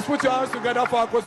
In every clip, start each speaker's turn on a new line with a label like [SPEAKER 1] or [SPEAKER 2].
[SPEAKER 1] Please put your hands together for our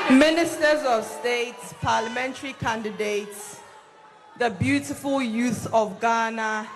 [SPEAKER 2] Ministers of State, parliamentary candidates, the beautiful youth of Ghana,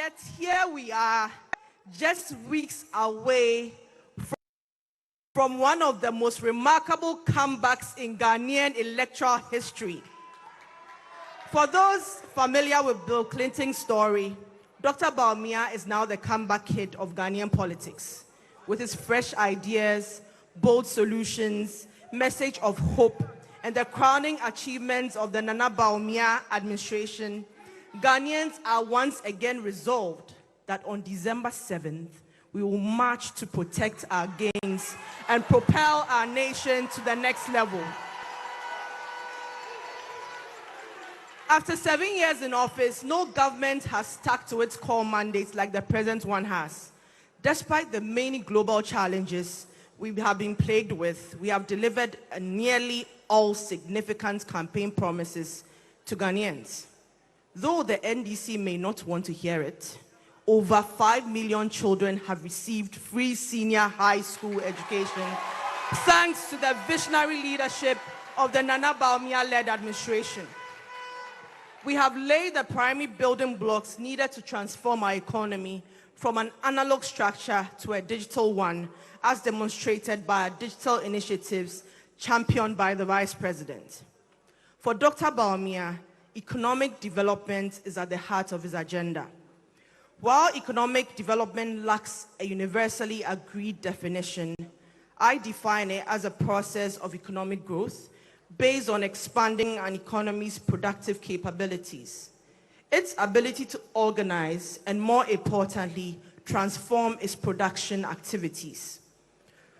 [SPEAKER 2] yet here we are, just weeks away from one of the most remarkable comebacks in Ghanaian electoral history. For those familiar with Bill Clinton's story, Dr. Bawumia is now the comeback kid of Ghanaian politics. With his fresh ideas, bold solutions, message of hope, and the crowning achievements of the Nana Bawumia administration, Ghanaians are once again resolved that on December 7th, we will march to protect our gains and propel our nation to the next level. After 7 years in office, no government has stuck to its core mandates like the present one has. Despite the many global challenges we have been plagued with, we have delivered nearly all significant campaign promises to Ghanaians. Though the NDC may not want to hear it, over 5 million children have received free senior high school education thanks to the visionary leadership of the Nana Bawumia-led administration. We have laid the primary building blocks needed to transform our economy from an analog structure to a digital one, as demonstrated by our digital initiatives championed by the Vice President. For Dr. Bawumia, economic development is at the heart of his agenda. While economic development lacks a universally agreed definition, I define it as a process of economic growth based on expanding an economy's productive capabilities, its ability to organize, and more importantly, transform its production activities.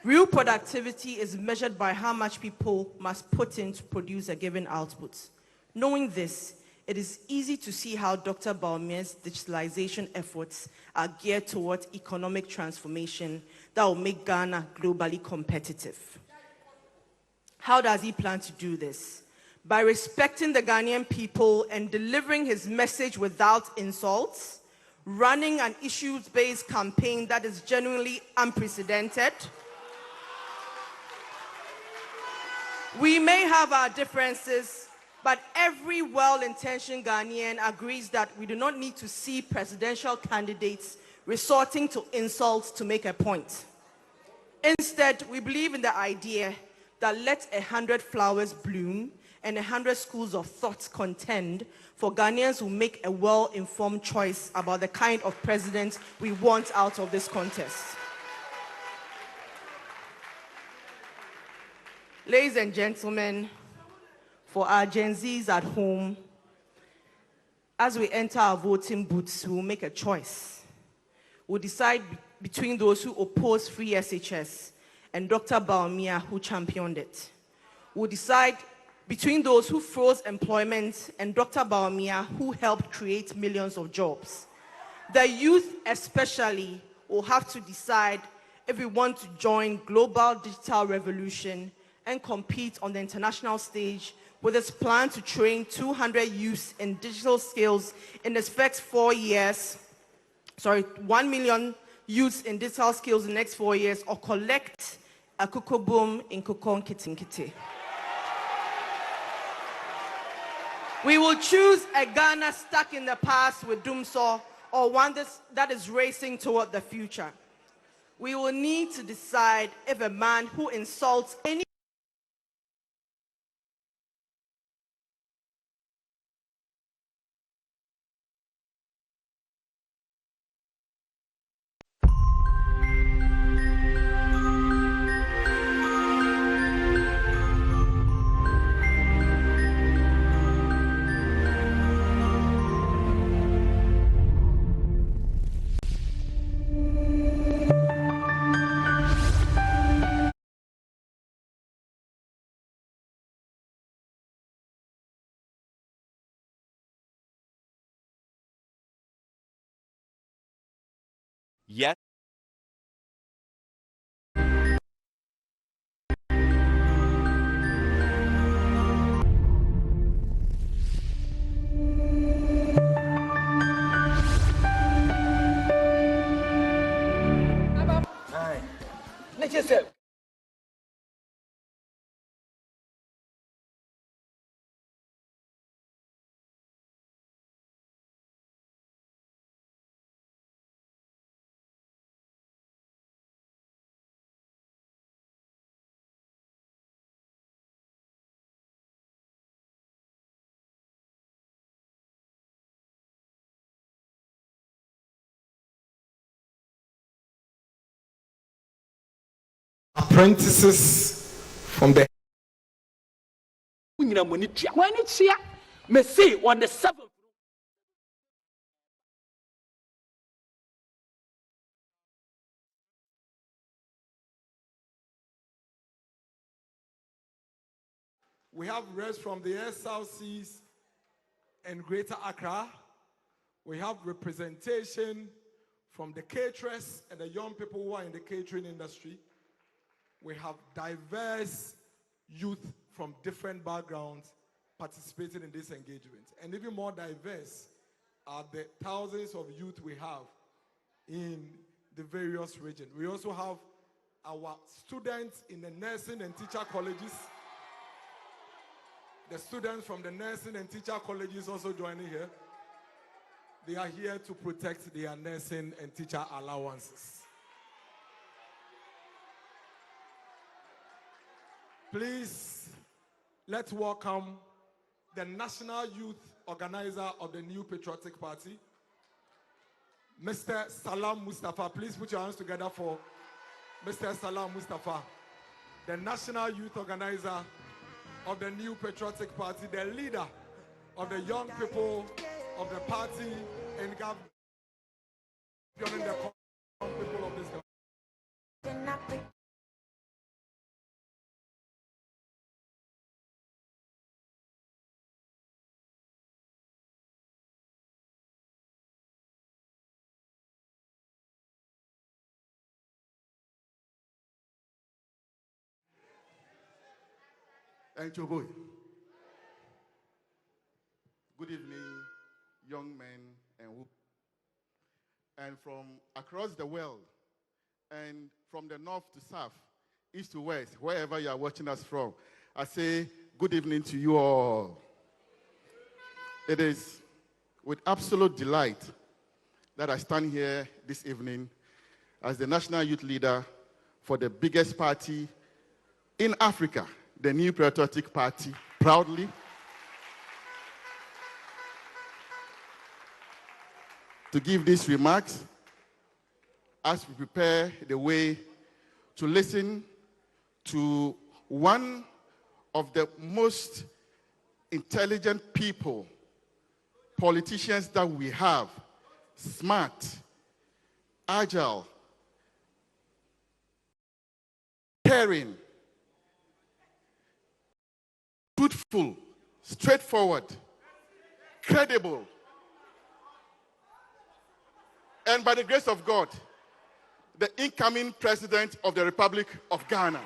[SPEAKER 2] Real productivity is measured by how much people must put in to produce a given output. Knowing this, it is easy to see how Dr. Bawumia's digitalization efforts are geared towards economic transformation that will make Ghana globally competitive. How does he plan to do this? By respecting the Ghanaian people and delivering his message without insults, running an issues-based campaign that is genuinely unprecedented. We may have our differences, But every well-intentioned Ghanaian agrees that we do not need to see presidential candidates resorting to insults to make a point. Instead, we believe in the idea that let 100 flowers bloom and 100 schools of thought contend for Ghanaians who make a well-informed choice about the kind of president we want out of this contest. Ladies and gentlemen, for our Gen Zs at home, as we enter our voting booths, we will make a choice. We'll decide between those who oppose free SHS and Dr. Bawumia, who championed it. We'll decide between those who froze employment and Dr. Bawumia, who helped create millions of jobs. The youth especially will have to decide if we want to join global digital revolution and compete on the international stage with its plan to train 200 youths in digital skills in its first 4 years, 1 million youths in digital skills in the next 4 years, or collect a cocoa boom in Kokon Kitinkiti. We will choose a Ghana stuck in the past with Dumso, or one that is racing toward the future. We will need to decide if a man who insults any
[SPEAKER 1] Yes.
[SPEAKER 3] Apprentices from the
[SPEAKER 4] May see on the 7th.
[SPEAKER 3] we have reps from the SLCs and Greater Accra. We have representation from the caterers and the young people who are in the catering industry. We have diverse youth from different backgrounds participating in this engagement. And even more diverse are the thousands of youth we have in the various regions. We also have our students in the nursing and teacher colleges. The students from the nursing and teacher colleges also joining here. They are here to protect their nursing and teacher allowances. Please, let's welcome the National Youth Organizer of the New Patriotic Party, Mr. Salam Mustafa. Please put your hands together for Mr. Salam Mustafa, the National Youth Organizer of the New Patriotic Party, the leader of the young people of the party and governing the people of this country.
[SPEAKER 5] And Choboy. Good evening, young men and women. And from across the world, and from the north to south, east to west, wherever you are watching us from, I say good evening to you all. It is with absolute delight that I stand here this evening as the national youth leader for the biggest party in Africa, the New Patriotic Party, proudly. To give these remarks as we prepare the way to listen to one of the most intelligent people, politicians that we have, smart, agile, caring, truthful, straightforward, credible, and by the grace of God, the incoming president of the Republic of Ghana.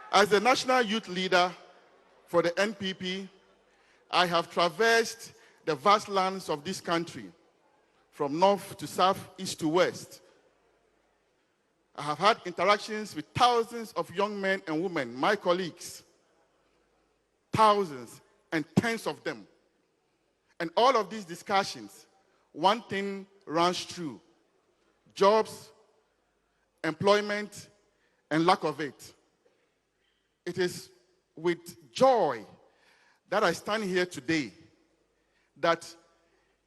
[SPEAKER 5] As the national youth leader for the NPP, I have traversed the vast lands of this country, from north to south, east to west. I have had interactions with thousands of young men and women, my colleagues, thousands and tens of them. And all of these discussions, one thing runs true: jobs, employment, and lack of it. It is with joy that I stand here today that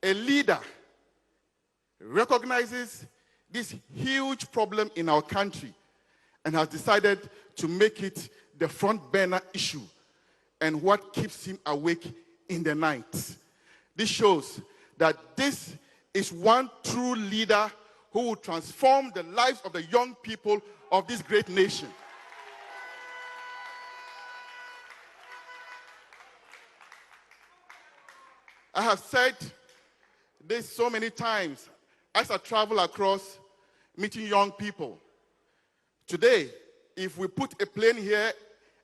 [SPEAKER 5] a leader recognizes this huge problem in our country and has decided to make it the front burner issue and what keeps him awake in the night. This shows that this is one true leader who will transform the lives of the young people of this great nation. I have said this so many times as I travel across meeting young people. Today, if we put a plane here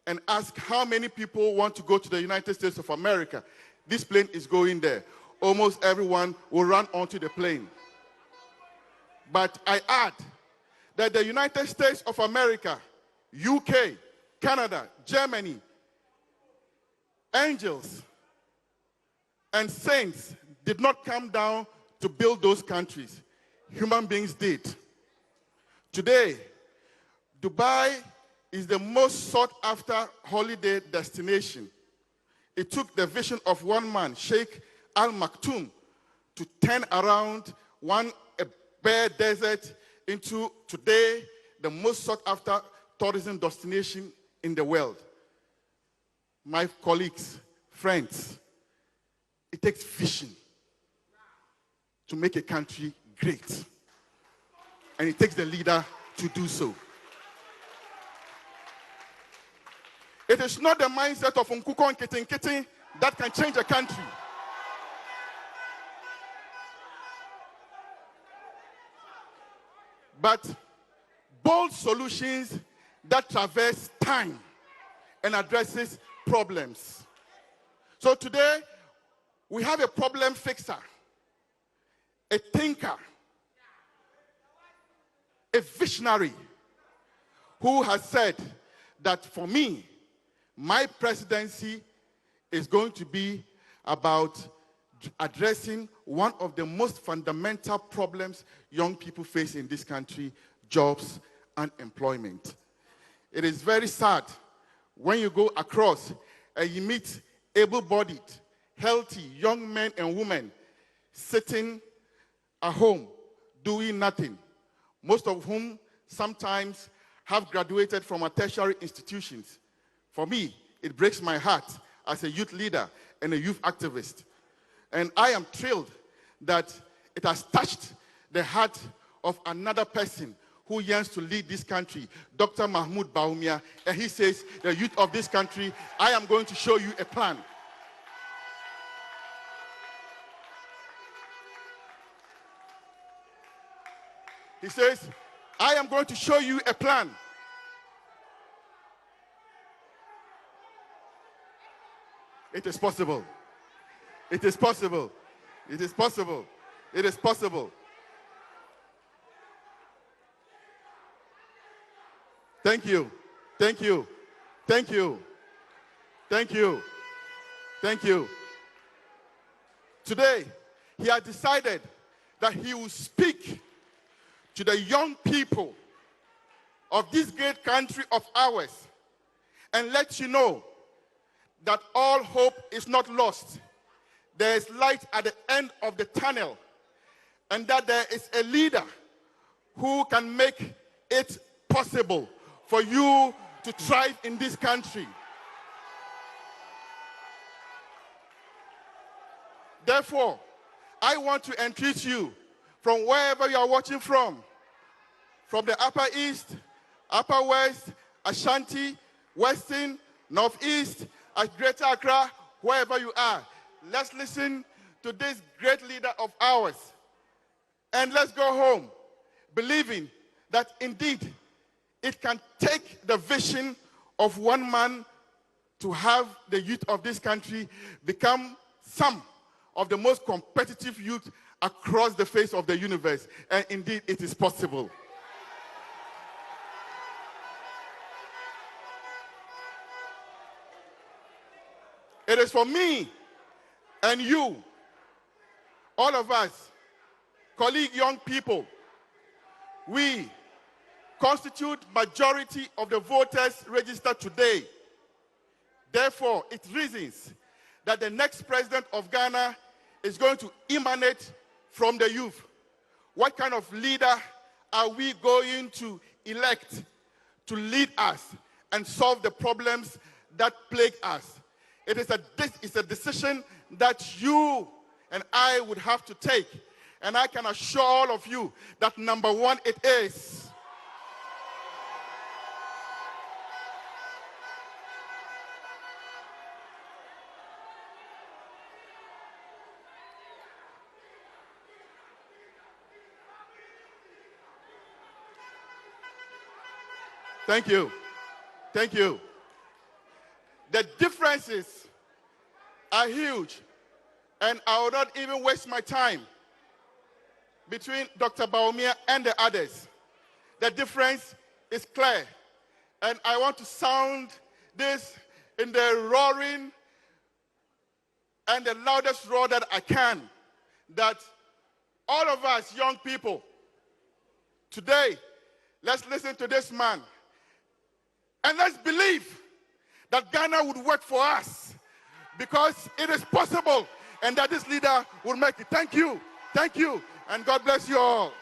[SPEAKER 5] and ask how many people want to go to the United States of America, this plane is going there. Almost everyone will run onto the plane. But I add that the United States of America, UK, Canada, Germany, angels, and saints did not come down to build those countries. Human beings did. Today, Dubai is the most sought after holiday destination. It took the vision of one man, Sheikh Al Maktoum, to turn around a bare desert into today the most sought after tourism destination in the world. My colleagues, friends, it takes vision to make a country great. And it takes the leader to do so. It is not the mindset of Nkuko and Kitten that can change a country. But bold solutions that traverse time and addresses problems. So today, we have a problem fixer, a thinker, a visionary who has said that for me, my presidency is going to be about addressing one of the most fundamental problems young people face in this country: jobs and employment. It is very sad when you go across and you meet able-bodied, healthy young men and women sitting at home doing nothing, most of whom sometimes have graduated from our tertiary institutions. For me, it breaks my heart as a youth leader and a youth activist. And I am thrilled that it has touched the heart of another person who yearns to lead this country, Dr. Mahmoud Bawumia, and he says, the youth of this country, I am going to show you a plan. He says, I am going to show you a plan. It is possible. It is possible. It is possible. It is possible. Thank you. Thank you. Thank you. Thank you. Thank you. Today, he has decided that he will speak to the young people of this great country of ours and let you know that all hope is not lost. There is light at the end of the tunnel, and that there is a leader who can make it possible for you to thrive in this country. Therefore, I want to entreat you from wherever you are watching from the Upper East, Upper West, Ashanti, Western, Northeast, Greater Accra, wherever you are. Let's listen to this great leader of ours. And let's go home believing that indeed it can take the vision of one man to have the youth of this country become some of the most competitive youth across the face of the universe. And indeed, it is possible. It is for me and you, all of us, colleague young people, we constitute majority of the voters registered today. Therefore, it reasons that the next president of Ghana is going to emanate from the youth. What kind of leader are we going to elect to lead us and solve the problems that plague us? This is a decision that you and I would have to take. And I can assure all of you that number one, it is. Thank you. Thank you. The differences are huge, and I will not even waste my time between Dr. Bawumia and the others. The difference is clear, and I want to sound this in the roaring and the loudest roar that I can, that all of us young people, today, let's listen to this man, and let's believe that Ghana would work for us, because it is possible, and that this leader will make it. Thank you, and God bless you all.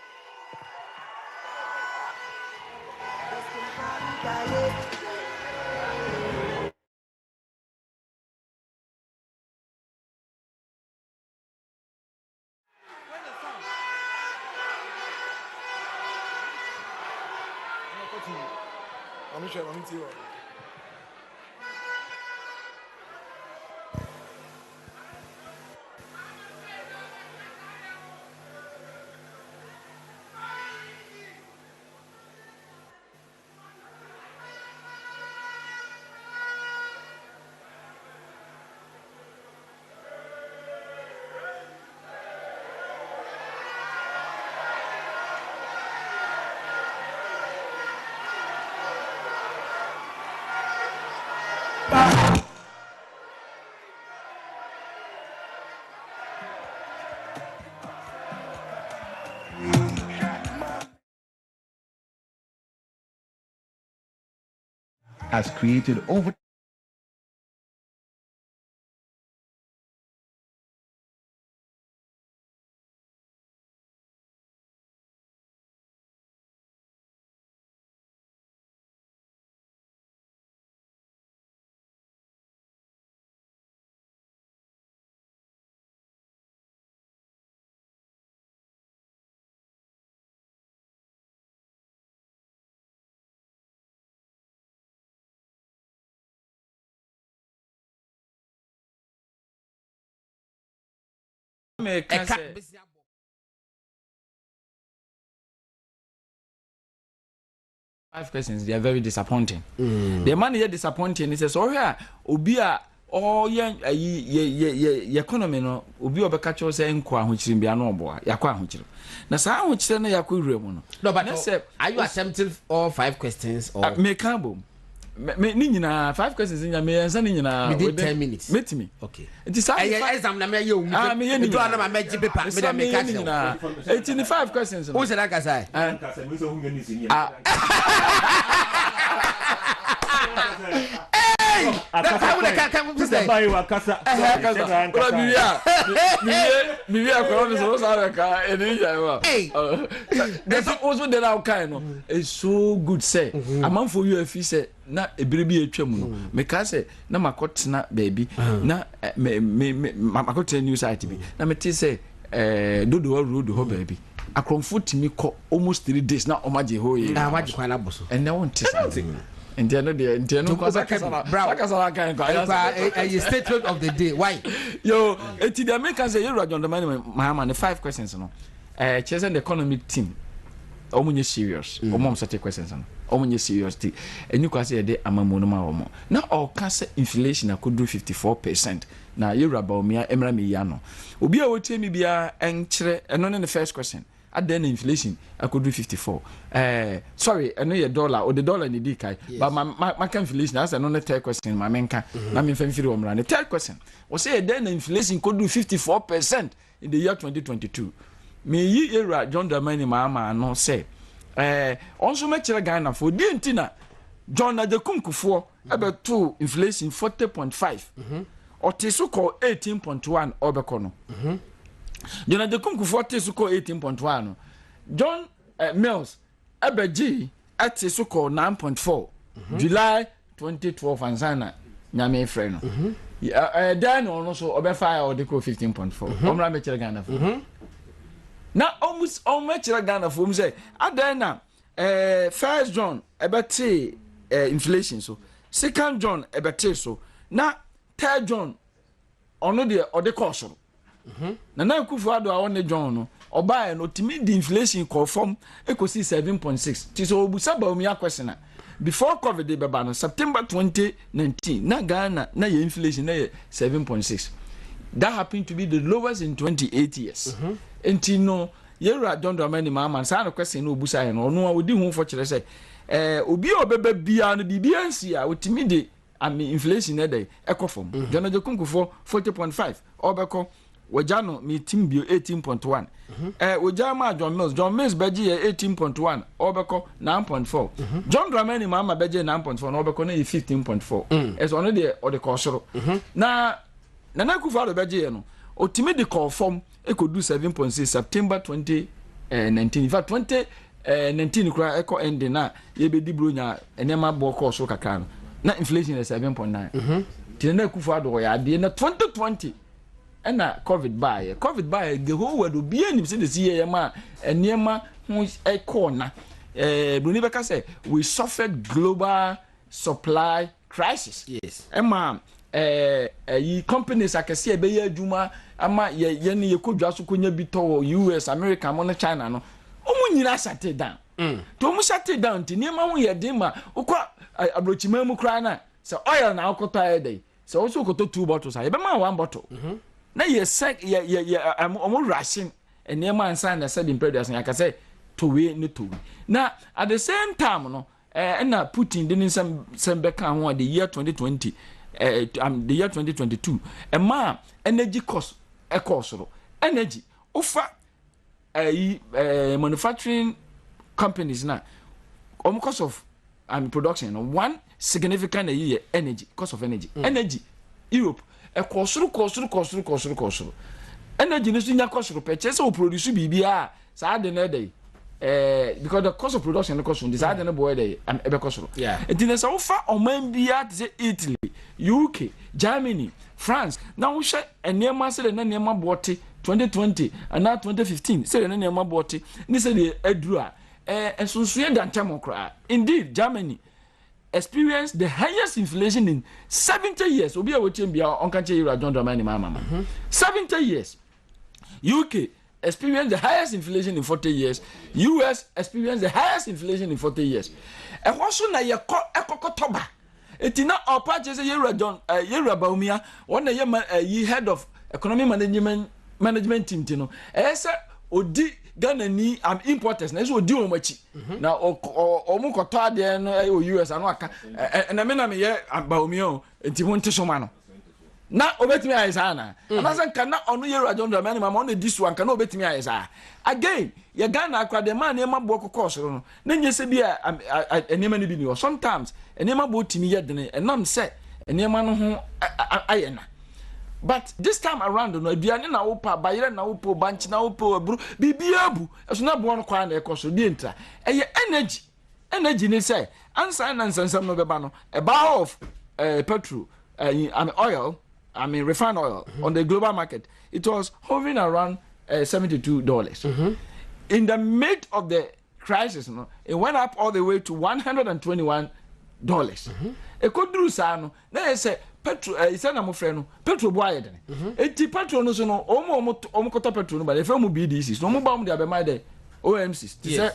[SPEAKER 1] Has created over
[SPEAKER 4] Five questions, they are very disappointing. The man is disappointing. He says, "Oh yeah, Obia
[SPEAKER 6] oh ye economy no obi obeka cho say enko ahochiri bia no obo yakwa ahochiri na sa ahochiri na yakwa wure mu no.
[SPEAKER 7] No, but are you attempting all 5 questions or
[SPEAKER 6] me can bo me ni nyina 5 questions nya me yansa ni nyina
[SPEAKER 7] within 10 minutes
[SPEAKER 6] metimi
[SPEAKER 7] okay
[SPEAKER 6] it is
[SPEAKER 7] exam na me ye omu
[SPEAKER 6] me ye ni
[SPEAKER 7] do na me gi paper me dem me catch you
[SPEAKER 6] 85 questions
[SPEAKER 7] who said that guy say that's how we can say
[SPEAKER 6] buy wakasa Bibia Columbus was America and there's also the now kind no it's so good say a man for you if he say na ebrebi atwam no me ka say na makotena baby na me makotena new site bi na me te say dodo road ho baby akromfo timi ko almost 3 days na omaje ho yi
[SPEAKER 7] na maji kwa na boso
[SPEAKER 6] and na won te something Indiano cause Sakasala can
[SPEAKER 7] you statement of the day. Why?
[SPEAKER 6] Yo, the Americans say you John the man the 5 questions no. Chesen the economic team. Omunye serious. Omom such questions no. Omunye serious thing. And you can say the amamono ma omo. Now all can say inflation could do 54%. Now you Bawumia emra me yano. Obi a wotie mi bia enkyere eno ne the first question. At then inflation, I could do 54. Sorry, I know your dollar or the dollar in the decay, but my inflation, that's another third question. My menka, I mean, the third question was say then inflation could do 54% in the year 2022. Me ye era John Dramani Mama no say, also make a Ghana for Dintina John at the Kunku about 2 inflation 40.5 or Tesuko 18.1 Obekono. John de Kunku 40 suko 18.1 John Mills Abeji at suko 9.4 July 2012 and sana nyame freno then also obefa or deco 15.4 omra mechere Ghana for na almost mechere Ghana for say adena first John ebete inflation so second John ebete so na third John ono de odeko na Kufuado a one John no oba no timi the inflation call from ekosi 7.6 ti so obusa Bawumia question before COVID dey beba no September 2019 na Ghana na your inflation na 7.6 that happened to be the lowest in 28 years enti no yera John Dramani Mahama sa na question no obusa no no odi hu fo kire say obi obeba bia no bibia nsi a otimi de inflation na dey ekofom John Ajokunku 40.5 obeko Wajano mi team bio 18.1. Wajama John Mills beji 18.1. Obeko 9.4. John Dramani Mahama beji 9.4. Obeko na 15.4. It's one the or the course. Na Kufuado beji no. Otimi the call form e could do 7.6 September 2019. In fact 2019 kura eko ending na ye be di bronya enema bo course kakra no. Na inflation is 7.9. Tina Kufuado ya de na 2020 and COVID by the whole world be any see the CMA and Niema who's a corner. Brunibeka say we suffered global supply crisis. Yes. Emma companies I can see a Bayer Juma, Ama Yenny Kujasu Kunya Bito, US, America, Mona China. No, Omunina sat it down. Tomu sat it down to Niema we dima, Uka Abrochimemu Crana, so oil now cota day. So also got 2 bottles. I have 1 bottle. Na ye sek I'm almost rushing and near man sign that said in previous and I can say to we no to now at the same time no and Putin didn't some back on the year 2020 the year 2022 a man energy cost a cost energy offer manufacturing companies now cost of production one significant year energy cost of energy Europe a cost. Energy is in your cost purchase or produce BBR. Sad day. Because the cost of production the cost decide the boy day and ever cost. Yeah. It is so far on Membia Italy, UK, Germany, France. Now we share a near master and near my body 2020 and now 2015. Say near my body. This is the Edra. And so than Democrat. Indeed, Germany experienced the highest inflation in 70 years. Obi awotiem bia onkanche yira John Dramani Mahama. 70 years. UK experienced the highest inflation in 40 years. US experienced the highest inflation in 40 years. E hoso na ye ekokotoba. Etina opa che say Yewura John Yewura Bawumia one ye head of economic management team tino. Say odi Ghana ni am importers na so odi omachi na omu koto ade no US anu aka na me ye Bawumia o enti mo nte so ma no na obetimi ayesa na anasan kan na onu Yewura John Dramani mama on di so anka na obetimi ayesa again ye Ghana akwa de man e mabo kokos no na nyese bi enema ni bi ni sometimes enema bo timi ye dene enam se enema no ho ayena. But this time around no aduane na wo pa bayere na wo po banchi na wo po aburu bibia bu eso na bo no kwa na ekoso di entra eye energy ni say ansa na nsansam no beba no a bar of petrol oil refined oil on the global market it was hovering around $72. In the mid of the crisis no it went up all the way to $121. E kodru sa no na say petrol isa na mo frɛ no petrol bo ayedene enti petrol no so no omo koto petrol no ba e fa mu BDC no mo ba mu de abema de OMCs ti say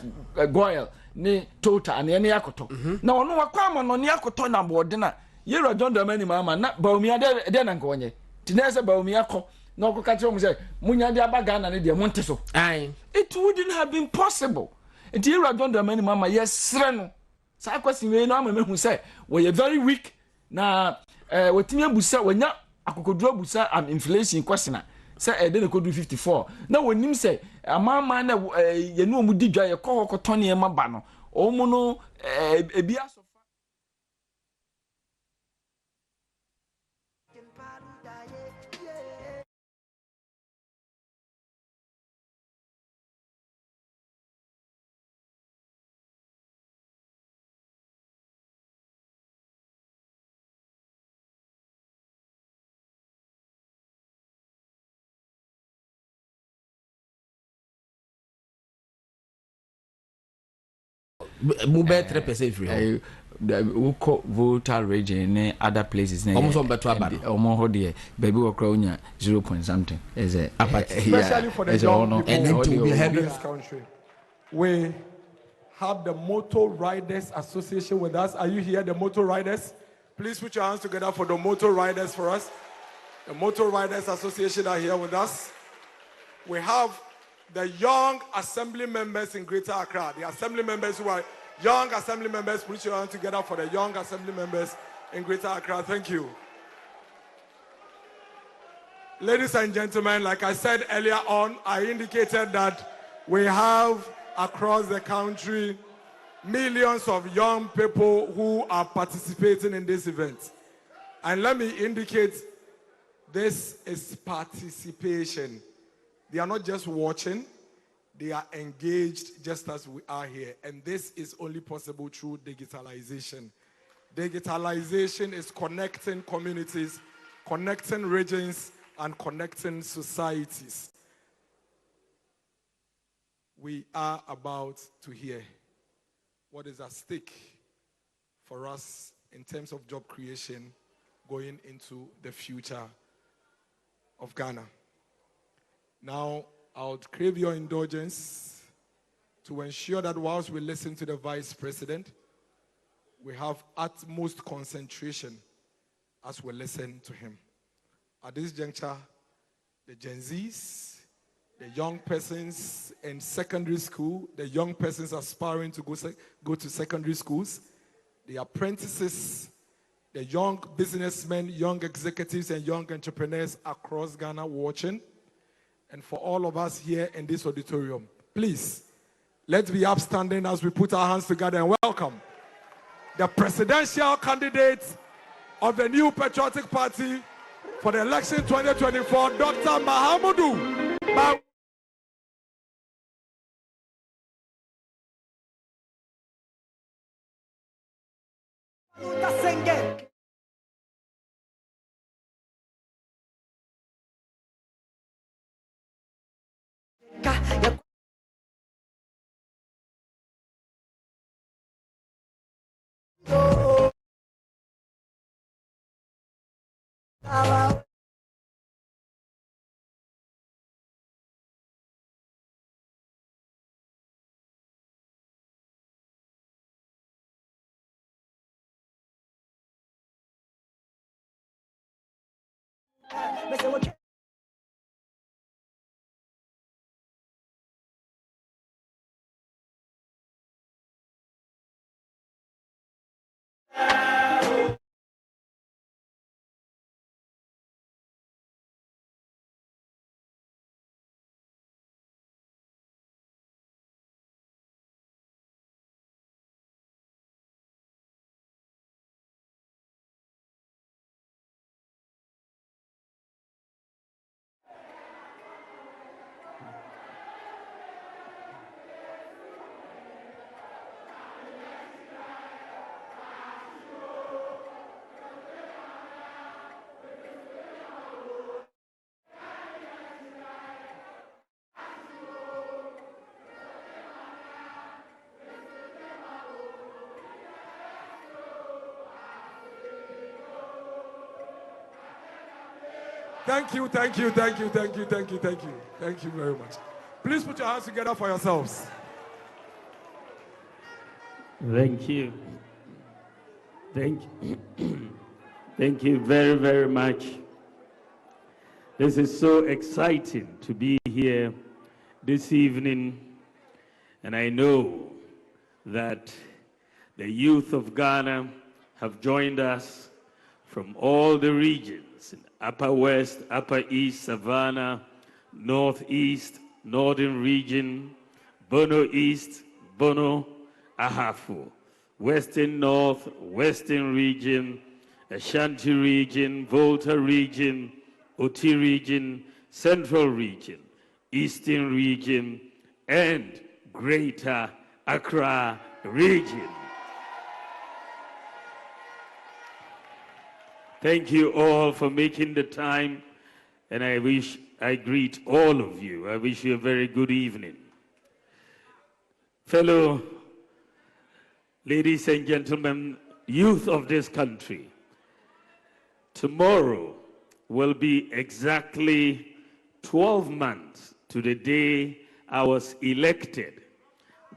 [SPEAKER 6] Goil ni Total na ne yakoto na ono wakwa mo no ne yakoto na bo de na Yewura John Dramani mama na Bawumia de na nkonye ti na say Bawumia ko na okoka kire mo say munya de abaga na ne de monte so aye it wouldn't have been possible enti Yewura John Dramani mama yesre no sa kwasi we no amamehu say we very weak na wotimi abusa wanya akokoduro abusa inflation kwasena say de na kodu 54 na wonim say amama na yenu omu di dwa ye kokotone e maba no omu no ebi asofa
[SPEAKER 7] Mube 3% free.
[SPEAKER 6] We call voter region in other places.
[SPEAKER 7] Almost on better about
[SPEAKER 6] almost here. Baby will grow 0 point something. Is a
[SPEAKER 3] especially for the young people
[SPEAKER 7] and to be
[SPEAKER 3] in this country. We have the Motor Riders Association with us. Are you here, the Motor Riders? Please put your hands together for the Motor Riders for us. The Motor Riders Association are here with us. We have the young assembly members in Greater Accra. The assembly members who are young assembly members, put your hands together for the young assembly members in Greater Accra. Thank you. Ladies and gentlemen, like I said earlier on, I indicated that we have across the country millions of young people who are participating in this event. And let me indicate this is participation. They are not just watching, they are engaged just as we are here. And this is only possible through digitalization. Digitalization is connecting communities, connecting regions, and connecting societies. We are about to hear what is at stake for us in terms of job creation going into the future of Ghana. Now, I would crave your indulgence to ensure that whilst we listen to the Vice President, we have utmost concentration as we listen to him. At this juncture, the Gen Zs, the young persons in secondary school, the young persons aspiring to go to secondary schools, the apprentices, the young businessmen, young executives, and young entrepreneurs across Ghana watching, and for all of us here in this auditorium, please, let's be upstanding as we put our hands together and welcome the presidential candidate of the New Patriotic Party for the election 2024, Dr. Mahamudu. Thank you, thank you, thank you, thank you, thank you, thank you. Thank you very much. Please put your hands together for yourselves.
[SPEAKER 8] Thank you. Thank you. Thank you very, very much. This is so exciting to be here this evening, and I know that the youth of Ghana have joined us from all the regions, in Upper West, Upper East, Savannah, Northeast, Northern region, Bono East, Bono, Ahafo, Western North, Western region, Ashanti region, Volta region, Oti region, Central region, Eastern region, and Greater Accra region. Thank you all for making the time, and I greet all of you. I wish you a very good evening. Fellow ladies and gentlemen, youth of this country, tomorrow will be exactly 12 months to the day I was elected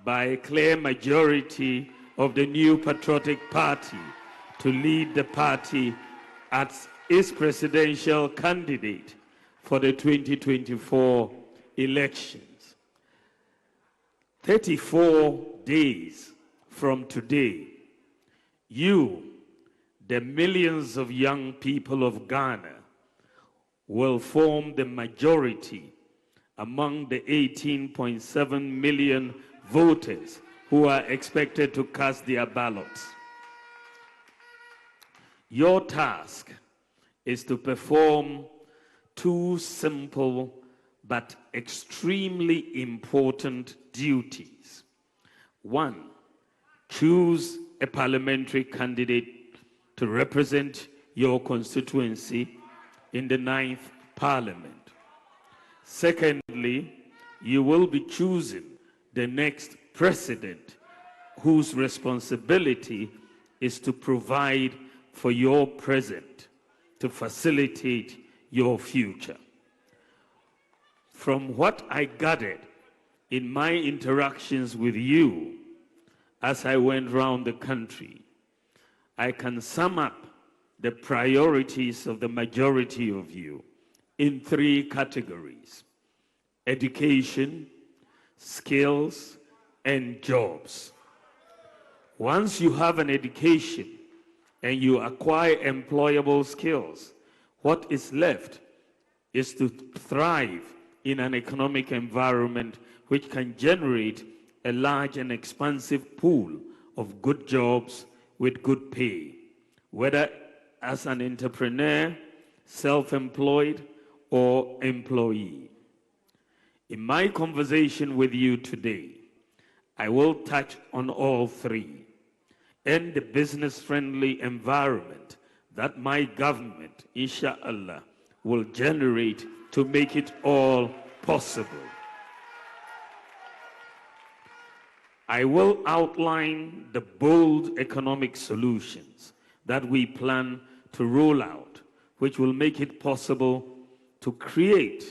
[SPEAKER 8] by a clear majority of the New Patriotic Party to lead the party as its presidential candidate for the 2024 elections. 34 days from today, you, the millions of young people of Ghana, will form the majority among the 18.7 million voters who are expected to cast their ballots. Your task is to perform two simple but extremely important duties. One, choose a parliamentary candidate to represent your constituency in the 9th Parliament. Secondly, you will be choosing the next president whose responsibility is to provide for your present, to facilitate your future. From what I gathered in my interactions with you as I went around the country, I can sum up the priorities of the majority of you in 3 categories: education, skills, and jobs. Once you have an education and you acquire employable skills, what is left is to thrive in an economic environment which can generate a large and expansive pool of good jobs with good pay, whether as an entrepreneur, self-employed, or employee. In my conversation with you today, I will touch on all 3 and the business-friendly environment that my government, inshallah, will generate to make it all possible. I will outline the bold economic solutions that we plan to roll out, which will make it possible to create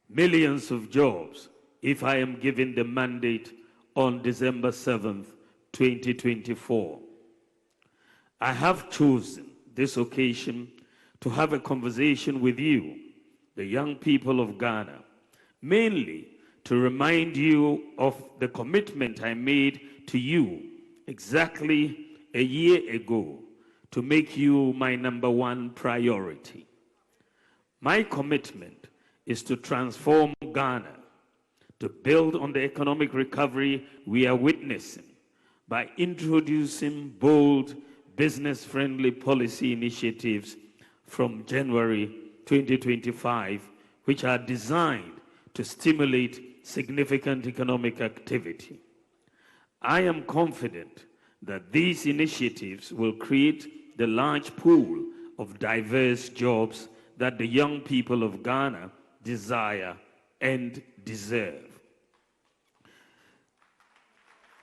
[SPEAKER 8] millions of jobs if I am given the mandate on December 7th, 2024. I have chosen this occasion to have a conversation with you, the young people of Ghana, mainly to remind you of the commitment I made to you exactly a year ago to make you my #1 priority. My commitment is to transform Ghana, to build on the economic recovery we are witnessing by introducing bold, business-friendly policy initiatives from January 2025, which are designed to stimulate significant economic activity. I am confident that these initiatives will create the large pool of diverse jobs that the young people of Ghana desire and deserve.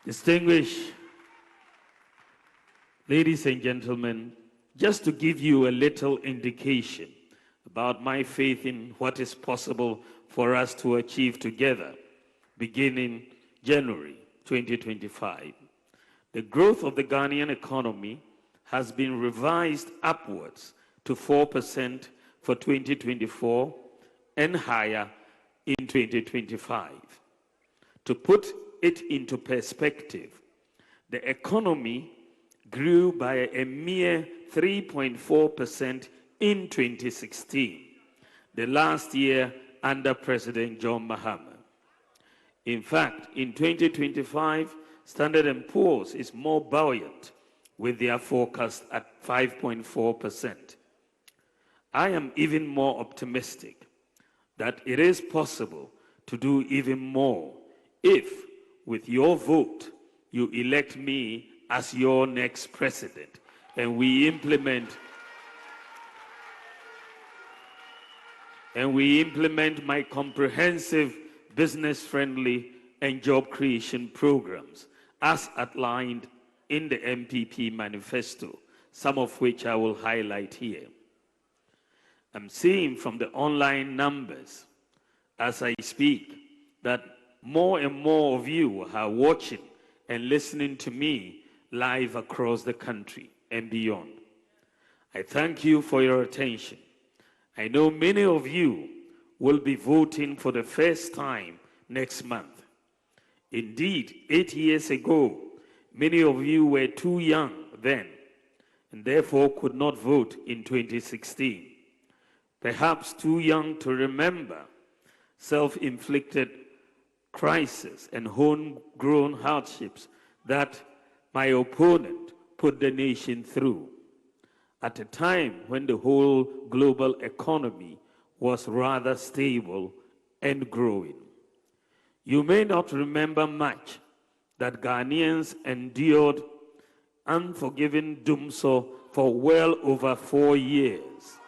[SPEAKER 8] Distinguished ladies and gentlemen, just to give you a little indication about my faith in what is possible for us to achieve together, beginning January 2025. The growth of the Ghanaian economy has been revised upwards to 4% for 2024 and higher in 2025. To put it into perspective, the economy grew by a mere 3.4% in 2016, the last year under President John Mahama. In fact, in 2025, Standard & Poor's is more buoyant with their forecast at 5.4%. I am even more optimistic that it is possible to do even more if, with your vote, you elect me as your next president and we implement my comprehensive business-friendly and job creation programs as outlined in the MPP manifesto, some of which I will highlight here. I'm seeing from the online numbers as I speak that more and more of you are watching and listening to me live across the country and beyond. I thank you for your attention. I know many of you will be voting for the first time next month. Indeed, 8 years ago, many of you were too young then and therefore could not vote in 2016. Perhaps too young to remember self-inflicted crisis and homegrown hardships that my opponent put the nation through at a time when the whole global economy was rather stable and growing. You may not remember much that Ghanaians endured unforgiving doomsday for well over 4 years.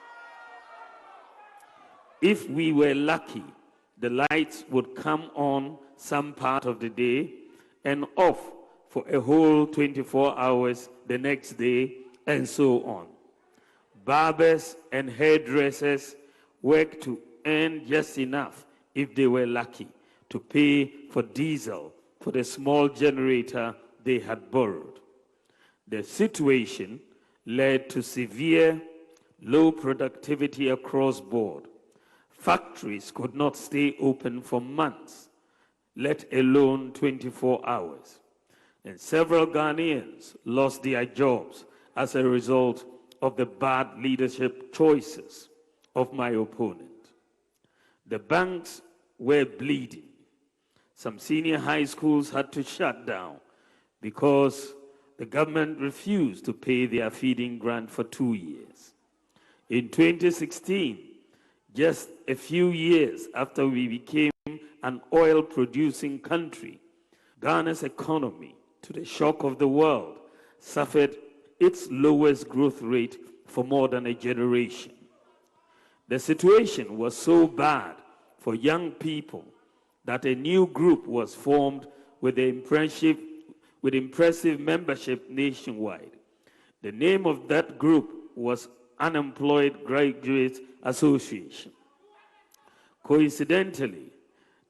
[SPEAKER 8] If we were lucky, the lights would come on some part of the day and off for a whole 24 hours the next day, and so on. Barbers and hairdressers worked to earn just enough, if they were lucky, to pay for diesel for the small generator they had borrowed. The situation led to severe low productivity across board. Factories could not stay open for months, let alone 24 hours. And several Ghanaians lost their jobs as a result of the bad leadership choices of my opponent. The banks were bleeding. Some senior high schools had to shut down because the government refused to pay their feeding grant for 2 years. In 2016, just a few years after we became an oil-producing country, Ghana's economy, to the shock of the world, suffered its lowest growth rate for more than a generation. The situation was so bad for young people that a new group was formed with impressive membership nationwide. The name of that group was Unemployed Graduates Association. Coincidentally,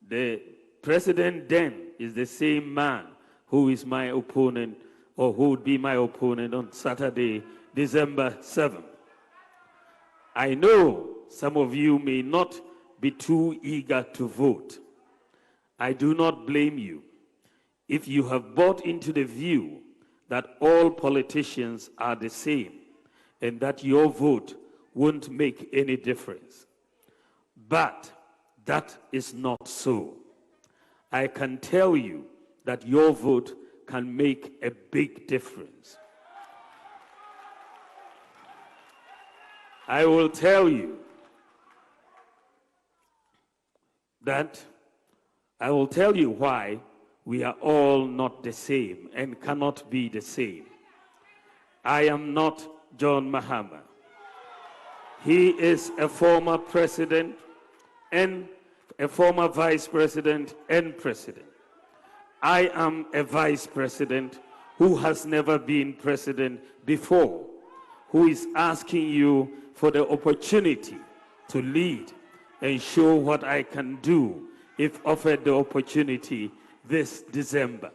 [SPEAKER 8] the president then is the same man who is my opponent, or who would be my opponent on Saturday, December 7th. I know some of you may not be too eager to vote. I do not blame you if you have bought into the view that all politicians are the same and that your vote won't make any difference. But that is not so. I can tell you that your vote can make a big difference. I will tell you why we are all not the same and cannot be the same. I am not John Mahama. He is a former president and a former vice president and president. I am a vice president who has never been president before, who is asking you for the opportunity to lead and show what I can do if offered the opportunity this December.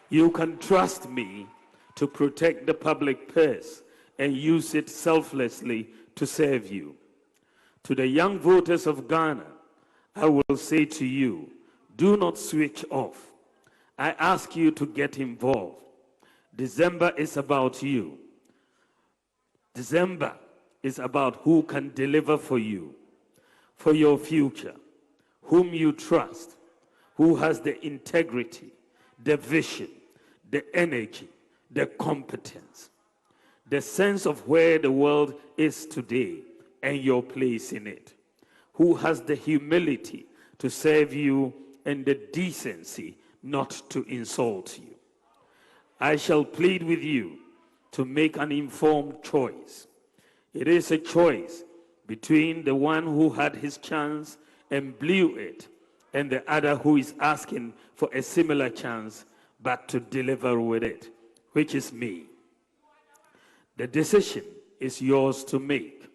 [SPEAKER 8] You can trust me to protect the public purse and use it selflessly to serve you. To the young voters of Ghana, I will say to you, do not switch off. I ask you to get involved. December is about you. December is about who can deliver for you, for your future, whom you trust, who has the integrity, the vision, the energy, the competence, the sense of where the world is today and your place in it, who has the humility to serve you and the decency not to insult you. I shall plead with you to make an informed choice. It is a choice between the one who had his chance and blew it and the other who is asking for a similar chance but to deliver with it, which is me. The decision is yours to make,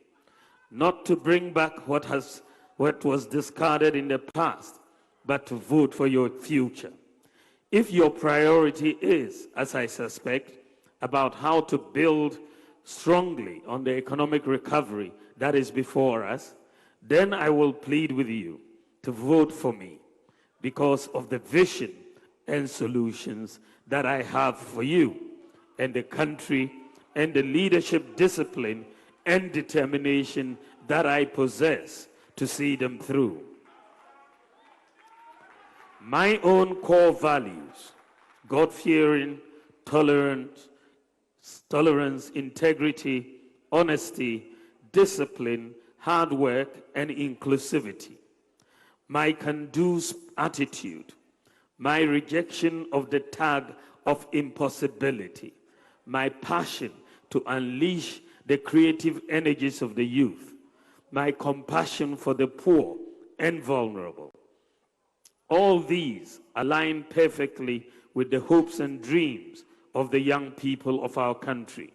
[SPEAKER 8] not to bring back what was discarded in the past, but to vote for your future. If your priority is, as I suspect, about how to build strongly on the economic recovery that is before us, then I will plead with you to vote for me because of the vision and solutions that I have for you and the country and the leadership discipline and determination that I possess to see them through. My own core values, God-fearing, tolerance, integrity, honesty, discipline, hard work, and inclusivity. My can-do attitude, my rejection of the tag of impossibility, my passion to unleash the creative energies of the youth, my compassion for the poor and vulnerable. All these align perfectly with the hopes and dreams of the young people of our country,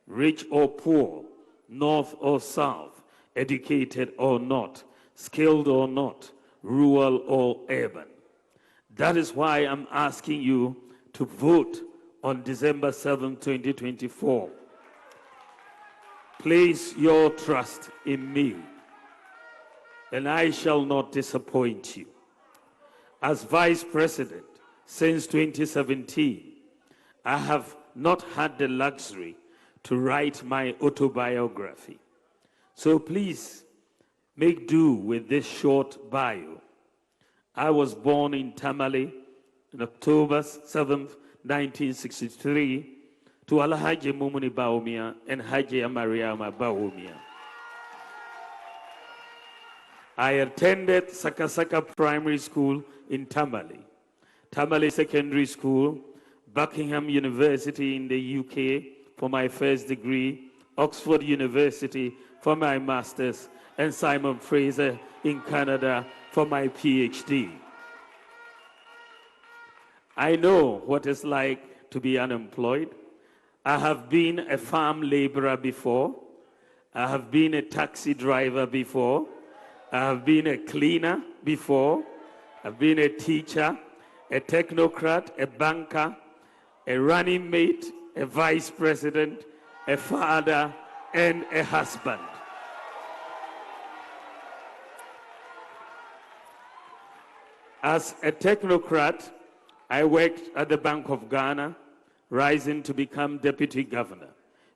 [SPEAKER 8] rich or poor, north or south, educated or not, skilled or not, rural or urban. That is why I'm asking you to vote on December 7, 2024. Place your trust in me, and I shall not disappoint you. As Vice President since 2017, I have not had the luxury to write my autobiography. So please make do with this short bio. I was born in Tamale on October 7th, 1963, to Alhaji Mumuni Bawumia and Haji Mariama Bawumia. I attended Sakasaka Primary School in Tamale, Tamale Secondary School, Buckingham University in the UK for my first degree, Oxford University for my master's, and Simon Fraser in Canada for my PhD. I know what it's like to be unemployed. I have been a farm laborer before. I have been a taxi driver before. I have been a cleaner before. I've been a teacher, a technocrat, a banker, a running mate, a vice president, a father, and a husband. As a technocrat, I worked at the Bank of Ghana, rising to become deputy governor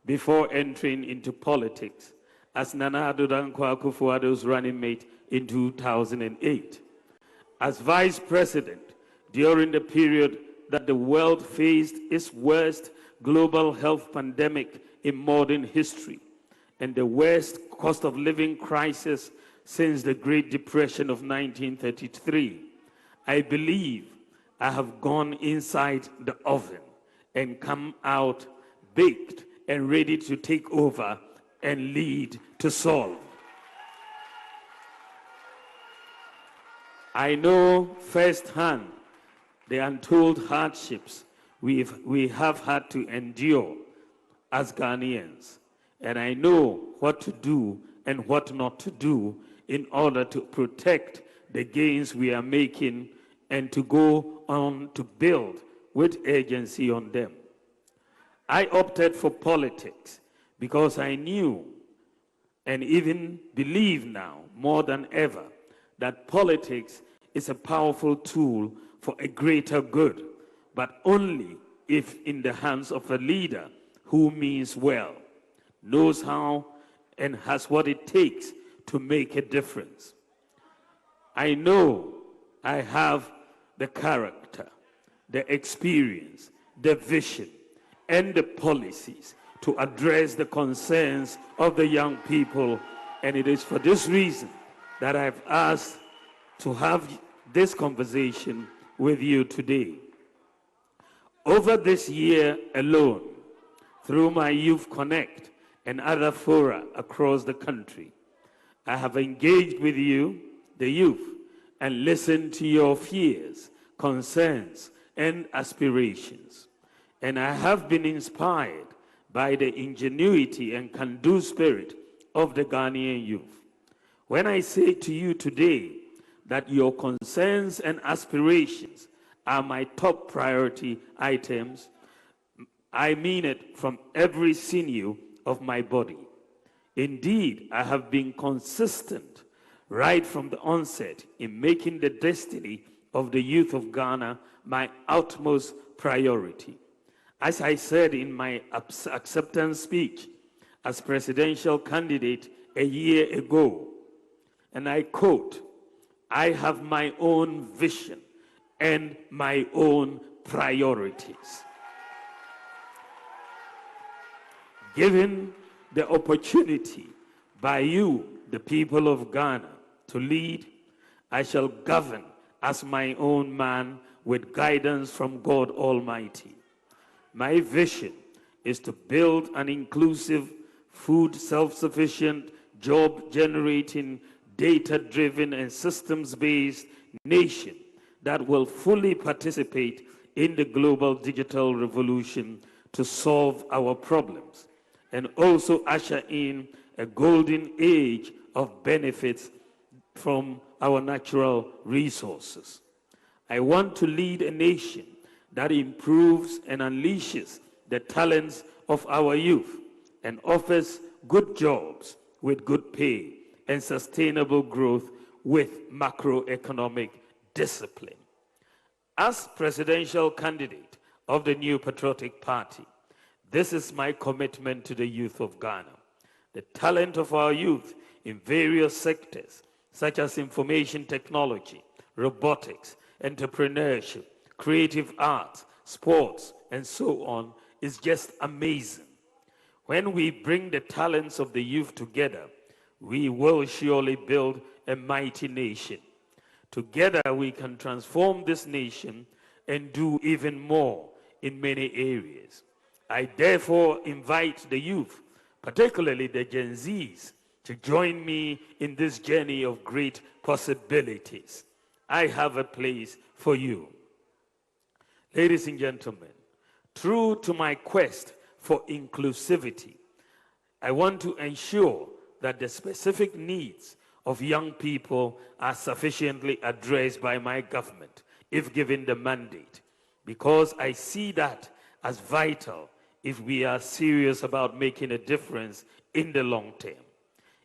[SPEAKER 8] before entering into politics as Nana Addo Dankwa Akufo-Addo's running mate in 2008. As vice president during the period that the world faced its worst global health pandemic in modern history and the worst cost of living crisis since the Great Depression of 1933, I believe I have gone inside the oven and come out baked and ready to take over and lead to solve. I know firsthand the untold hardships we have had to endure as Ghanaians, and I know what to do and what not to do in order to protect the gains we are making and to go on to build with urgency on them. I opted for politics because I knew and even believe now more than ever that politics is a powerful tool for a greater good, but only if in the hands of a leader who means well, knows how, and has what it takes to make a difference. I know I have the character, the experience, the vision, and the policies to address the concerns of the young people, and it is for this reason that I've asked to have this conversation with you today. Over this year alone, through my Youth Connect and other fora across the country, I have engaged with you, the youth, and listened to your fears, concerns, and aspirations. And I have been inspired by the ingenuity and can-do spirit of the Ghanaian youth. When I say to you today that your concerns and aspirations are my top priority items, I mean it from every sinew of my body. Indeed, I have been consistent right from the onset in making the destiny of the youth of Ghana my utmost priority. As I said in my acceptance speech as presidential candidate a year ago, and I quote, "I have my own vision and my own priorities." Given the opportunity by you, the people of Ghana, to lead, I shall govern as my own man with guidance from God Almighty. My vision is to build an inclusive, food self-sufficient, job-generating, data-driven, and systems-based nation that will fully participate in the global digital revolution to solve our problems, and also usher in a golden age of benefits from our natural resources. I want to lead a nation that improves and unleashes the talents of our youth and offers good jobs with good pay and sustainable growth with macroeconomic discipline. As presidential candidate of the New Patriotic Party, this is my commitment to the youth of Ghana. The talent of our youth in various sectors, such as information technology, robotics, entrepreneurship, creative arts, sports, and so on, is just amazing. When we bring the talents of the youth together, we will surely build a mighty nation. Together, we can transform this nation and do even more in many areas. I therefore invite the youth, particularly the Gen Zs, to join me in this journey of great possibilities. I have a place for you. Ladies and gentlemen, true to my quest for inclusivity, I want to ensure that the specific needs of young people are sufficiently addressed by my government, if given the mandate, because I see that as vital if we are serious about making a difference in the long term.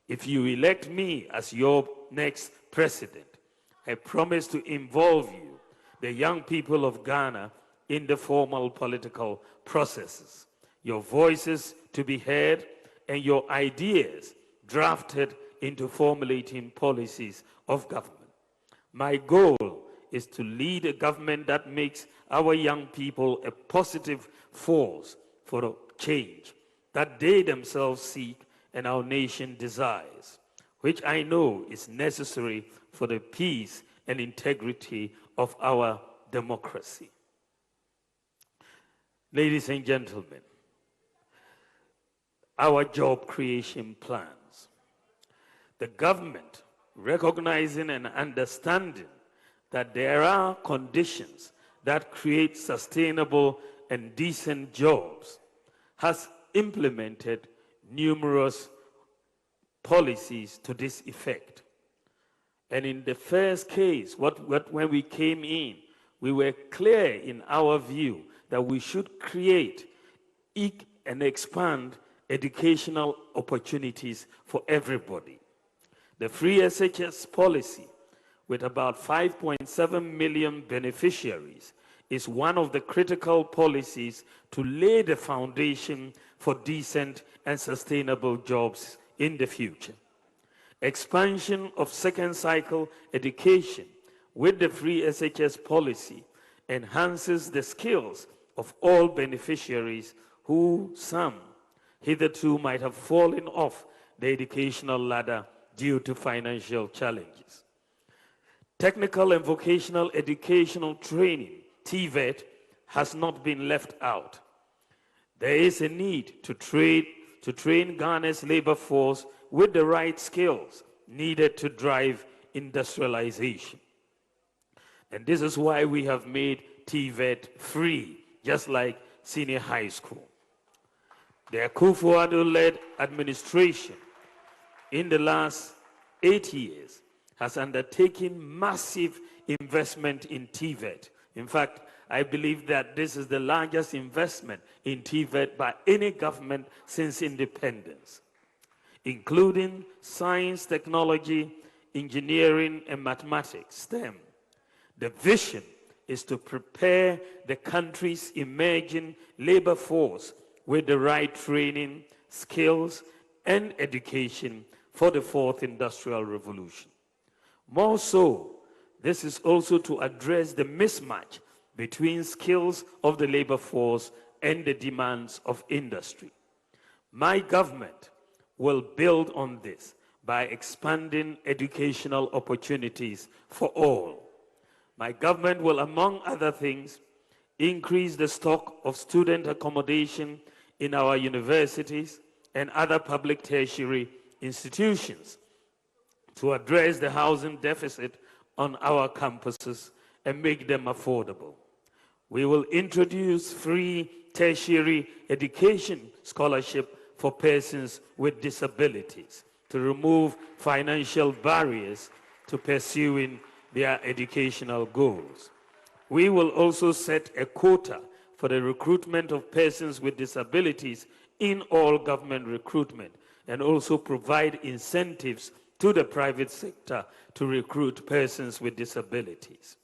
[SPEAKER 8] If you elect me as your next president, I promise to involve you, the young people of Ghana, in the formal political processes. Your voices to be heard and your ideas drafted into formulating policies of government. My goal is to lead a government that makes our young people a positive force for change that they themselves seek and our nation desires, which I know is necessary for the peace and integrity of our democracy. Ladies and gentlemen, our job creation plans. The government, recognizing and understanding that there are conditions that create sustainable and decent jobs, has implemented numerous policies to this effect. And in the first case, when we came in, we were clear in our view that we should create and expand educational opportunities for everybody. The free SHS policy, with about 5.7 million beneficiaries, is one of the critical policies to lay the foundation for decent and sustainable jobs in the future. Expansion of second cycle education with the free SHS policy enhances the skills of all beneficiaries who some hitherto might have fallen off the educational ladder due to financial challenges. Technical and vocational educational training, TVET, has not been left out. There is a need to train Ghana's labor force with the right skills needed to drive industrialization. And this is why we have made TVET free, just like senior high school. The Akufo-Addo-led administration in the last 8 years has undertaken massive investment in TVET. In fact, I believe that this is the largest investment in TVET by any government since independence, including science, technology, engineering, and mathematics, STEM. The vision is to prepare the country's emerging labor force with the right training, skills, and education for the fourth industrial revolution. More so, this is also to address the mismatch between skills of the labor force and the demands of industry. My government will build on this by expanding educational opportunities for all. My government will, among other things, increase the stock of student accommodation in our universities and other public tertiary institutions to address the housing deficit on our campuses and make them affordable. We will introduce free tertiary education scholarship for persons with disabilities to remove financial barriers to pursuing their educational goals. We will also set a quota for the recruitment of persons with disabilities in all government recruitment and also provide incentives to the private sector to recruit persons with disabilities.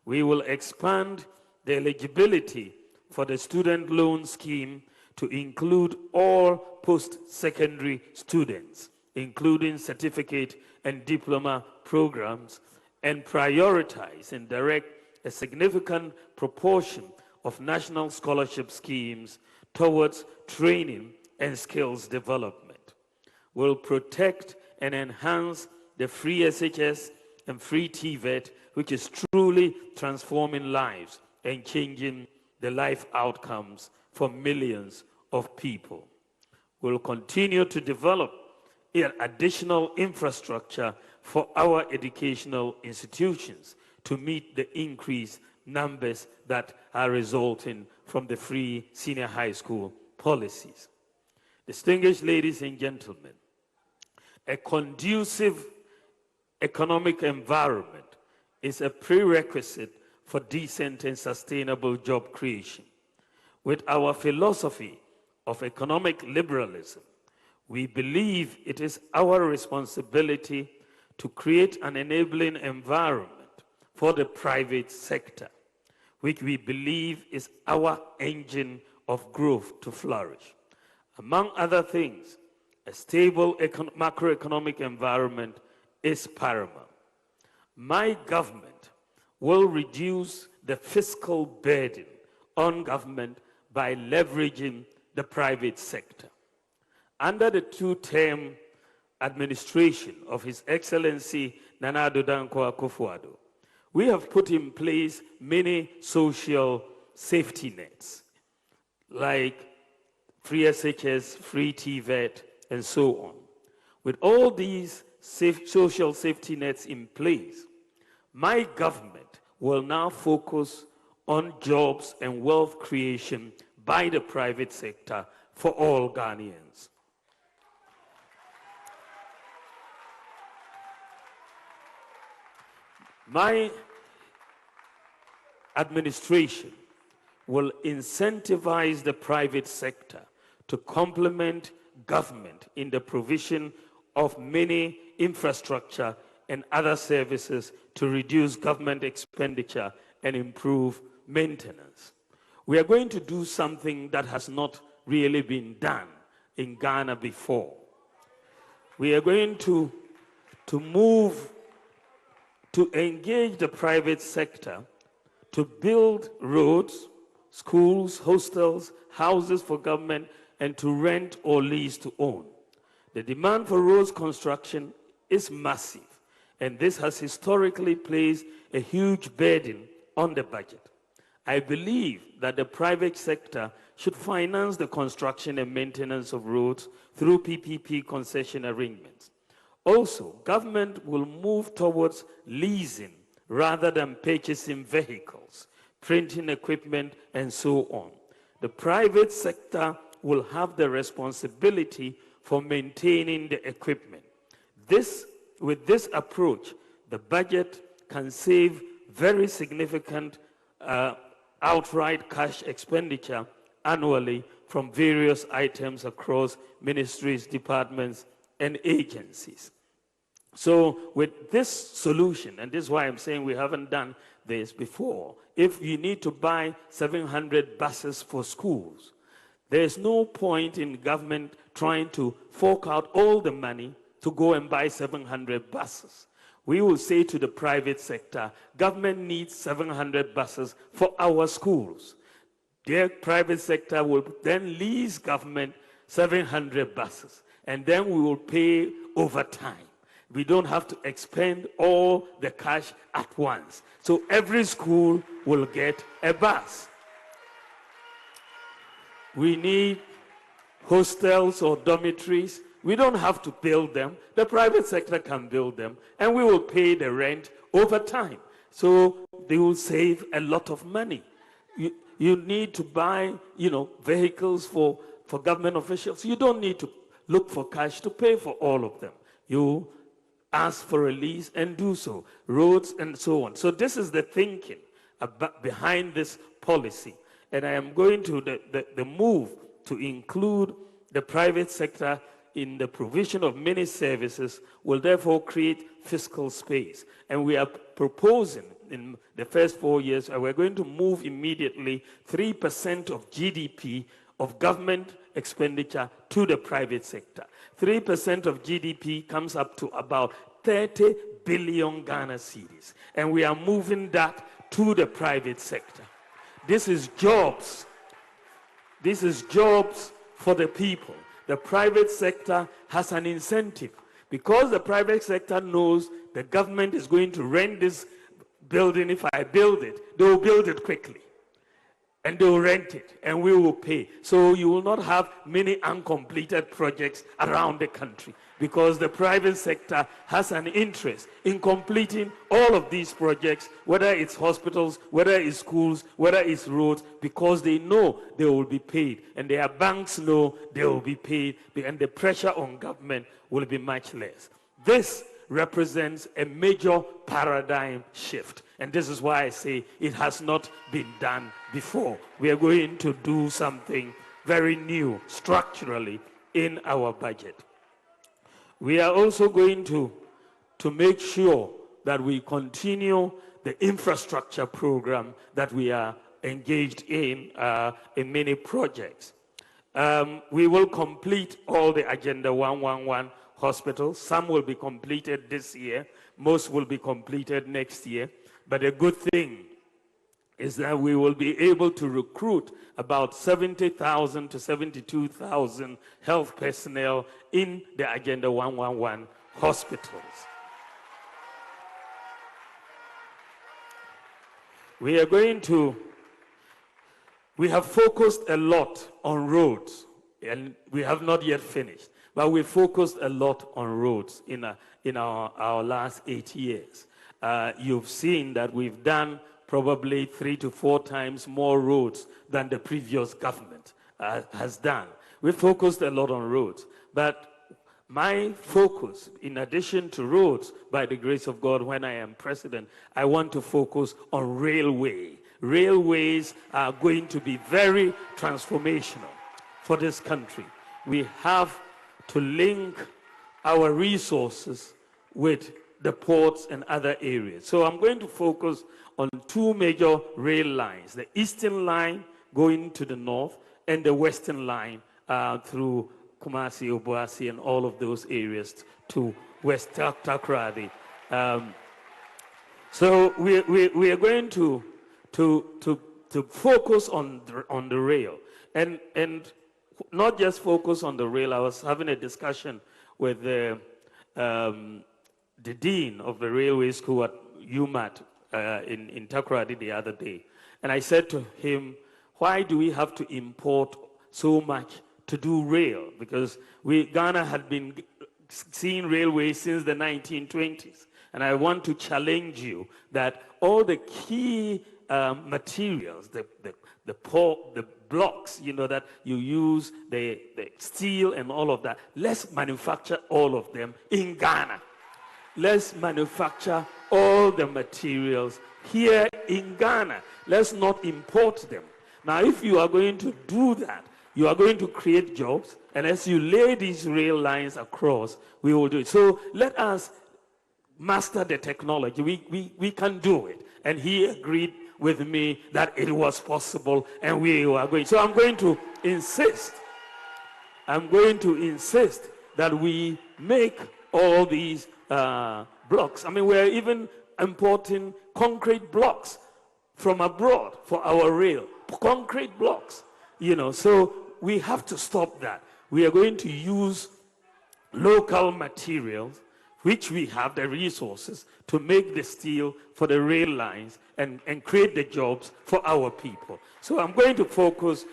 [SPEAKER 8] We will expand the eligibility for the student loan scheme to include all post-secondary students, including certificate and diploma programs, and prioritize and direct a significant proportion of national scholarship schemes towards training and skills development. We'll protect and enhance the free SHS and free TVET, which is truly transforming lives and changing the life outcomes for millions of people. We'll continue to develop additional infrastructure for our educational institutions to meet the increased numbers that are resulting from the free senior high school policies. Distinguished ladies and gentlemen, a conducive economic environment is a prerequisite for decent and sustainable job creation. With our philosophy of economic liberalism, we believe it is our responsibility to create an enabling environment for the private sector, which we believe is our engine of growth to flourish. Among other things, a stable macroeconomic environment is paramount. My government will reduce the fiscal burden on government by leveraging the private sector. Under the two-term administration of His Excellency Nana Addo Dankwa Akufo-Addo, we have put in place many social safety nets, like free SHS, free TVET, and so on. With all these social safety nets in place, my government will now focus on jobs and wealth creation by the private sector for all Ghanaians. My administration will incentivize the private sector to complement government in the provision of many infrastructure and other services to reduce government expenditure and improve maintenance. We are going to do something that has not really been done in Ghana before. We are going to move to engage the private sector to build roads, schools, hostels, houses for government, and to rent or lease to own. The demand for roads construction is massive, and this has historically placed a huge burden on the budget. I believe that the private sector should finance the construction and maintenance of roads through PPP concession arrangements. Also, government will move towards leasing rather than purchasing vehicles, printing equipment, and so on. The private sector will have the responsibility for maintaining the equipment. With this approach, the budget can save very significant outright cash expenditure annually from various items across ministries, departments, and agencies. So with this solution, and this is why I'm saying we haven't done this before, if you need to buy 700 buses for schools, there's no point in government trying to fork out all the money to go and buy 700 buses. We will say to the private sector, government needs 700 buses for our schools. The private sector will then lease government 700 buses, and then we will pay over time. We don't have to expend all the cash at once. So every school will get a bus. We need hostels or dormitories. We don't have to build them. The private sector can build them, and we will pay the rent over time. So they will save a lot of money. You need to buy, vehicles for government officials. You don't need to look for cash to pay for all of them. You ask for a lease and do so. Roads and so on. So this is the thinking behind this policy. And I am going to the move to include the private sector in the provision of many services will therefore create fiscal space. And we are proposing in the first 4 years, we're going to move immediately 3% of GDP of government expenditure to the private sector. 3% of GDP comes up to about 30 billion Ghana cedis. And we are moving that to the private sector. This is jobs. This is jobs for the people. The private sector has an incentive because the private sector knows the government is going to rent this building. If I build it, they will build it quickly and they will rent it and we will pay. So you will not have many uncompleted projects around the country because the private sector has an interest in completing all of these projects, whether it's hospitals, whether it's schools, whether it's roads, because they know they will be paid and their banks know they will be paid and the pressure on government will be much less. This represents a major paradigm shift. And this is why I say it has not been done before. We are going to do something very new structurally in our budget. We are also going to make sure that we continue the infrastructure program that we are engaged in many projects. We will complete all the Agenda 111 hospitals. Some will be completed this year. Most will be completed next year. But a good thing is that we will be able to recruit about 70,000 to 72,000 health personnel in the Agenda 111 hospitals. We have focused a lot on roads, and we have not yet finished, but we focused a lot on roads in our last 8 years. You've seen that we've done probably 3 to 4 times more roads than the previous government has done. We focused a lot on roads, but my focus, in addition to roads, by the grace of God, when I am president, I want to focus on railway. Railways are going to be very transformational for this country. We have to link our resources with the ports and other areas. So I'm going to focus on 2 major rail lines, the Eastern Line going to the north and the Western Line through Kumasi, Obuasi, and all of those areas to West Takoradi. So we are going to focus on the rail, and not just focus on the rail. I was having a discussion with the dean of the railway school at UMAT in Takoradi the other day, and I said to him, why do we have to import so much to do rail? Because Ghana had been seeing railways since the 1920s. And I want to challenge you that all the key materials, the blocks, that you use, the steel and all of that, let's manufacture all of them in Ghana. Let's manufacture all the materials here in Ghana. Let's not import them. Now, if you are going to do that, you are going to create jobs, and as you lay these rail lines across, we will do it. So let us master the technology. We can do it. And he agreed with me that it was possible, and we are going. So I'm going to insist that we make all these blocks. I mean, we're even importing concrete blocks from abroad for our rail. Concrete blocks, so we have to stop that. We are going to use local materials, which we have the resources to make the steel for the rail lines and create the jobs for our people. So I'm going to focus,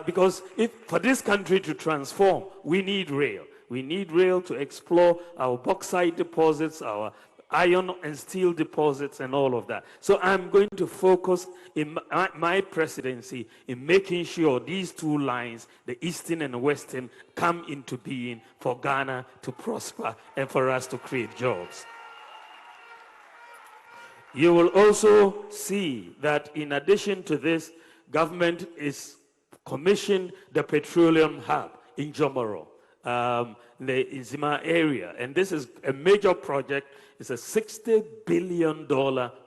[SPEAKER 8] because for this country to transform, we need rail. We need rail to explore our bauxite deposits, our iron and steel deposits, and all of that. So I'm going to focus in my presidency in making sure these 2 lines, the Eastern and the Western, come into being for Ghana to prosper and for us to create jobs. You will also see that in addition to this, government is commissioned the petroleum hub in Jomoro, the Izima area. And this is a major project. It's a $60 billion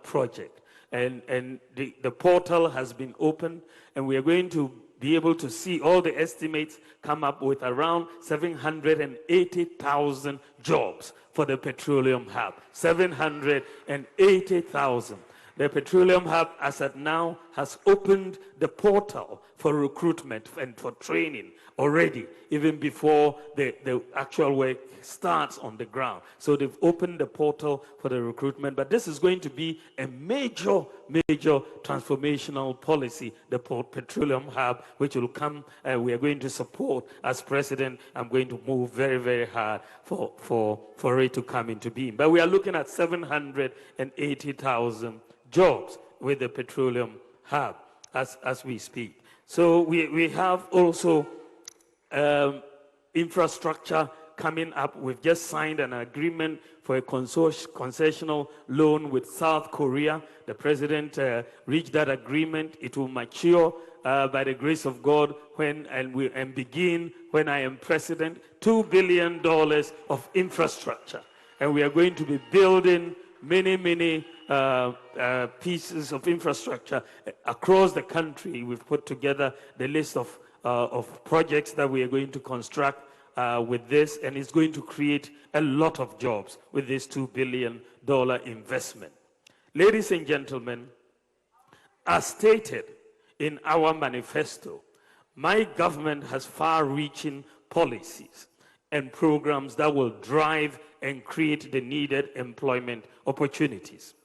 [SPEAKER 8] project. And the portal has been opened, and we are going to be able to see all the estimates come up with around 780,000 jobs for the petroleum hub. 780,000. The petroleum hub, as at now, has opened the portal for recruitment and for training already, even before the actual work starts on the ground. So they've opened the portal for the recruitment, but this is going to be a major transformational policy, the petroleum hub, which will come, we are going to support. As president, I'm going to move very, very hard for it to come into being. But we are looking at 780,000 jobs with the petroleum hub as we speak. So we have also infrastructure coming up. We've just signed an agreement for a concessional loan with South Korea. The president reached that agreement. It will mature by the grace of God and begin when I am president. $2 billion of infrastructure. And we are going to be building many pieces of infrastructure across the country. We've put together the list of projects that we are going to construct with this, and it's going to create a lot of jobs with this $2 billion investment. Ladies and gentlemen, as stated in our manifesto, my government has far-reaching policies and programs that will drive and create the needed employment opportunities.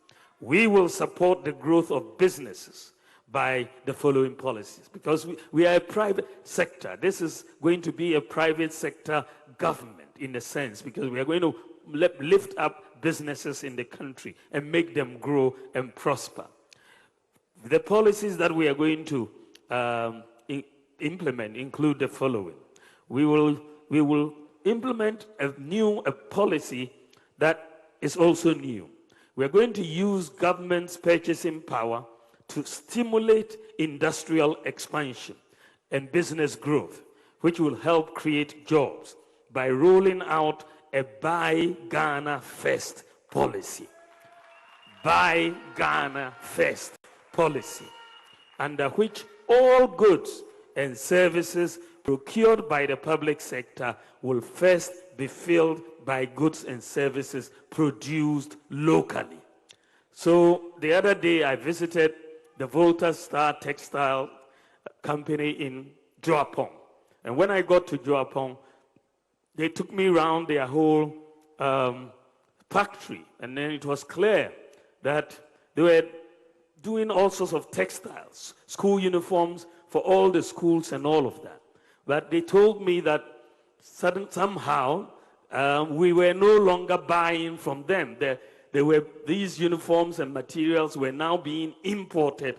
[SPEAKER 8] We will support the growth of businesses by the following policies, because we are a private sector. This is going to be a private sector government in a sense, because we are going to lift up businesses in the country and make them grow and prosper. The policies that we are going to implement include the following. We will implement a policy that is also new. We are going to use government's purchasing power to stimulate industrial expansion and business growth, which will help create jobs by rolling out a Buy Ghana First policy. Buy Ghana First policy, under which all goods and services procured by the public sector will first be filled by goods and services produced locally. So the other day I visited the Volta Star Textile Company in Joapong. And when I got to Joapong, they took me around their whole factory. And then it was clear that they were doing all sorts of textiles, school uniforms for all the schools and all of that. But they told me that somehow we were no longer buying from them. These uniforms and materials were now being imported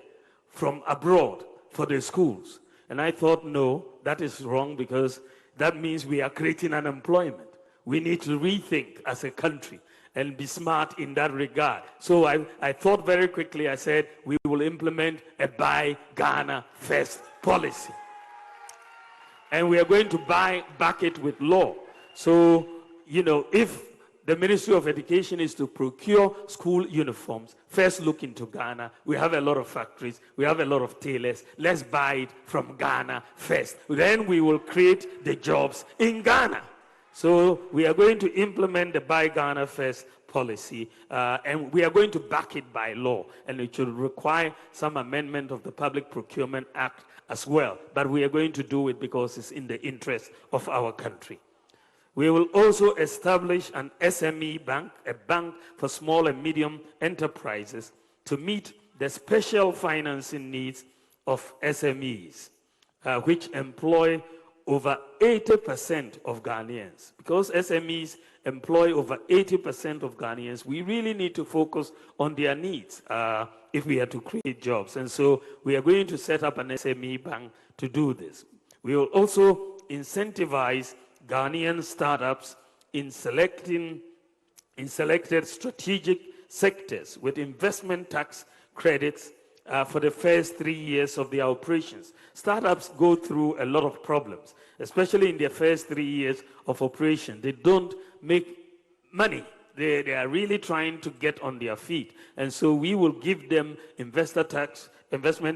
[SPEAKER 8] from abroad for the schools. And I thought, no, that is wrong, because that means we are creating unemployment. We need to rethink as a country and be smart in that regard. So I thought very quickly. I said, we will implement a Buy Ghana First policy. And we are going to back it with law. So, if the Ministry of Education is to procure school uniforms, first look into Ghana. We have a lot of factories. We have a lot of tailors. Let's buy it from Ghana first. Then we will create the jobs in Ghana. So we are going to implement the Buy Ghana First policy, and we are going to back it by law. And it should require some amendment of the Public Procurement Act as well. But we are going to do it because it's in the interest of our country. We will also establish an SME bank, a bank for small and medium enterprises, to meet the special financing needs of SMEs, which employ over 80% of Ghanaians. Because SMEs employ over 80% of Ghanaians, we really need to focus on their needs if we are to create jobs. And so we are going to set up an SME bank to do this. We will also incentivize Ghanaian startups in selected strategic sectors with investment tax credits for the first 3 years of their operations. Startups go through a lot of problems, especially in their first 3 years of operation. They don't make money. They are really trying to get on their feet. And so we will give them investment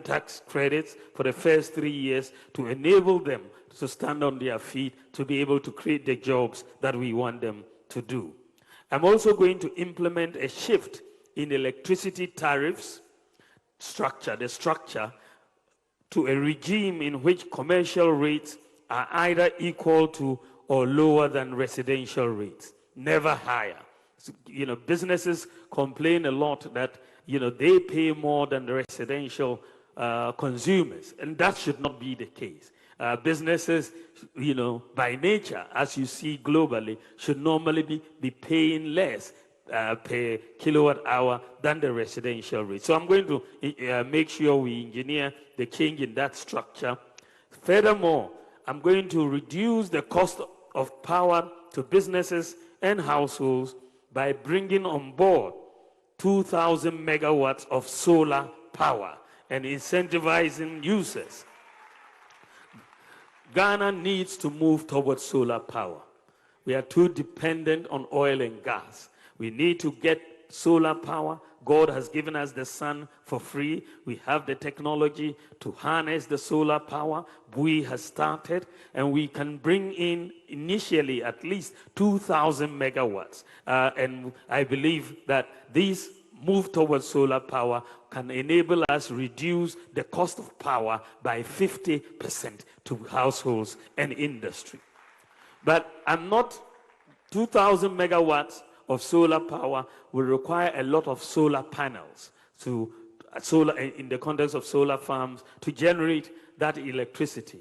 [SPEAKER 8] tax credits for the first 3 years to enable them to stand on their feet, to be able to create the jobs that we want them to do. I'm also going to implement a shift in electricity tariffs structure to a regime in which commercial rates are either equal to or lower than residential rates, never higher. So, businesses complain a lot that, they pay more than the residential consumers, and that should not be the case. Businesses, by nature, as you see globally, should normally be paying less per kilowatt hour than the residential rate. So I'm going to make sure we engineer the change in that structure. Furthermore, I'm going to reduce the cost of power to businesses and households by bringing on board 2,000 megawatts of solar power and incentivizing users. Ghana needs to move towards solar power. We are too dependent on oil and gas. We need to get solar power. God has given us the sun for free. We have the technology to harness the solar power. We have started, and we can bring in initially at least 2,000 megawatts. And I believe that these move towards solar power can enable us reduce the cost of power by 50% to households and industry. But 2,000 megawatts of solar power will require a lot of solar panels to in the context of solar farms to generate that electricity.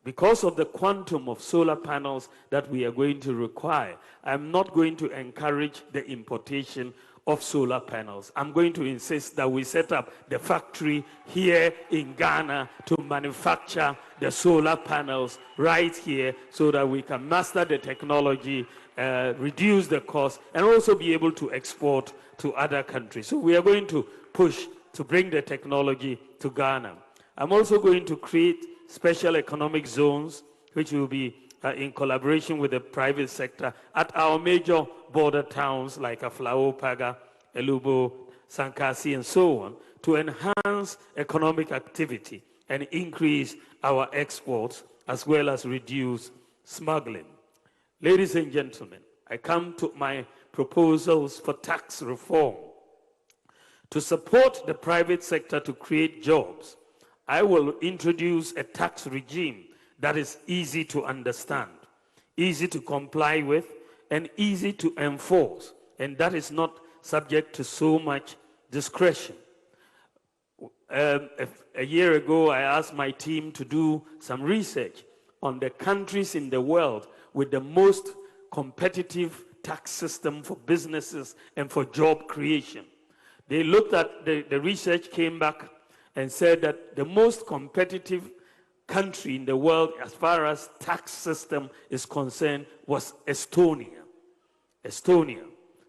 [SPEAKER 8] Because of the quantum of solar panels that we are going to require, I'm not going to encourage the importation of solar panels. I'm going to insist that we set up the factory here in Ghana to manufacture the solar panels right here so that we can master the technology, reduce the cost, and also be able to export to other countries. So we are going to push to bring the technology to Ghana. I'm also going to create special economic zones, which will be in collaboration with the private sector at our major border towns like Aflao, Paga, Elubo, Sankasi, and so on, to enhance economic activity and increase our exports as well as reduce smuggling. Ladies and gentlemen, I come to my proposals for tax reform. To support the private sector to create jobs, I will introduce a tax regime that is easy to understand, easy to comply with, and easy to enforce, and that is not subject to so much discretion. A year ago, I asked my team to do some research on the countries in the world with the most competitive tax system for businesses and for job creation. They looked at the research, came back and said that the most competitive country in the world as far as tax system is concerned was Estonia.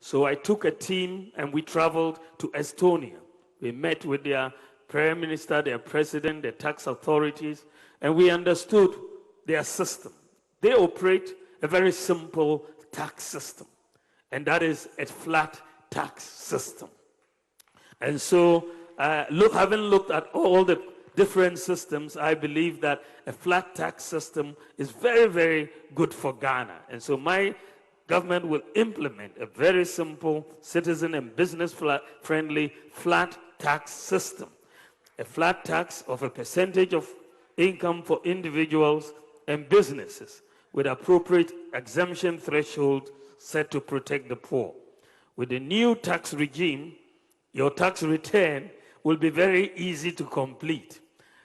[SPEAKER 8] So I took a team and we traveled to Estonia. We met with their prime minister, their president, their tax authorities, and we understood their system. They operate a very simple tax system, and that is a flat tax system. And so, having looked at all the different systems, I believe that a flat tax system is very, very good for Ghana. And so my government will implement a very simple, citizen and business-friendly flat tax system. A flat tax of a percentage of income for individuals and businesses with appropriate exemption threshold set to protect the poor. With the new tax regime, your tax return will be very easy to complete.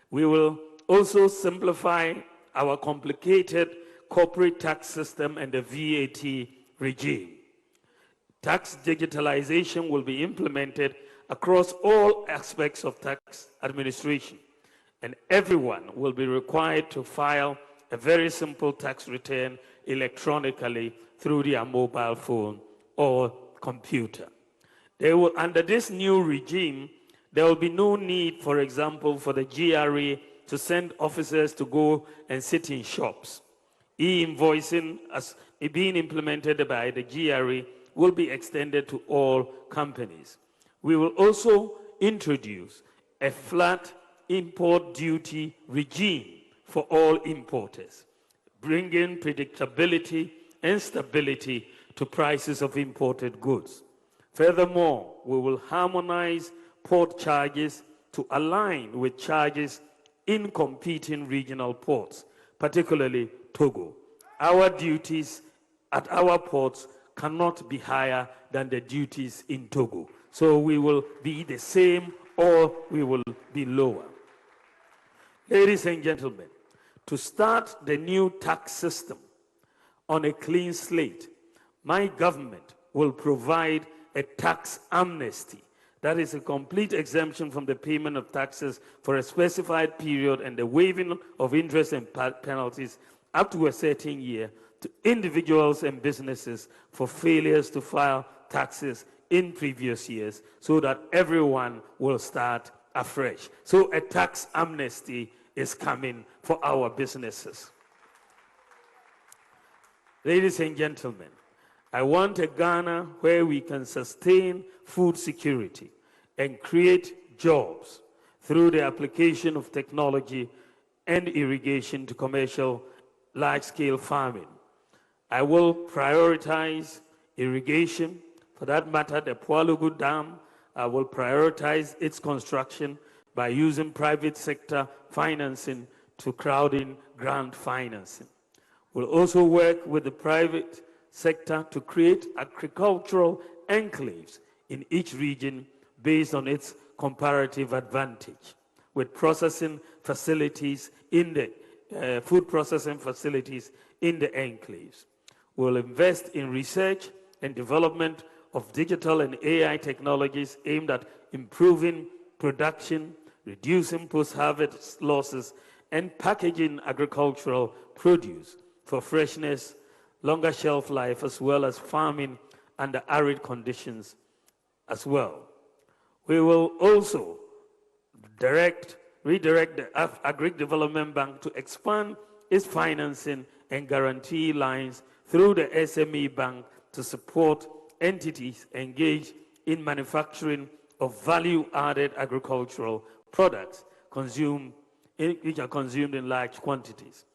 [SPEAKER 8] We will also simplify our complicated corporate tax system and the VAT regime. Tax digitalization will be implemented across all aspects of tax administration, and everyone will be required to file a very simple tax return electronically through their mobile phone or computer. Under this new regime, there will be no need, for example, for the GRA to send officers to go and sit in shops. E-invoicing, as being implemented by the GRA, will be extended to all companies. We will also introduce a flat import duty regime for all importers, bringing predictability and stability to prices of imported goods. Furthermore, we will harmonize port charges to align with charges in competing regional ports, particularly Togo. Our duties at our ports cannot be higher than the duties in Togo. So we will be the same or we will be lower. Ladies and gentlemen, to start the new tax system on a clean slate, my government will provide a tax amnesty. That is a complete exemption from the payment of taxes for a specified period and the waiving of interest and penalties up to a certain year to individuals and businesses for failures to file taxes in previous years, so that everyone will start afresh. So a tax amnesty is coming for our businesses. Ladies and gentlemen, I want a Ghana where we can sustain food security and create jobs through the application of technology and irrigation to commercial large-scale farming. I will prioritize irrigation. For that matter, the Pualugu Dam, I will prioritize its construction by using private sector financing to crowd in grant financing. We'll also work with the private sector to create agricultural enclaves in each region based on its comparative advantage, with processing facilities in the food processing facilities in the enclaves. We'll invest in research and development of digital and AI technologies aimed at improving production, reducing post-harvest losses, and packaging agricultural produce for freshness, longer shelf life, as well as farming under arid conditions as well. We will also redirect the Agri Development Bank to expand its financing and guarantee lines through the SME Bank to support entities engaged in manufacturing of value-added agricultural products which are consumed in large quantities.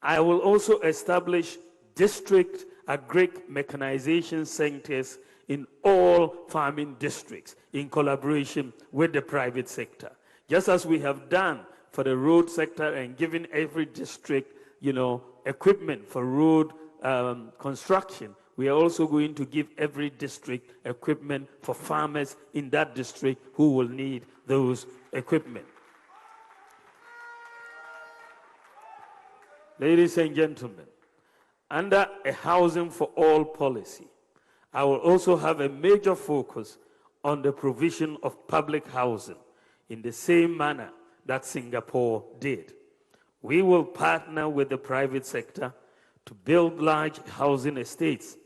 [SPEAKER 8] I will also establish district agri-mechanization centers in all farming districts in collaboration with the private sector. Just as we have done for the road sector and given every district, equipment for road construction, we are also going to give every district equipment for farmers in that district who will need those equipment. Ladies and gentlemen, under a housing for all policy, I will also have a major focus on the provision of public housing in the same manner that Singapore did. We will partner with the private sector to build large housing estates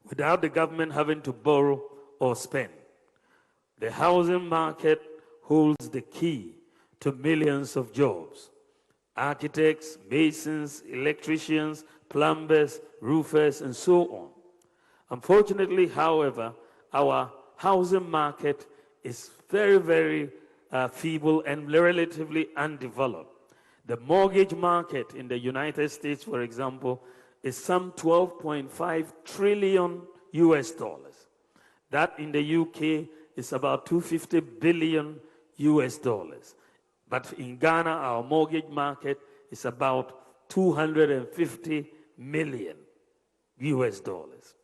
[SPEAKER 8] without the government having to borrow or spend. The housing market holds the key to millions of jobs. Architects, masons, electricians, plumbers, roofers, and so on. Unfortunately, however, our housing market is very, very feeble and relatively undeveloped. The mortgage market in the United States, for example, is some 12.5 trillion US dollars. That in the UK is about 250 billion US dollars. But in Ghana, our mortgage market is about 250 million US dollars.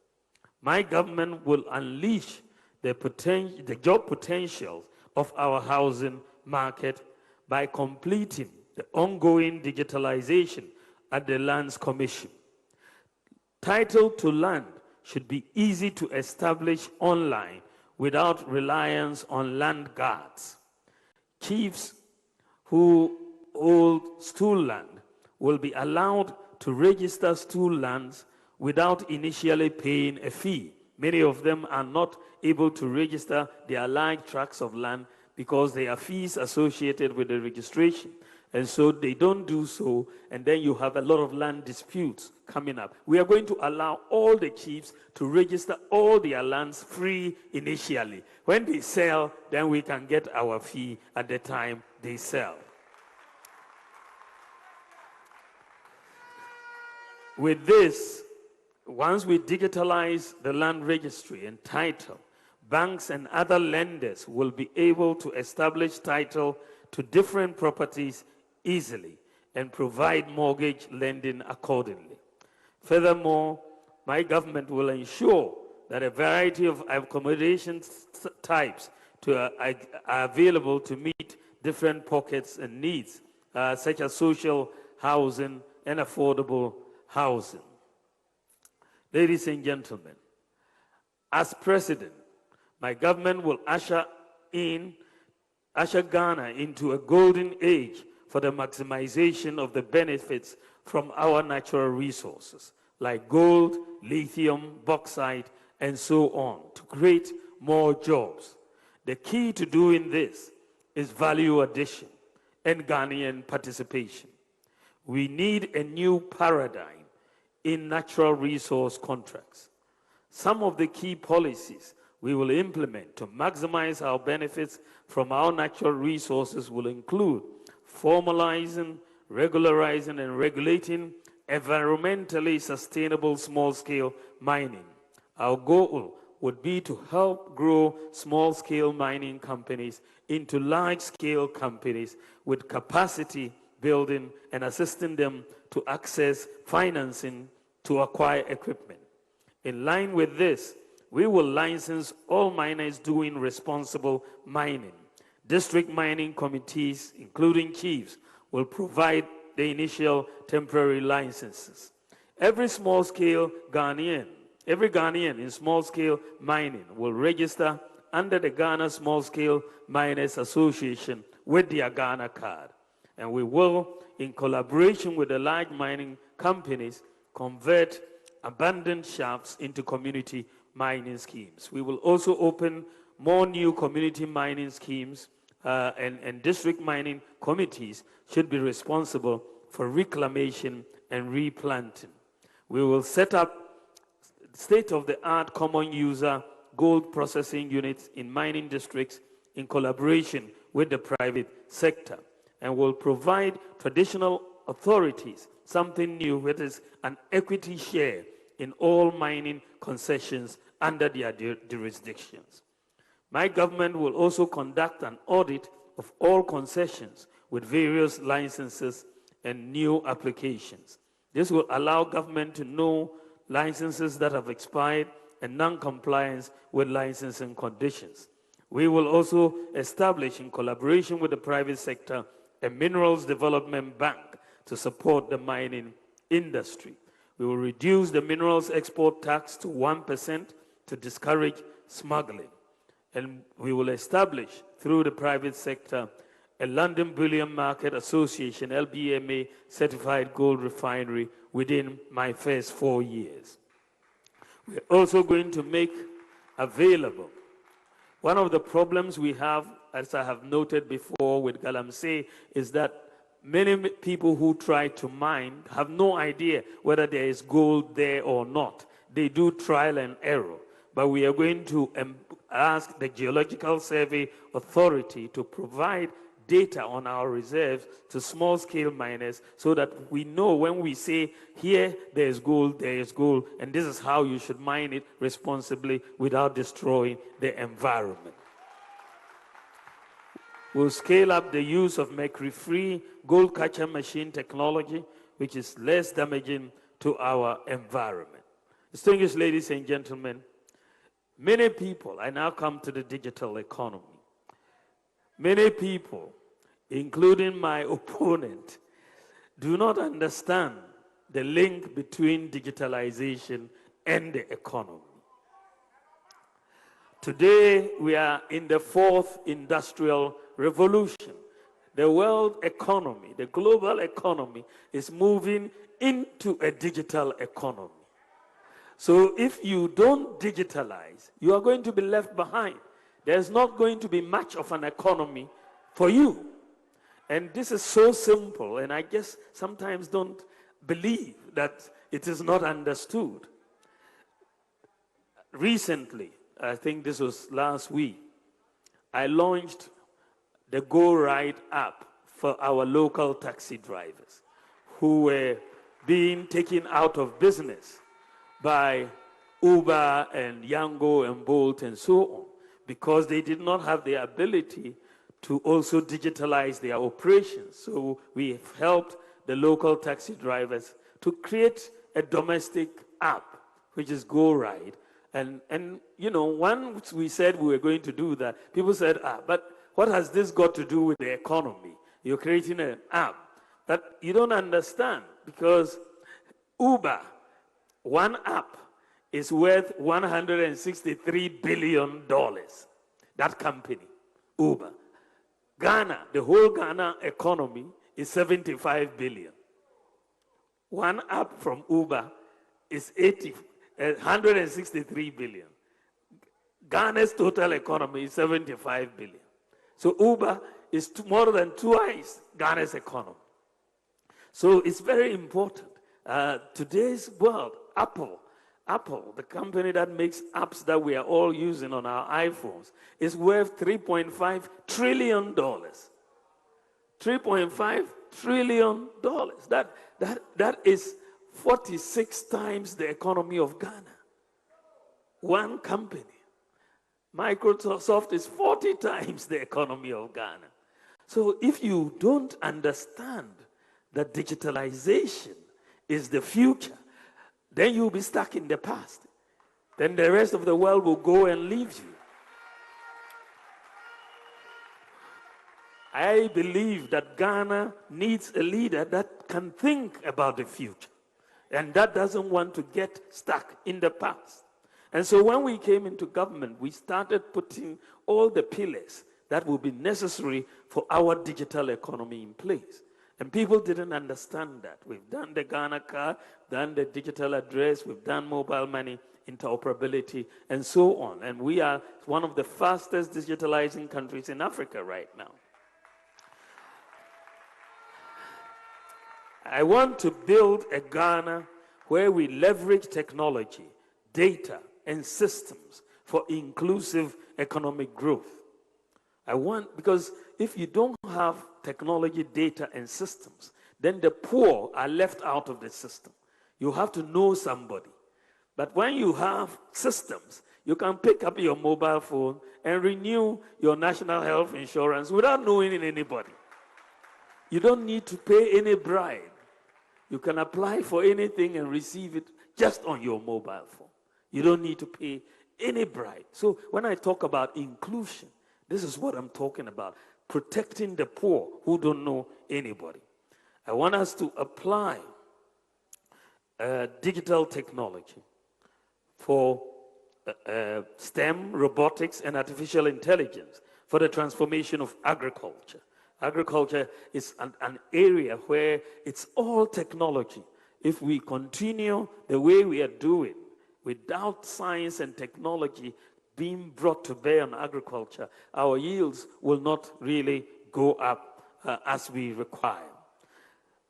[SPEAKER 8] My government will unleash the job potential of our housing market by completing the ongoing digitalization at the Lands Commission. Title to land should be easy to establish online without reliance on land guards. Chiefs who hold stool land will be allowed to register stool lands without initially paying a fee. Many of them are not able to register their large tracts of land because there are fees associated with the registration. And so they don't do so, and then you have a lot of land disputes coming up. We are going to allow all the chiefs to register all their lands free initially. When they sell, then we can get our fee at the time they sell. With this, once we digitalize the land registry and title, banks and other lenders will be able to establish title to different properties easily and provide mortgage lending accordingly. Furthermore, my government will ensure that a variety of accommodation types are available to meet different pockets and needs, such as social housing and affordable housing. Ladies and gentlemen, as president, my government will usher Ghana into a golden age for the maximization of the benefits from our natural resources, like gold, lithium, bauxite, and so on, to create more jobs. The key to doing this is value addition and Ghanaian participation. We need a new paradigm in natural resource contracts. Some of the key policies we will implement to maximize our benefits from our natural resources will include formalizing, regularizing, and regulating environmentally sustainable small-scale mining. Our goal would be to help grow small-scale mining companies into large-scale companies with capacity building and assisting them to access financing to acquire equipment. In line with this, we will license all miners doing responsible mining. District mining committees, including chiefs, will provide the initial temporary licenses. Every Ghanaian in small-scale mining will register under the Ghana Small-Scale Miners Association with their Ghana card. And we will, in collaboration with the large mining companies, convert abandoned shafts into community mining schemes. We will also open more new community mining schemes, and district mining committees should be responsible for reclamation and replanting. We will set up state-of-the-art common user gold processing units in mining districts in collaboration with the private sector, and will provide traditional authorities something new, which is an equity share in all mining concessions under their jurisdictions. My government will also conduct an audit of all concessions with various licenses and new applications. This will allow government to know licenses that have expired and non-compliance with licensing conditions. We will also establish, in collaboration with the private sector, a minerals development bank to support the mining industry. We will reduce the minerals export tax to 1% to discourage smuggling. And we will establish, through the private sector, a London Bullion Market Association, LBMA, certified gold refinery within my first 4 years. We're also going to make available. One of the problems we have, as I have noted before with Galamsey, is that many people who try to mine have no idea whether there is gold there or not. They do trial and error. But we are going to ask the Geological Survey Authority to provide data on our reserves to small-scale miners so that we know when we say, here there is gold, and this is how you should mine it responsibly without destroying the environment. We'll scale up the use of mercury-free gold catcher machine technology, which is less damaging to our environment. Distinguished ladies and gentlemen, many people, I now come to the digital economy. Many people, including my opponent, do not understand the link between digitalization and the economy. Today, we are in the fourth industrial revolution. The world economy, the global economy, is moving into a digital economy. So if you don't digitalize, you are going to be left behind. There's not going to be much of an economy for you. And this is so simple, and I just sometimes don't believe that it is not understood. Recently, I think this was last week, I launched the Go Ride app for our local taxi drivers who were being taken out of business by Uber and Yango and Bolt and so on, because they did not have the ability to also digitalize their operations. So we've helped the local taxi drivers to create a domestic app, which is Go Ride. And you know, once we said we were going to do that, people said, but what has this got to do with the economy? You're creating an app. But you don't understand, because Uber, one app, is worth $163 billion. That company, Uber. Ghana, the whole Ghana economy is 75 billion. One app from Uber is 163 billion. Ghana's total economy is 75 billion. So Uber is more than twice Ghana's economy. So it's very important. Today's world, Apple Apple, the company that makes apps that we are all using on our iPhones, is worth $3.5 trillion. $3.5 trillion. That is 46 times the economy of Ghana. One company. Microsoft is 40 times the economy of Ghana. So if you don't understand that digitalization is the future, then you'll be stuck in the past. Then the rest of the world will go and leave you. I believe that Ghana needs a leader that can think about the future and that doesn't want to get stuck in the past. And so when we came into government, we started putting all the pillars that will be necessary for our digital economy in place. And people didn't understand that. We've done the Ghana card, done the digital address, we've done mobile money, interoperability, and so on. And we are one of the fastest digitalizing countries in Africa right now. I want to build a Ghana where we leverage technology, data, and systems for inclusive economic growth. Because if you don't have technology, data, and systems, then the poor are left out of the system. You have to know somebody. But when you have systems, you can pick up your mobile phone and renew your national health insurance without knowing anybody. You don't need to pay any bribe. You can apply for anything and receive it just on your mobile phone. You don't need to pay any bribe. So when I talk about inclusion, this is what I'm talking about. Protecting the poor who don't know anybody. I want us to apply digital technology for STEM, robotics, and artificial intelligence for the transformation of agriculture. Agriculture is an area where it's all technology. If we continue the way we are doing, without science and technology being brought to bear on agriculture, our yields will not really go up as we require.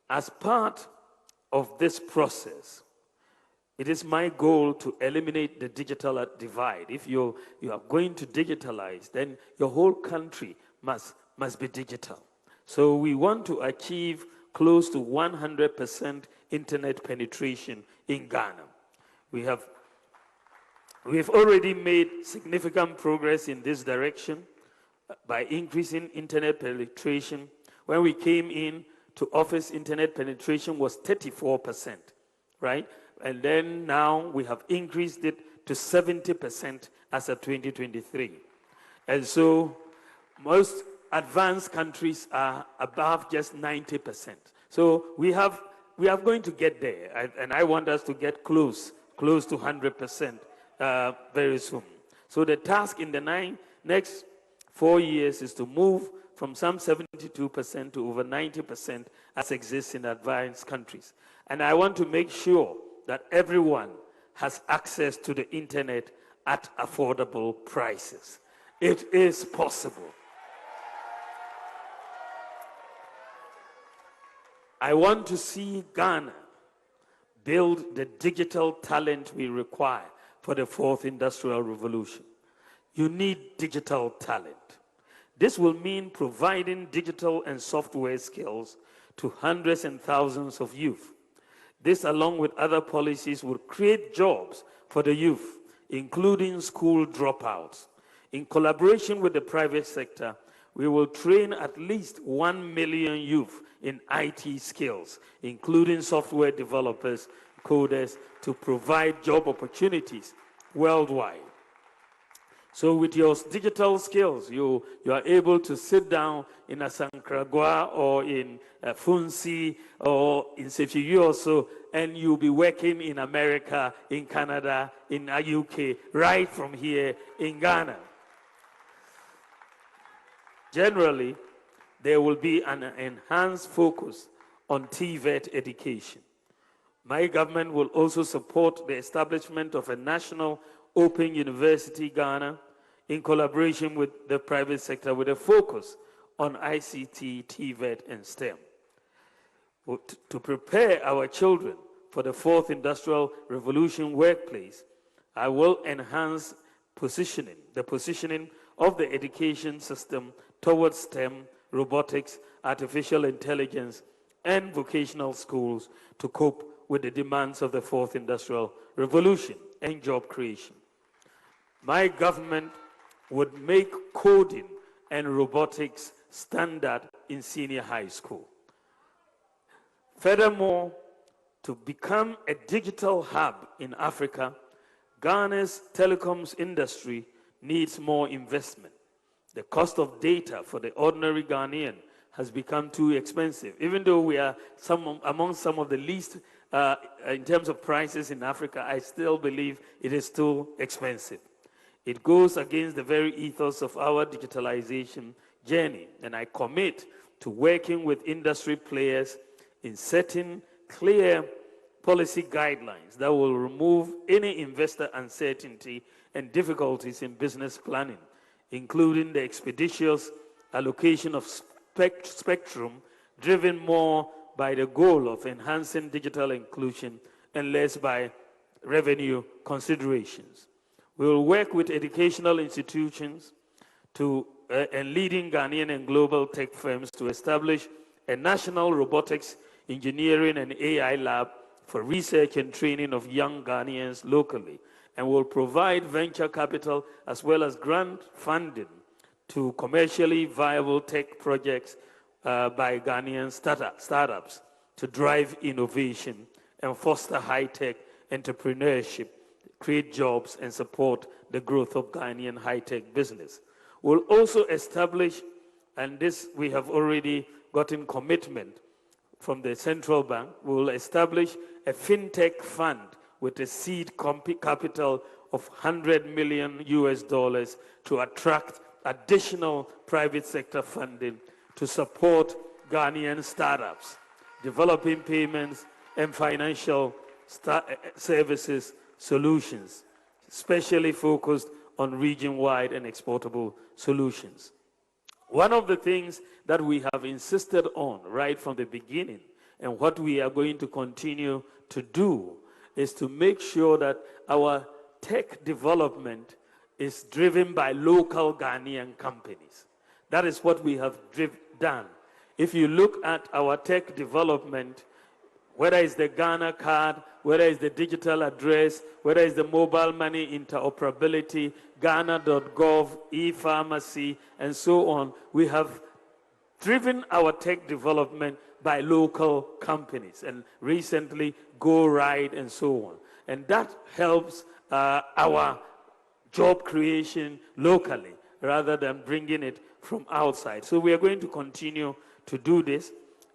[SPEAKER 8] As part of this process, it is my goal to eliminate the digital divide. If you are going to digitalize, then your whole country must be digital. So we want to achieve close to 100% internet penetration in Ghana. We've already made significant progress in this direction by increasing internet penetration. When we came in to office, internet penetration was 34%, right? And then now we have increased it to 70% as of 2023. And so most advanced countries are above just 90%. So we are going to get there, and I want us to get close to 100% very soon. So the task in the next 4 years is to move from some 72% to over 90% as exists in advanced countries. And I want to make sure that everyone has access to the internet at affordable prices. It is possible. I want to see Ghana build the digital talent we require for the fourth industrial revolution. You need digital talent. This will mean providing digital and software skills to hundreds and thousands of youth. This, along with other policies, will create jobs for the youth, including school dropouts. In collaboration with the private sector, we will train at least 1 million youth in IT skills, including software developers, coders, to provide job opportunities worldwide. So with your digital skills, you are able to sit down in Asankragwa or in Funsi or in Sefiyu also, and you'll be working in America, in Canada, in the UK, right from here in Ghana. Generally, there will be an enhanced focus on TVET education. My government will also support the establishment of a national Open University Ghana in collaboration with the private sector with a focus on ICT, TVET, and STEM. To prepare our children for the fourth industrial revolution workplace, I will enhance the positioning of the education system towards STEM, robotics, artificial intelligence, and vocational schools to cope with the demands of the fourth industrial revolution and job creation. My government would make coding and robotics standard in senior high school. Furthermore, to become a digital hub in Africa, Ghana's telecoms industry needs more investment. The cost of data for the ordinary Ghanaian has become too expensive. Even though we are among some of the least in terms of prices in Africa, I still believe it is too expensive. It goes against the very ethos of our digitalization journey, and I commit to working with industry players in setting clear policy guidelines that will remove any investor uncertainty and difficulties in business planning, including the expeditious allocation of spectrum driven more by the goal of enhancing digital inclusion and less by revenue considerations. We will work with educational institutions and leading Ghanaian and global tech firms to establish a national robotics, engineering, and AI lab for research and training of young Ghanaians locally, and will provide venture capital as well as grant funding to commercially viable tech projects by Ghanaian startups to drive innovation and foster high-tech entrepreneurship, create jobs, and support the growth of Ghanaian high-tech business. We'll also establish, and this we have already gotten commitment from the central bank, we will establish a fintech fund with a seed capital of $100 million to attract additional private sector funding to support Ghanaian startups, developing payments and financial services solutions, especially focused on region-wide and exportable solutions. One of the things that we have insisted on right from the beginning, and what we are going to continue to do, is to make sure that our tech development is driven by local Ghanaian companies. That is what we have done. If you look at our tech development, whether it's the Ghana card, whether it's the digital address, whether it's the mobile money interoperability, Ghana.gov, e-pharmacy, and so on, we have driven our tech development by local companies, and recently Go Ride and so on. And that helps our job creation locally rather than bringing it from outside. So we are going to continue to do this.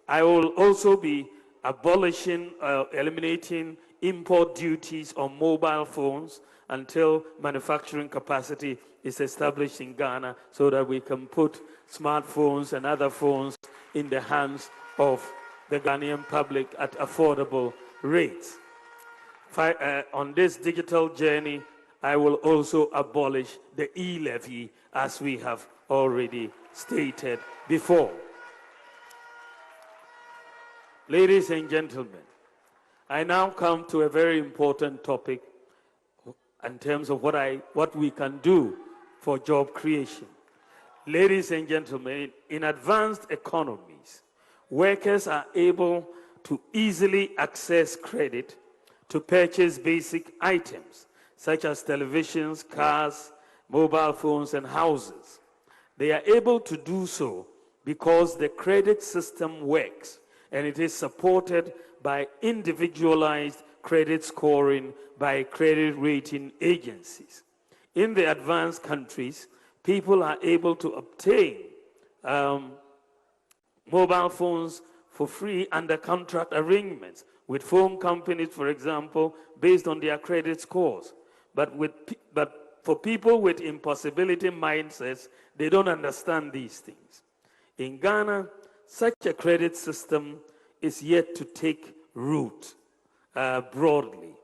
[SPEAKER 8] I will also be abolishing, eliminating import duties on mobile phones until manufacturing capacity is established in Ghana so that we can put smartphones and other phones in the hands of the Ghanaian public at affordable rates. On this digital journey, I will also abolish the e-levy as we have already stated before. Ladies and gentlemen, I now come to a very important topic in terms of what we can do for job creation. Ladies and gentlemen, in advanced economies, workers are able to easily access credit to purchase basic items such as televisions, cars, mobile phones, and houses. They are able to do so because the credit system works, and it is supported by individualized credit scoring by credit rating agencies. In the advanced countries, people are able to obtain mobile phones for free under contract arrangements with phone companies, for example, based on their credit scores. But for people with impossibility mindsets, they don't understand these things. In Ghana, such a credit system is yet to take root broadly.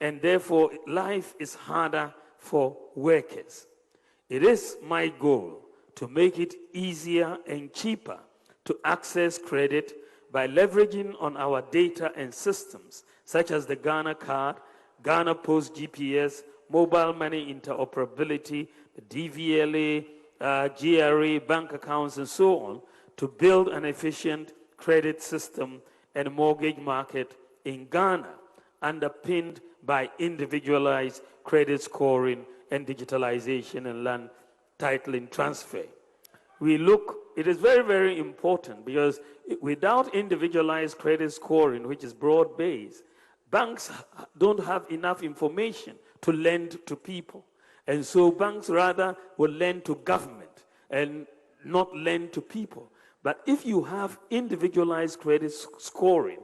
[SPEAKER 8] And therefore, life is harder for workers. It is my goal to make it easier and cheaper to access credit by leveraging on our data and systems, such as the Ghana card, Ghana Post GPS, mobile money interoperability, the DVLA, GRA, bank accounts, and so on, to build an efficient credit system and mortgage market in Ghana, underpinned by individualized credit scoring and digitalization and land titling transfer. It is very, very important because without individualized credit scoring, which is broad-based, banks don't have enough information to lend to people. And so banks rather will lend to government and not lend to people. But if you have individualized credit scoring,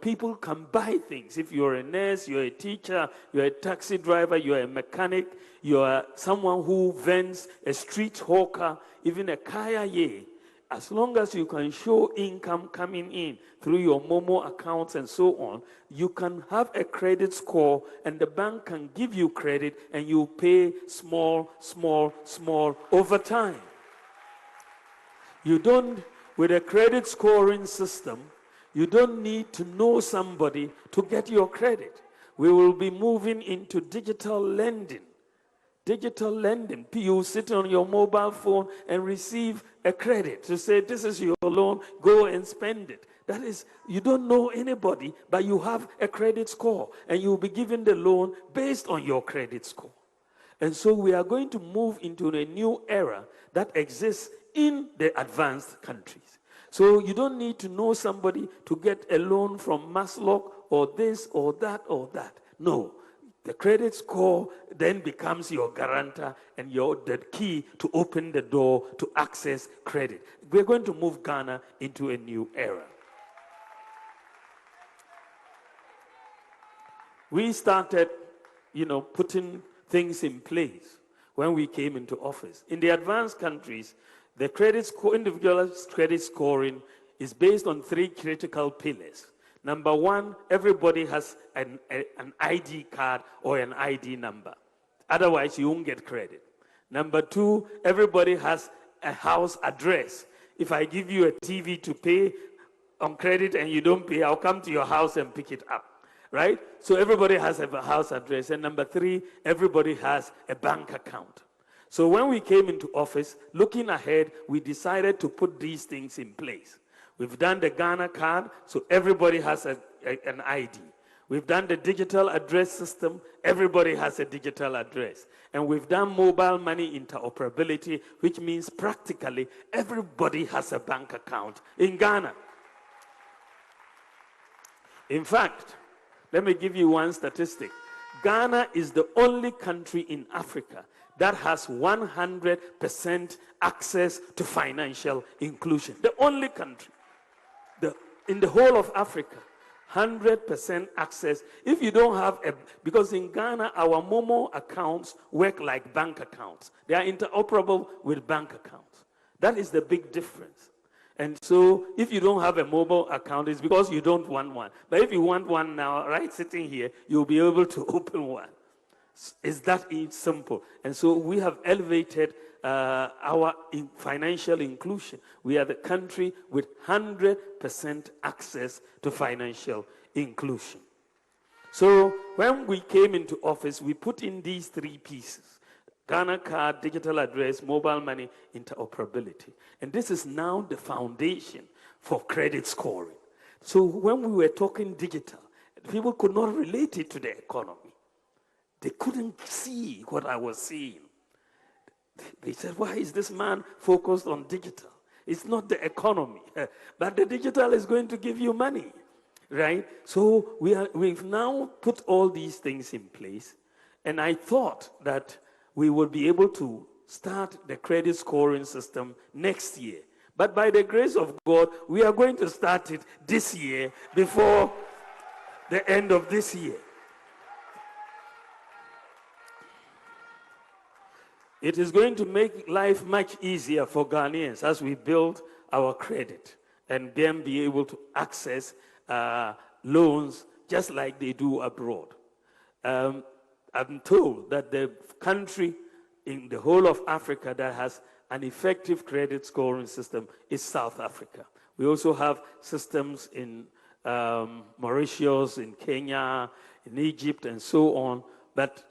[SPEAKER 8] people can buy things. If you're a nurse, you're a teacher, you're a taxi driver, you're a mechanic, you're someone who vends, a street hawker, even a kaya, as long as you can show income coming in through your Momo accounts and so on, you can have a credit score and the bank can give you credit and you pay small, small, small over time. With a credit scoring system, you don't need to know somebody to get your credit. We will be moving into digital lending. Digital lending. You sit on your mobile phone and receive a credit to say, this is your loan, go and spend it. That is, you don't know anybody, but you have a credit score, and you'll be given the loan based on your credit score. And so we are going to move into a new era that exists in the advanced countries. So you don't need to know somebody to get a loan from Maslow or this or that or that. No. The credit score then becomes your guarantor and the key to open the door to access credit. We're going to move Ghana into a new era. We started, putting things in place when we came into office. In the advanced countries, the individual credit scoring is based on 3 critical pillars. Number 1, everybody has an ID card or an ID number. Otherwise, you won't get credit. Number 2, everybody has a house address. If I give you a TV to pay on credit and you don't pay, I'll come to your house and pick it up, right? So everybody has a house address. And number 3, everybody has a bank account. So when we came into office, looking ahead, we decided to put these things in place. We've done the Ghana card, so everybody has an ID. We've done the digital address system, everybody has a digital address. And we've done mobile money interoperability, which means practically everybody has a bank account in Ghana. In fact, let me give you one statistic. Ghana is the only country in Africa that has 100% access to financial inclusion. The only country in the whole of Africa, 100% access. If you don't have because in Ghana, our Momo accounts work like bank accounts. They are interoperable with bank accounts. That is the big difference. And so if you don't have a mobile account, it's because you don't want one. But if you want one now, right sitting here, you'll be able to open one. It's that simple. And so we have elevated our financial inclusion. We are the country with 100% access to financial inclusion. So when we came into office, we put in these 3 pieces: Ghana card, digital address, mobile money interoperability. And this is now the foundation for credit scoring. So when we were talking digital, people could not relate it to the economy. They couldn't see what I was seeing. They said, why is this man focused on digital? It's not the economy. But the digital is going to give you money, right? So we've now put all these things in place. And I thought that we would be able to start the credit scoring system next year. But by the grace of God, we are going to start it this year before the end of this year. It is going to make life much easier for Ghanaians as we build our credit and then be able to access loans just like they do abroad. I'm told that the country in the whole of Africa that has an effective credit scoring system is South Africa. We also have systems in Mauritius, in Kenya, in Egypt, and so on, but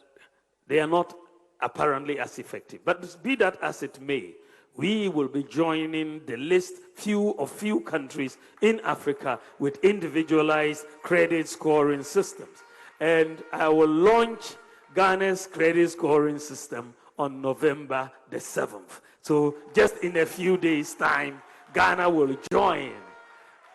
[SPEAKER 8] they are not apparently as effective. But be that as it may, we will be joining the list of few countries in Africa with individualized credit scoring systems. And I will launch Ghana's credit scoring system on November the 7th. So just in a few days' time, Ghana will join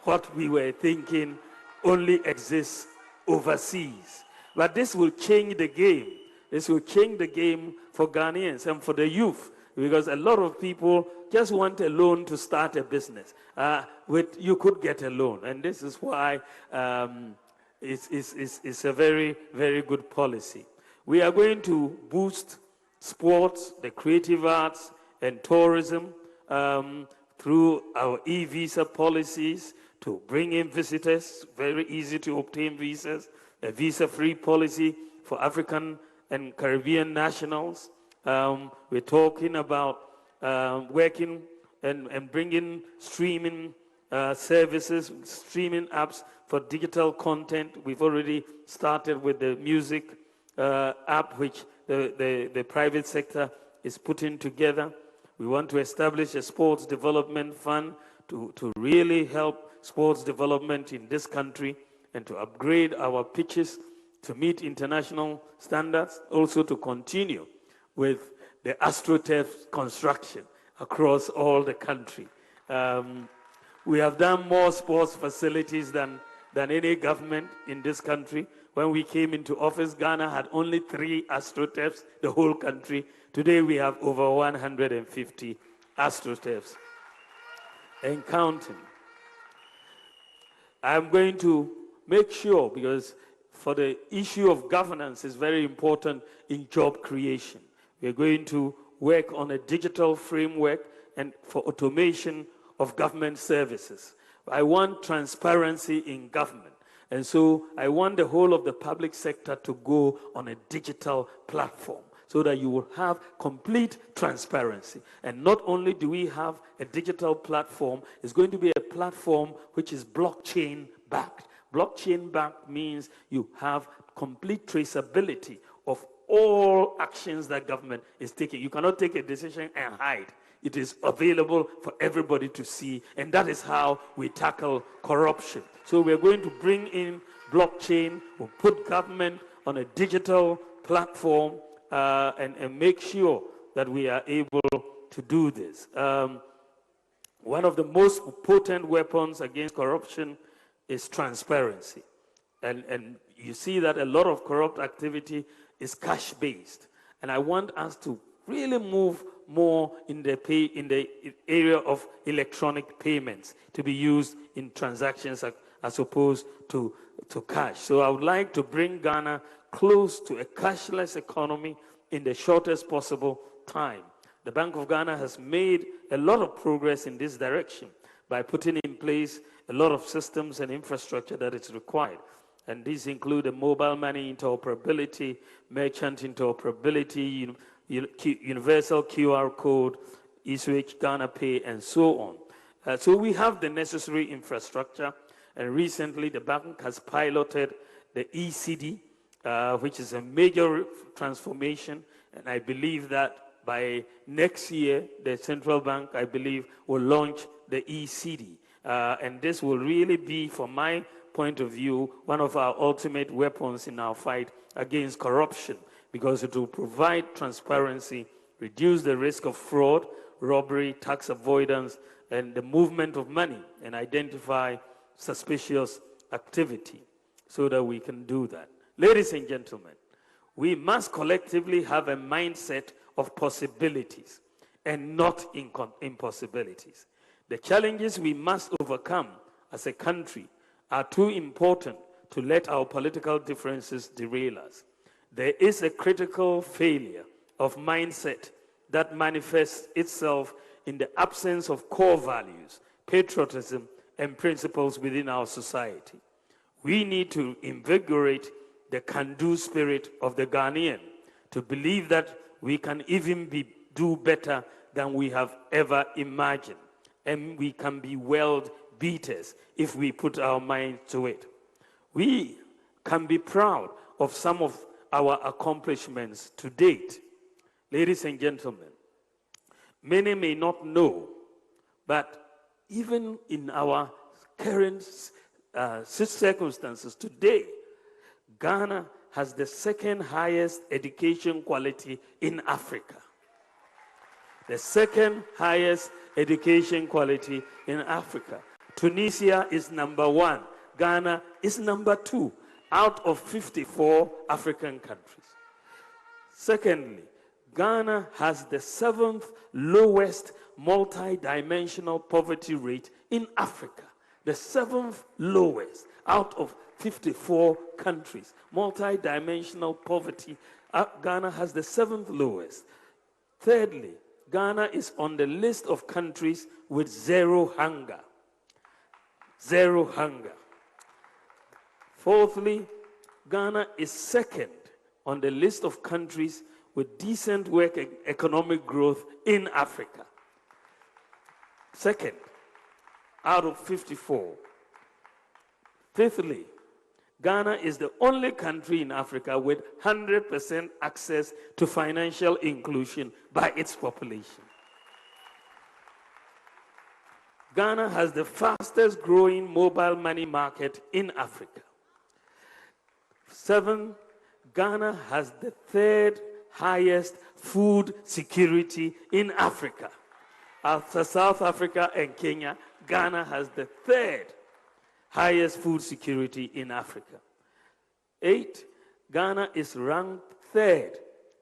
[SPEAKER 8] what we were thinking only exists overseas. But this will change the game. This will change the game for Ghanaians and for the youth, because a lot of people just want a loan to start a business. You could get a loan, and this is why it's a very, very good policy. We are going to boost sports, the creative arts, and tourism through our e-visa policies to bring in visitors, very easy to obtain visas, a visa-free policy for African and Caribbean nationals. We're talking about working and bringing streaming services, streaming apps for digital content. We've already started with the music app, which the private sector is putting together. We want to establish a sports development fund to really help sports development in this country and to upgrade our pitches to meet international standards, also to continue with the AstroTurf construction across all the country. We have done more sports facilities than any government in this country. When we came into office, Ghana had only 3 AstroTurfs, the whole country. Today we have over 150 AstroTurfs and counting. I'm going to make sure, because for the issue of governance is very important in job creation. We're going to work on a digital framework and for automation of government services. I want transparency in government. And so I want the whole of the public sector to go on a digital platform so that you will have complete transparency. And not only do we have a digital platform, it's going to be a platform which is blockchain backed. Blockchain backed means you have complete traceability of all actions that government is taking. You cannot take a decision and hide. It is available for everybody to see, and that is how we tackle corruption. So we're going to bring in blockchain, we'll put government on a digital platform and make sure that we are able to do this. One of the most potent weapons against corruption is transparency. And you see that a lot of corrupt activity is cash-based. And I want us to really move more in the area of electronic payments to be used in transactions as opposed to cash. So I would like to bring Ghana close to a cashless economy in the shortest possible time. The Bank of Ghana has made a lot of progress in this direction by putting in place a lot of systems and infrastructure that is required. And these include the mobile money interoperability, merchant interoperability, universal QR code, eSwitch, Ghana Pay, and so on. So we have the necessary infrastructure. And recently, the bank has piloted the ECD, which is a major transformation. And I believe that by next year, the central bank, I believe, will launch the ECD. And this will really be, from my point of view, one of our ultimate weapons in our fight against corruption, because it will provide transparency, reduce the risk of fraud, robbery, tax avoidance, and the movement of money, and identify suspicious activity so that we can do that. Ladies and gentlemen, we must collectively have a mindset of possibilities and not impossibilities. The challenges we must overcome as a country are too important to let our political differences derail us. There is a critical failure of mindset that manifests itself in the absence of core values, patriotism, and principles within our society. We need to invigorate the can-do spirit of the Ghanaian to believe that we can even do better than we have ever imagined, and we can be world beaters if we put our mind to it. We can be proud of some of our accomplishments to date. Ladies and gentlemen, many may not know, but even in our current circumstances today, Ghana has the second highest education quality in Africa. The second highest education quality in Africa. Tunisia is number 1. Ghana is number 2 out of 54 African countries. Secondly, Ghana has the 7th lowest multi-dimensional poverty rate in Africa. The 7th lowest out of 54 countries. Multi-dimensional poverty, Ghana has the 7th lowest. Thirdly, Ghana is on the list of countries with zero hunger. Zero hunger. Fourthly, Ghana is second on the list of countries with decent work and economic growth in Africa. Second, out of 54. Fifthly, Ghana is the only country in Africa with 100% access to financial inclusion by its population. Ghana has the fastest growing mobile money market in Africa. 7, Ghana has the 3rd highest food security in Africa. After South Africa and Kenya, Ghana has the 3rd highest food security in Africa. 8, Ghana is ranked 3rd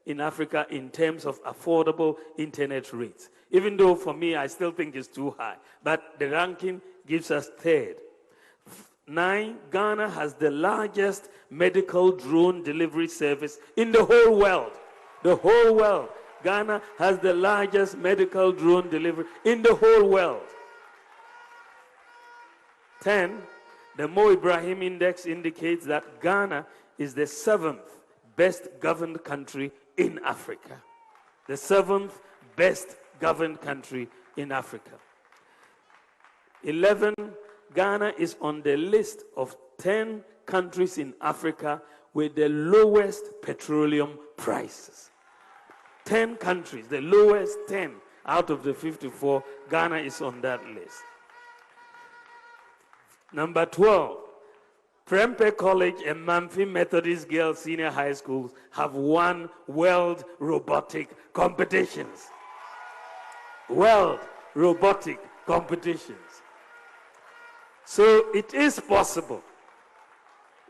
[SPEAKER 8] in Africa in terms of affordable internet rates. Even though for me, I still think it's too high. But the ranking gives us 3rd. 9, Ghana has the largest medical drone delivery service in the whole world. The whole world. Ghana has the largest medical drone delivery in the whole world. 10, the Mo Ibrahim Index indicates that Ghana is the 7th best governed country in Africa. The 7th best governed country in Africa. 11, Ghana is on the list of 10 countries in Africa with the lowest petroleum prices. 10 countries, the lowest 10 out of the 54, Ghana is on that list. Number 12, Prempeh College and Mamfi Methodist Girls Senior High Schools have won world robotic competitions. World robotic competitions. So it is possible.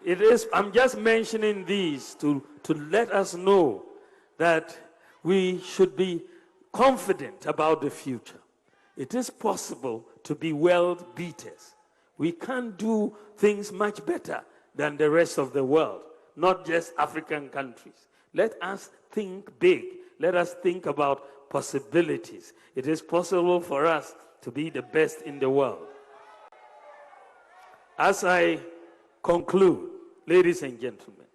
[SPEAKER 8] It is, I'm just mentioning these to let us know that we should be confident about the future. It is possible to be world beaters. We can do things much better than the rest of the world, not just African countries. Let us think big. Let us think about possibilities. It is possible for us to be the best in the world. As I conclude, ladies and gentlemen,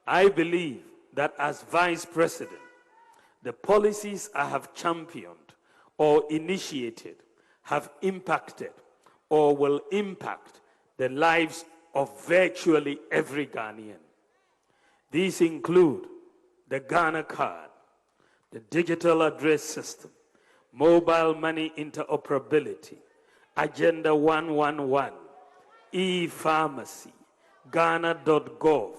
[SPEAKER 8] I believe that as Vice President, the policies I have championed or initiated have impacted or will impact the lives of virtually every Ghanaian. These include the Ghana card, the digital address system, mobile money interoperability, Agenda 111, e-pharmacy, Ghana.gov,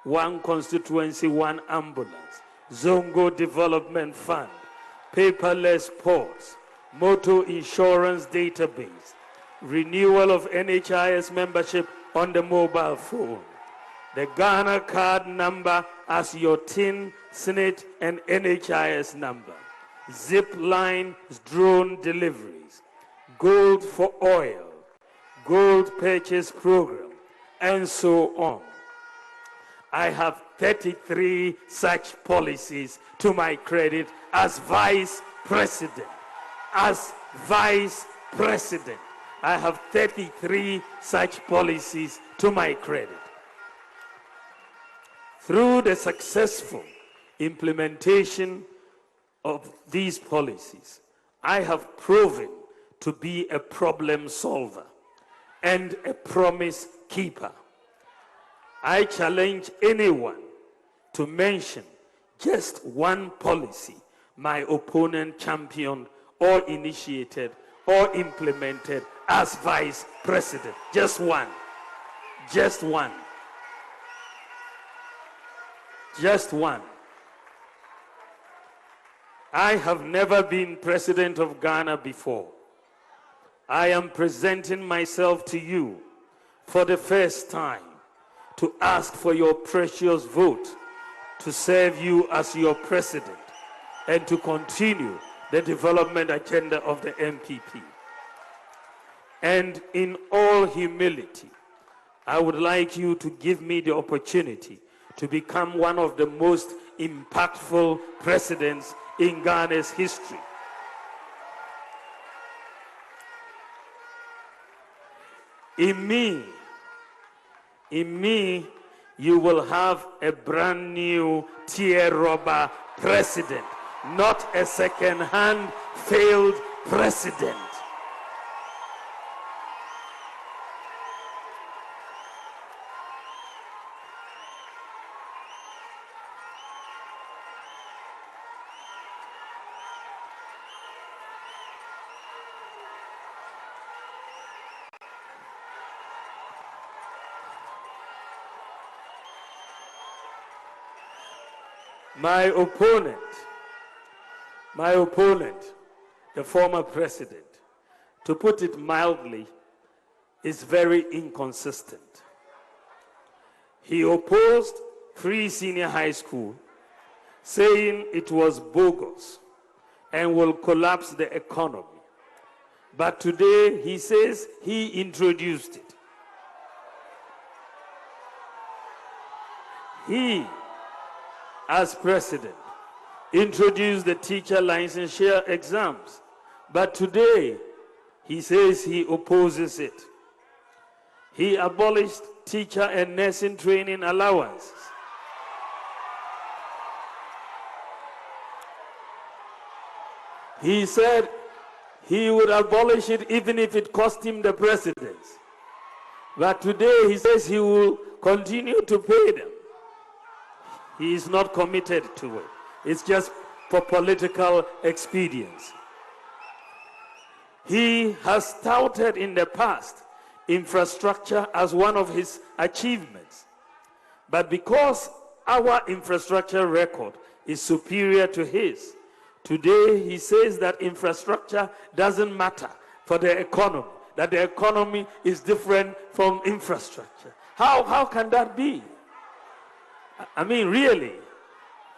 [SPEAKER 8] One Constituency, One Ambulance, Zongo Development Fund, paperless ports, motor insurance database, renewal of NHIS membership on the mobile phone, the Ghana card number as your TIN, SNIT, and NHIS number, zip line drone deliveries, gold for oil, gold purchase program, and so on. I have 33 such policies to my credit as Vice President. As Vice President, I have 33 such policies to my credit. Through the successful implementation of these policies, I have proven to be a problem solver. and a promise keeper. I challenge anyone to mention just one policy my opponent championed or initiated or implemented as vice president. Just one. Just one. Just one. I have never been president of Ghana before. I am presenting myself to you for the first time to ask for your precious vote to serve you as your president and to continue the development agenda of the MPP. And in all humility, I would like you to give me the opportunity to become one of the most impactful presidents in Ghana's history. In me, you will have a brand new tear rubber president, not a second-hand failed president. My opponent, the former president, to put it mildly, is very inconsistent. He opposed free senior high school, saying it was bogus and will collapse the economy. But today he says he introduced it. He, as president, introduced the teacher licensure exams, but today he says he opposes it. He abolished teacher and nursing training allowances. He said he would abolish it even if it cost him the presidency. But today he says he will continue to pay them. He is not committed to it. It's just for political expedience. He has touted in the past infrastructure as one of his achievements. But because our infrastructure record is superior to his, today he says that infrastructure doesn't matter for the economy, that the economy is different from infrastructure. How can that be? I mean, really,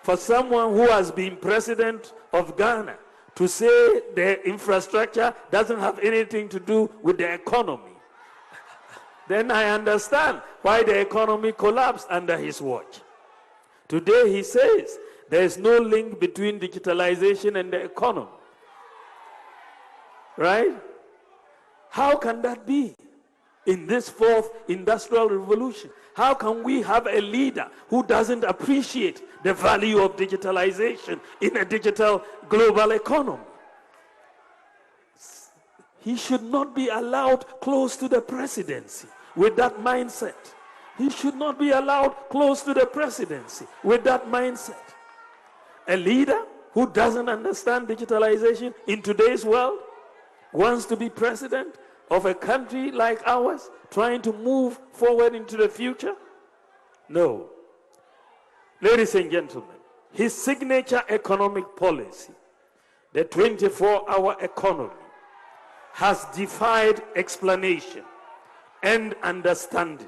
[SPEAKER 8] for someone who has been president of Ghana to say the infrastructure doesn't have anything to do with the economy, then I understand why the economy collapsed under his watch. Today he says there is no link between digitalization and the economy. Right? How can that be? In this fourth industrial revolution, how can we have a leader who doesn't appreciate the value of digitalization in a digital global economy? He should not be allowed close to the presidency with that mindset. He should not be allowed close to the presidency with that mindset. A leader who doesn't understand digitalization in today's world wants to be president of a country like ours, trying to move forward into the future? No. Ladies and gentlemen, his signature economic policy, the 24-hour economy, has defied explanation and understanding.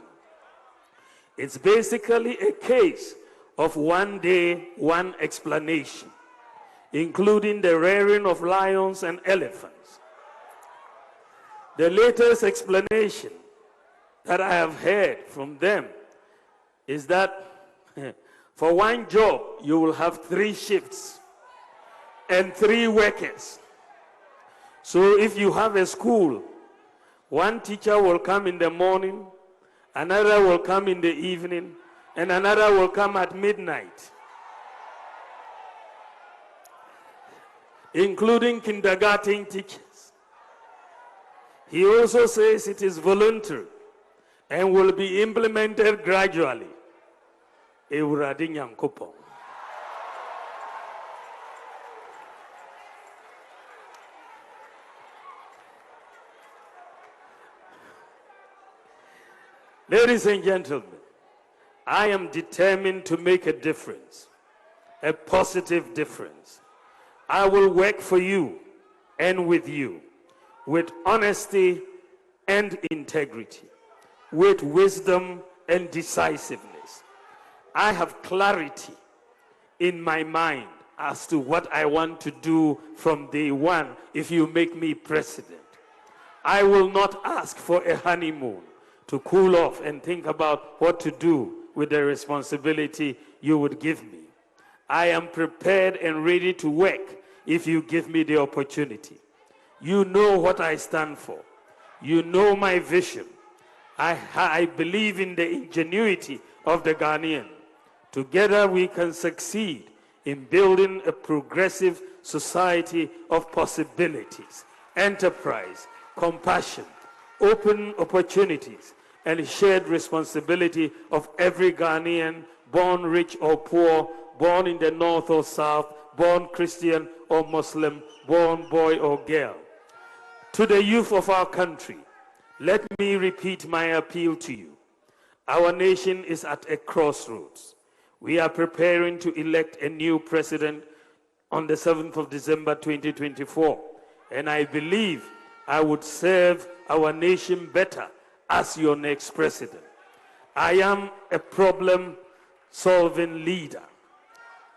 [SPEAKER 8] It's basically a case of one day, one explanation, including the rearing of lions and elephants. The latest explanation that I have heard from them is that for one job, you will have 3 shifts and 3 workers. So if you have a school, one teacher will come in the morning, another will come in the evening, and another will come at midnight, including kindergarten teachers. He also says it is voluntary and will be implemented gradually. Ewurade Nyankopɔn. Ladies and gentlemen, I am determined to make a difference, a positive difference. I will work for you and with you, with honesty and integrity, with wisdom and decisiveness. I have clarity in my mind as to what I want to do from day one if you make me president. I will not ask for a honeymoon to cool off and think about what to do with the responsibility you would give me. I am prepared and ready to work if you give me the opportunity. You know what I stand for. You know my vision. I believe in the ingenuity of the Ghanaian. Together we can succeed in building a progressive society of possibilities, enterprise, compassion, open opportunities, and shared responsibility of every Ghanaian, born rich or poor, born in the north or south, born Christian or Muslim, born boy or girl. To the youth of our country, let me repeat my appeal to you. Our nation is at a crossroads. We are preparing to elect a new president on the 7th of December 2024, and I believe I would serve our nation better as your next president. I am a problem-solving leader.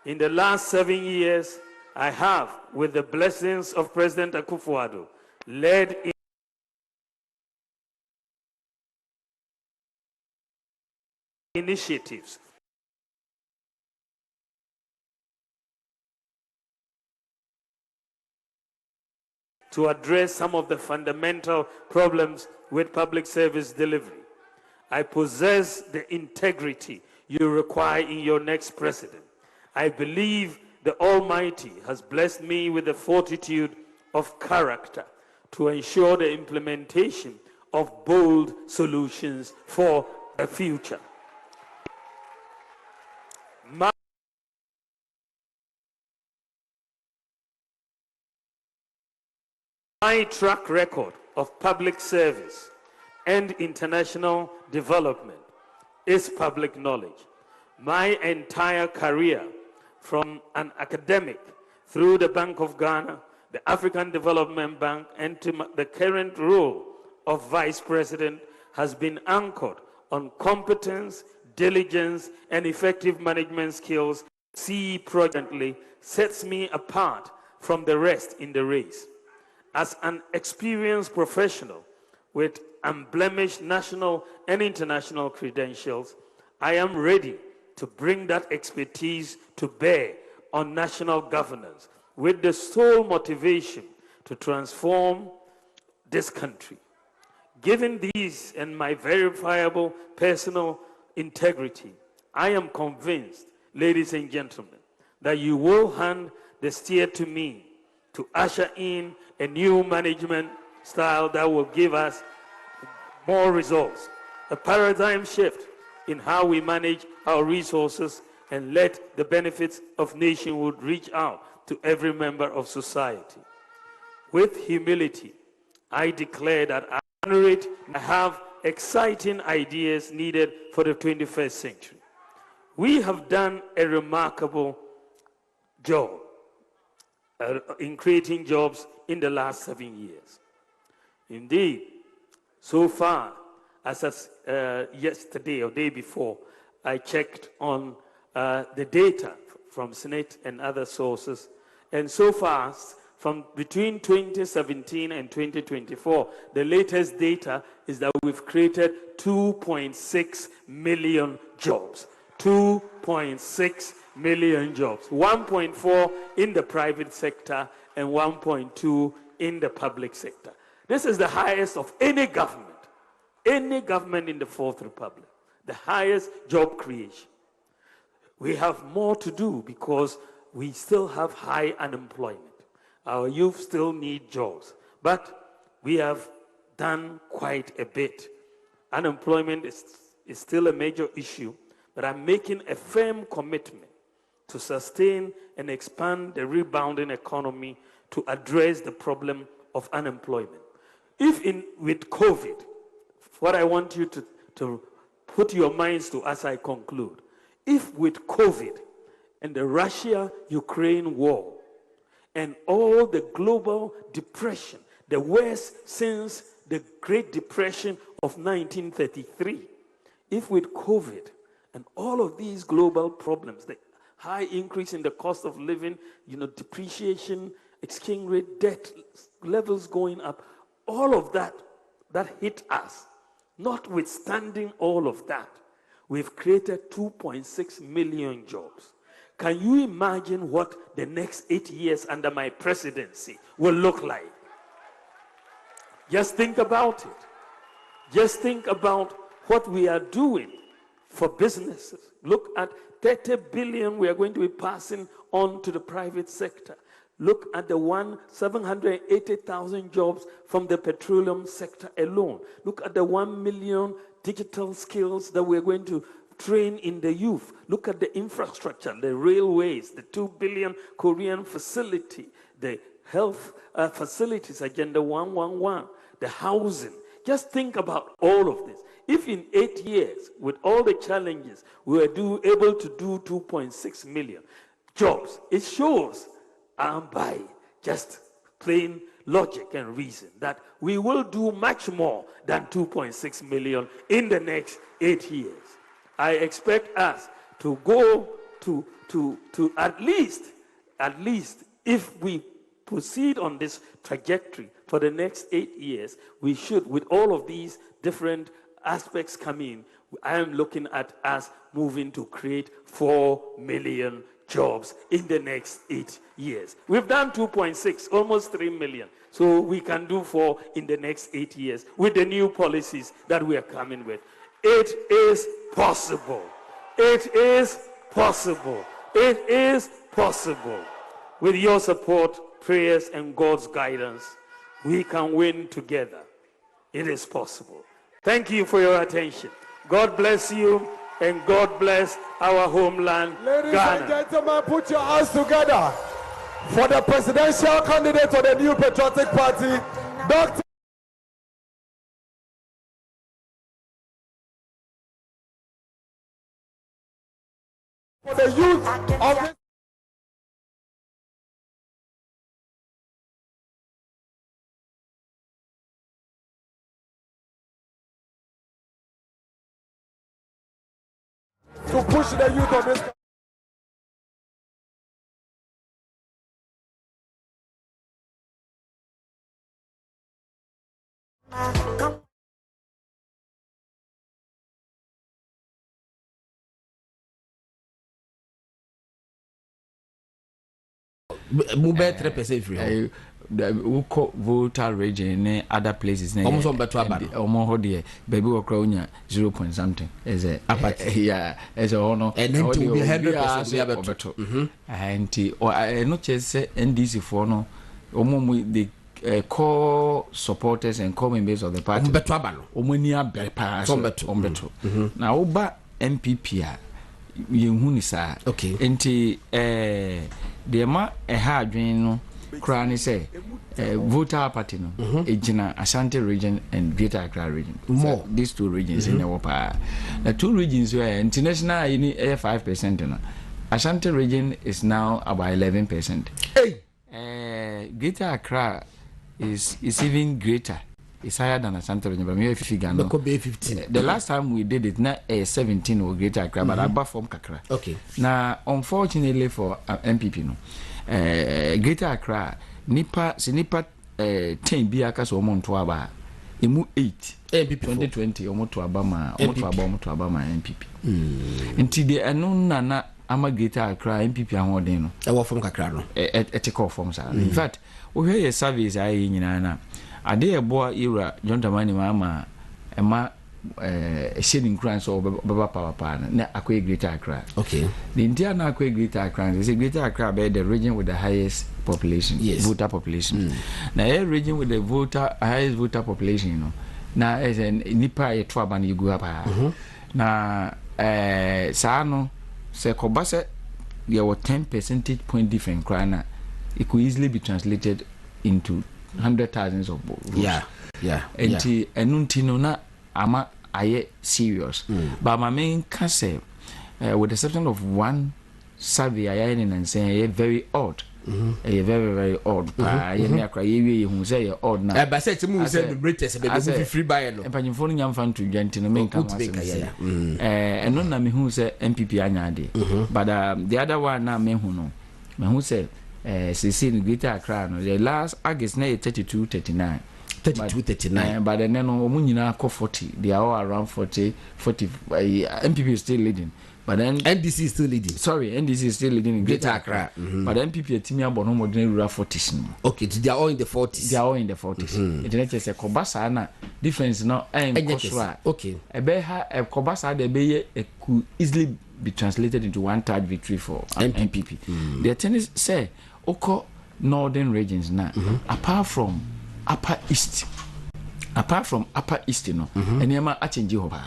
[SPEAKER 8] In the last 7 years, I have, with the blessings of President Akufo-Addo, led initiatives to address some of the fundamental problems with public service delivery. I possess the integrity you require in your next president. I believe the Almighty has blessed me with the fortitude of character to ensure the implementation of bold solutions for the future. My track record of public service and international development is public knowledge. My entire career, from an academic through the Bank of Ghana, the African Development Bank, and to the current role of Vice President, has been anchored on competence, diligence, and effective management skills. CE presently sets me apart from the rest in the race. As an experienced professional with unblemished national and international credentials, I am ready to bring that expertise to bear on national governance with the sole motivation to transform this country. Given these and my verifiable personal integrity, I am convinced, ladies and gentlemen, that you will hand the steer to me to usher in a new management style that will give us more results, a paradigm shift in how we manage our resources, and let the benefits of nationhood reach out to every member of society. With humility, I declare that I have exciting ideas needed for the 21st century. We have done a remarkable job in creating jobs in the last 7 years. Indeed, so far, as yesterday or day before, I checked on the data from Senate and other sources, and so far, from between 2017 and 2024, the latest data is that we've created 2.6 million jobs. 2.6 million jobs, 1.4 in the private sector and 1.2 in the public sector. This is the highest of any government in the Fourth Republic, the highest job creation. We have more to do because we still have high unemployment. Our youth still need jobs, but we have done quite a bit. Unemployment is still a major issue, but I'm making a firm commitment to sustain and expand the rebounding economy to address the problem of unemployment. With COVID, what I want you to put your minds to as I conclude, if with COVID and the Russia-Ukraine war and all the global depression, the worst since the Great Depression of 1933, if with COVID and all of these global problems, the high increase in the cost of living, depreciation, exchange rate, debt levels going up, all of that hit us. Notwithstanding all of that, we've created 2.6 million jobs. Can you imagine what the next 8 years under my presidency will look like? Just think about it. Just think about what we are doing for businesses. Look at 30 billion we are going to be passing on to the private sector. Look at the 780,000 jobs from the petroleum sector alone. Look at the 1 million digital skills that we're going to train in the youth. Look at the infrastructure, the railways, the 2 billion Korean facility, the health facilities, Agenda 111, the housing. Just think about all of this. If in 8 years, with all the challenges, we were able to do 2.6 million jobs, it shows by just plain logic and reason that we will do much more than 2.6 million in the next 8 years. I expect us to go to at least if we proceed on this trajectory for the next 8 years, we should, with all of these different aspects coming, I am looking at us moving to create 4 million jobs in the next 8 years. We've done 2.6, almost 3 million. So we can do 4 in the next 8 years with the new policies that we are coming with. It is possible. It is possible. It is possible. With your support, prayers, and God's guidance, we can win together. It is possible. Thank you for your attention. God bless you, and God bless our homeland,
[SPEAKER 3] Ladies
[SPEAKER 8] Ghana.
[SPEAKER 3] and gentlemen, put your hands together for the presidential candidate of the New Patriotic Party, Dr. For the youth of this to push the youth of this
[SPEAKER 7] Move 3% free.
[SPEAKER 6] Voter region and other places.
[SPEAKER 7] Almost on better about
[SPEAKER 6] baby or crownya 0 point something. As a yeah, as a honor,
[SPEAKER 7] and then to be 100% better.
[SPEAKER 6] And or not just NDC for no, the core supporters and core members of the party. Omonia better. Now, Oba MPP. Yunisa.
[SPEAKER 7] Okay.
[SPEAKER 6] Enti the ma hadwin no kra ni say voter party no ejina Ashanti region and Greater Accra region.
[SPEAKER 7] More
[SPEAKER 6] these two regions in Europa. The two regions were international 5% no. Ashanti region is now about 11%.
[SPEAKER 7] Hey.
[SPEAKER 6] Greater Accra is even greater. It's higher than Ashanti region, but maybe figure no.
[SPEAKER 7] Could be 15.
[SPEAKER 6] The last time we did it, not 17 or Greater Accra, but above from Kakra.
[SPEAKER 7] Okay.
[SPEAKER 6] Now, unfortunately for MPP, no, Greater Accra, nipa 10 biaka so omo to aba, emu 8.
[SPEAKER 7] MPP
[SPEAKER 6] 2020 omo to abama, omo to abama MPP. Nti de anu na ama Greater Accra MPP ahoden no.
[SPEAKER 7] E wo from Kakra no.
[SPEAKER 6] Etiko form sa. In fact, we hear service ayi nyina na. Ade eboa era John Tamani mama ema shading crowns or Baba Power Pan, na Akwe Greater Accra.
[SPEAKER 7] Okay.
[SPEAKER 6] The Indian Akwe Greater Accra is a Greater Accra by the region with the highest population, voter population. Now, a region with the highest voter population, you know. Now, as a Nipa Etwaban, you go up. Now, Sano, say Kobasa, there were 10 percentage point different crana. It could easily be translated into 100,000s of votes. And Enuntino na ama aye serious. But my main concern, with the exception of one survey, I and saying very odd. Very, very odd. I say odd now.
[SPEAKER 7] But say to move the British, be free by no.
[SPEAKER 6] And you phone young fan to Gentino main concern. And none of me who say MPP anyade. But the other one now me who know. Me who say CC in Greater Accra, the last August na 32-39.
[SPEAKER 7] 32-39.
[SPEAKER 6] But then no 40. They are all around 40. MPP is still leading. But then
[SPEAKER 7] NDC is still leading.
[SPEAKER 6] Sorry, NDC is still leading in
[SPEAKER 7] Greater Accra.
[SPEAKER 6] But MPP Timia Bono modern rural 40s.
[SPEAKER 7] Okay, they are all in the 40s.
[SPEAKER 6] They are all in the 40s. It is a Kobasa na difference now.
[SPEAKER 7] Okay.
[SPEAKER 6] A beha a Kobasa de Beye could easily be translated into 1/3 victory for MPP. The attorneys say Oko northern regions now, apart from Upper East, you know, and Yama Achenji Hoba.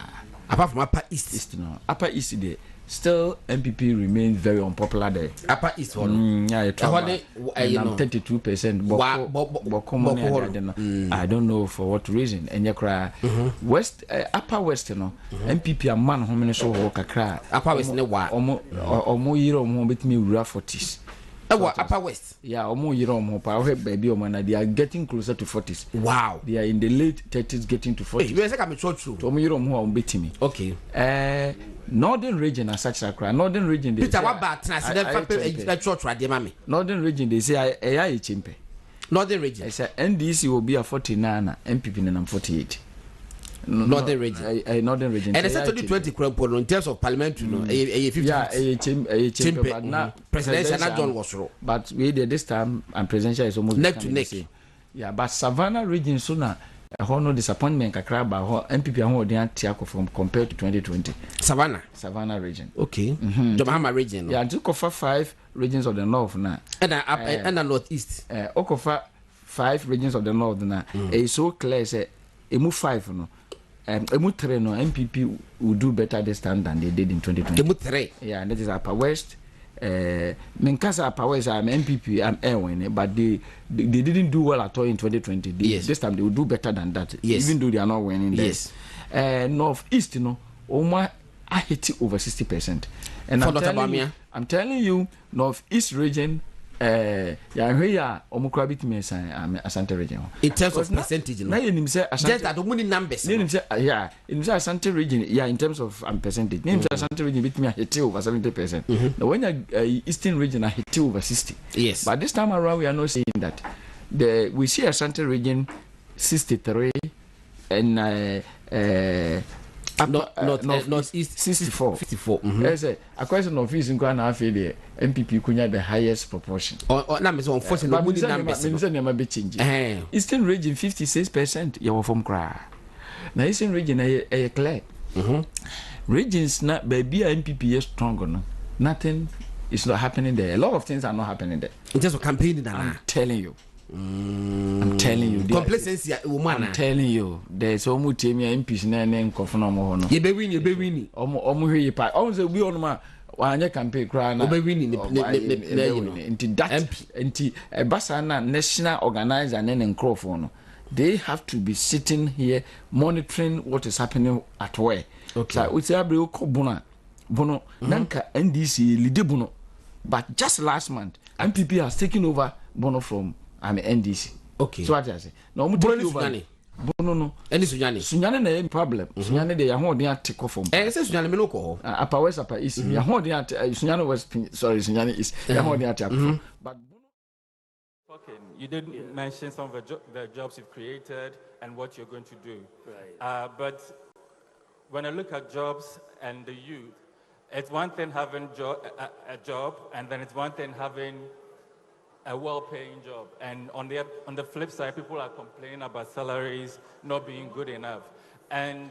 [SPEAKER 7] Apart from Upper East,
[SPEAKER 6] you know, Upper East there, still MPP remains very unpopular there.
[SPEAKER 7] Upper East one,
[SPEAKER 6] yeah, 32%. I don't know for what reason. And Yakra West, Upper West, you know, MPP a man how many so Kakra.
[SPEAKER 7] Upper West ne wa.
[SPEAKER 6] Omo year omo bet me rural 40s.
[SPEAKER 7] Upper West.
[SPEAKER 6] Yeah, omo year omo power baby omo they are getting closer to 40s.
[SPEAKER 7] Wow.
[SPEAKER 6] They are in the late 30s getting to 40s.
[SPEAKER 7] Hey, you say I'm true.
[SPEAKER 6] Omo year omo bet me.
[SPEAKER 7] Okay.
[SPEAKER 6] Northern region as such Accra. Northern region they
[SPEAKER 7] Peter what bad church radio mami.
[SPEAKER 6] Northern region they say I chimpe.
[SPEAKER 7] Northern region.
[SPEAKER 6] I say NDC will be a 49 MPP and 48.
[SPEAKER 7] Northern region.
[SPEAKER 6] Northern region.
[SPEAKER 7] And it's 2020 in terms of parliament, you know, a 50.
[SPEAKER 6] Yeah, a chimpe. But now
[SPEAKER 7] presidential not John was wrong.
[SPEAKER 6] But we did this time and presidential is almost
[SPEAKER 7] neck to neck.
[SPEAKER 6] Yeah, but Savannah region sooner. No disappointment kakra ba MPP ho dey atiako from compared to 2020 Savannah region.
[SPEAKER 7] Okay. Jomahama region.
[SPEAKER 6] Yeah, to cover 5 regions of the north now.
[SPEAKER 7] And the northeast.
[SPEAKER 6] Okofa 5 regions of the north now. It's so clear say emu 5 no. Emu 3 no MPP will do better this time than they did in 2020.
[SPEAKER 7] Emu 3.
[SPEAKER 6] Yeah, and that is Upper West. Minkasa Upper West I'm MPP I'm Erwin, but they didn't do well at all in 2020. This time they will do better than that. Even though they are not winning there. North East, you know, Oma I hit it over 60%. And I'm telling you, North East region yeah, here omukura bitime san Asante region.
[SPEAKER 7] In terms of percentage,
[SPEAKER 6] na yenim say
[SPEAKER 7] Asante just that many numbers.
[SPEAKER 6] Yenim say yeah, in Asante region, yeah, in terms of percentage. Yenim say Asante region bitime hit over 70%. Now when Eastern region I hit over 60.
[SPEAKER 7] Yes.
[SPEAKER 6] But this time around we are not saying that. We see Asante region 63 and North East 64. 54. Yes, a question of fees in Ghana affiliate MPP kunya the highest proportion.
[SPEAKER 7] Numbers unfortunately numbers
[SPEAKER 6] be changing. Eastern region 56% you from cry. Now Eastern region a clear. Regions not baby MPP is stronger no. Nothing is not happening there. A lot of things are not happening there.
[SPEAKER 7] In terms of campaigning,
[SPEAKER 6] I'm telling you. I'm telling you.
[SPEAKER 7] Complacency, woman.
[SPEAKER 6] I'm telling you. There's almost a MPs and Kofono.
[SPEAKER 7] You be winning.
[SPEAKER 6] Almost here. Almost we on my one campaign crying.
[SPEAKER 7] Be winning.
[SPEAKER 6] Into that. Into a Basana national organizer and then in Crawford. They have to be sitting here monitoring what is happening at where.
[SPEAKER 7] Okay.
[SPEAKER 6] So we say Abreu Bono. Nanka NDC lead Bono. But just last month, MPP has taken over Bono from NDC.
[SPEAKER 7] Okay.
[SPEAKER 6] So what I say? No, Bono no.
[SPEAKER 7] Any Sunyani
[SPEAKER 6] na problem. Sunyani de yaho dey take off from.
[SPEAKER 7] Say Sunyani me no ko.
[SPEAKER 6] Upper West, Upper East. Yaho dey Sunyani West. Sorry, Sunyani East. Yaho dey take off. But
[SPEAKER 9] you did mention some of the jobs you've created and what you're going to do. Right. But when I look at jobs and the youth, it's one thing having a job, and then it's one thing having a well-paying job. And on the flip side, people are complaining about salaries not being good enough. And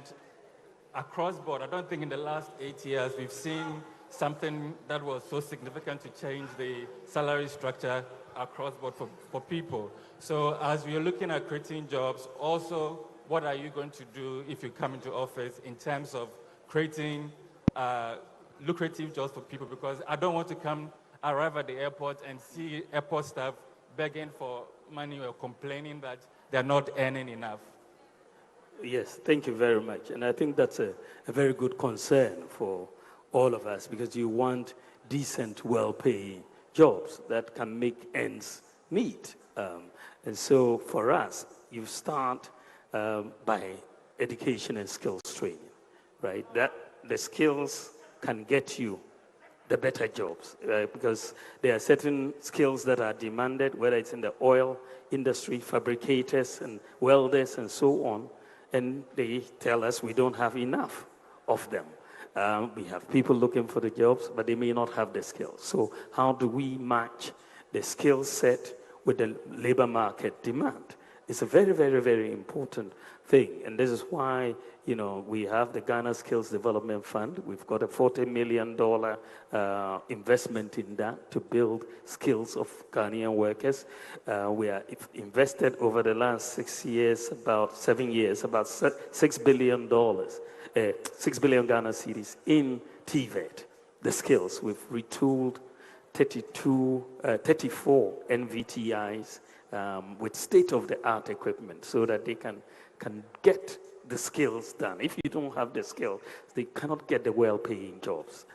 [SPEAKER 9] across board, I don't think in the last 8 years we've seen something that was so significant to change the salary structure across board for people. So as we are looking at creating jobs, also, what are you going to do if you come into office in terms of creating lucrative jobs for people? Because I don't want to arrive at the airport and see airport staff begging for money or complaining that they're not earning enough.
[SPEAKER 8] Yes, thank you very much. And I think that's a very good concern for all of us, because you want decent, well-paying jobs that can make ends meet. And so for us, you start by education and skills training, right? That the skills can get you the better jobs, right? Because there are certain skills that are demanded, whether it's in the oil industry, fabricators and welders and so on, and they tell us we don't have enough of them. We have people looking for the jobs, but they may not have the skills. So how do we match the skill set with the labor market demand? It's a very, very, very important thing. And this is why, we have the Ghana Skills Development Fund. We've got a $40 million investment in that to build skills of Ghanaian workers. We are invested over the last 7 years, about $6 billion, 6 billion Ghana cedis in TVET, the skills. We've retooled 34 NVTIs with state-of-the-art equipment so that they can get the skills done. If you don't have the skill, they cannot get the well-paying jobs,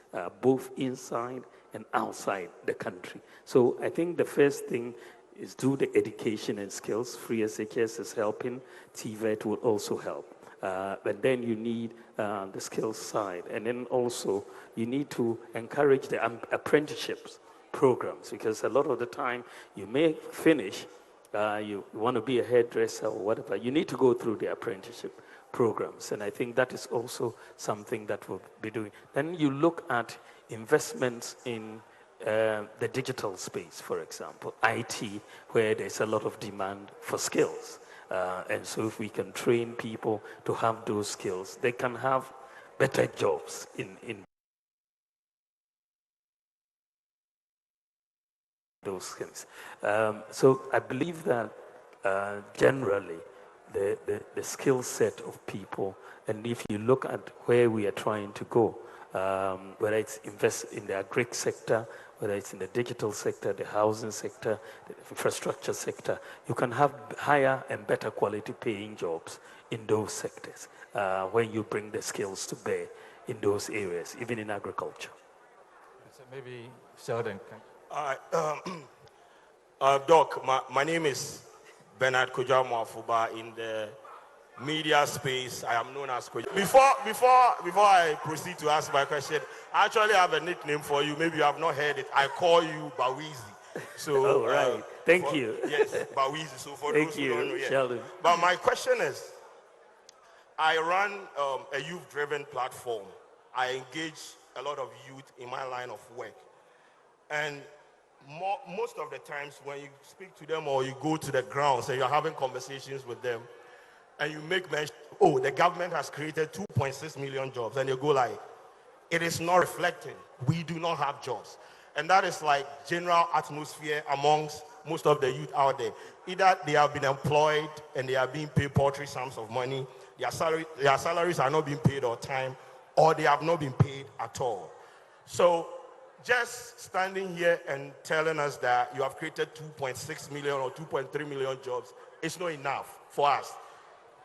[SPEAKER 8] both inside and outside the country. So I think the first thing is do the education and skills. Free SHS is helping. TVET will also help. But then you need the skills side. And then also you need to encourage the apprenticeships programs, because a lot of the time you may finish, you want to be a hairdresser or whatever, you need to go through the apprenticeship programs. And I think that is also something that we'll be doing. Then you look at investments in the digital space, for example, IT, where there's a lot of demand for skills. And so if we can train people to have those skills, they can have better jobs in those skills. So I believe that generally the skill set of people, and if you look at where we are trying to go, whether it's invest in the agri sector, whether it's in the digital sector, the housing sector, the infrastructure sector, you can have higher and better quality paying jobs in those sectors when you bring the skills to bear in those areas, even in agriculture.
[SPEAKER 9] So maybe Sheldon can...
[SPEAKER 10] Doc, my name is Bernard Kojamo Afuba. In the media space, I am known as Kojamo. Before I proceed to ask my question, I actually have a nickname for you. Maybe you have not heard it. I call you Bawizi. So,
[SPEAKER 8] right. Thank you.
[SPEAKER 10] Yes, Bawizi. So for
[SPEAKER 8] Thank
[SPEAKER 10] those
[SPEAKER 8] you,
[SPEAKER 10] who don't know yet.
[SPEAKER 8] Sheldon.
[SPEAKER 10] But my question is, I run a youth-driven platform. I engage a lot of youth in my line of work. And most of the times when you speak to them or you go to the grounds and you're having conversations with them and you make mention, oh, the government has created 2.6 million jobs, and you go like, it is not reflecting. We do not have jobs. And that is like general atmosphere amongst most of the youth out there. Either they have been employed and they are being paid paltry sums of money, their salaries are not being paid on time, or they have not been paid at all. So just standing here and telling us that you have created 2.6 million or 2.3 million jobs is not enough for us.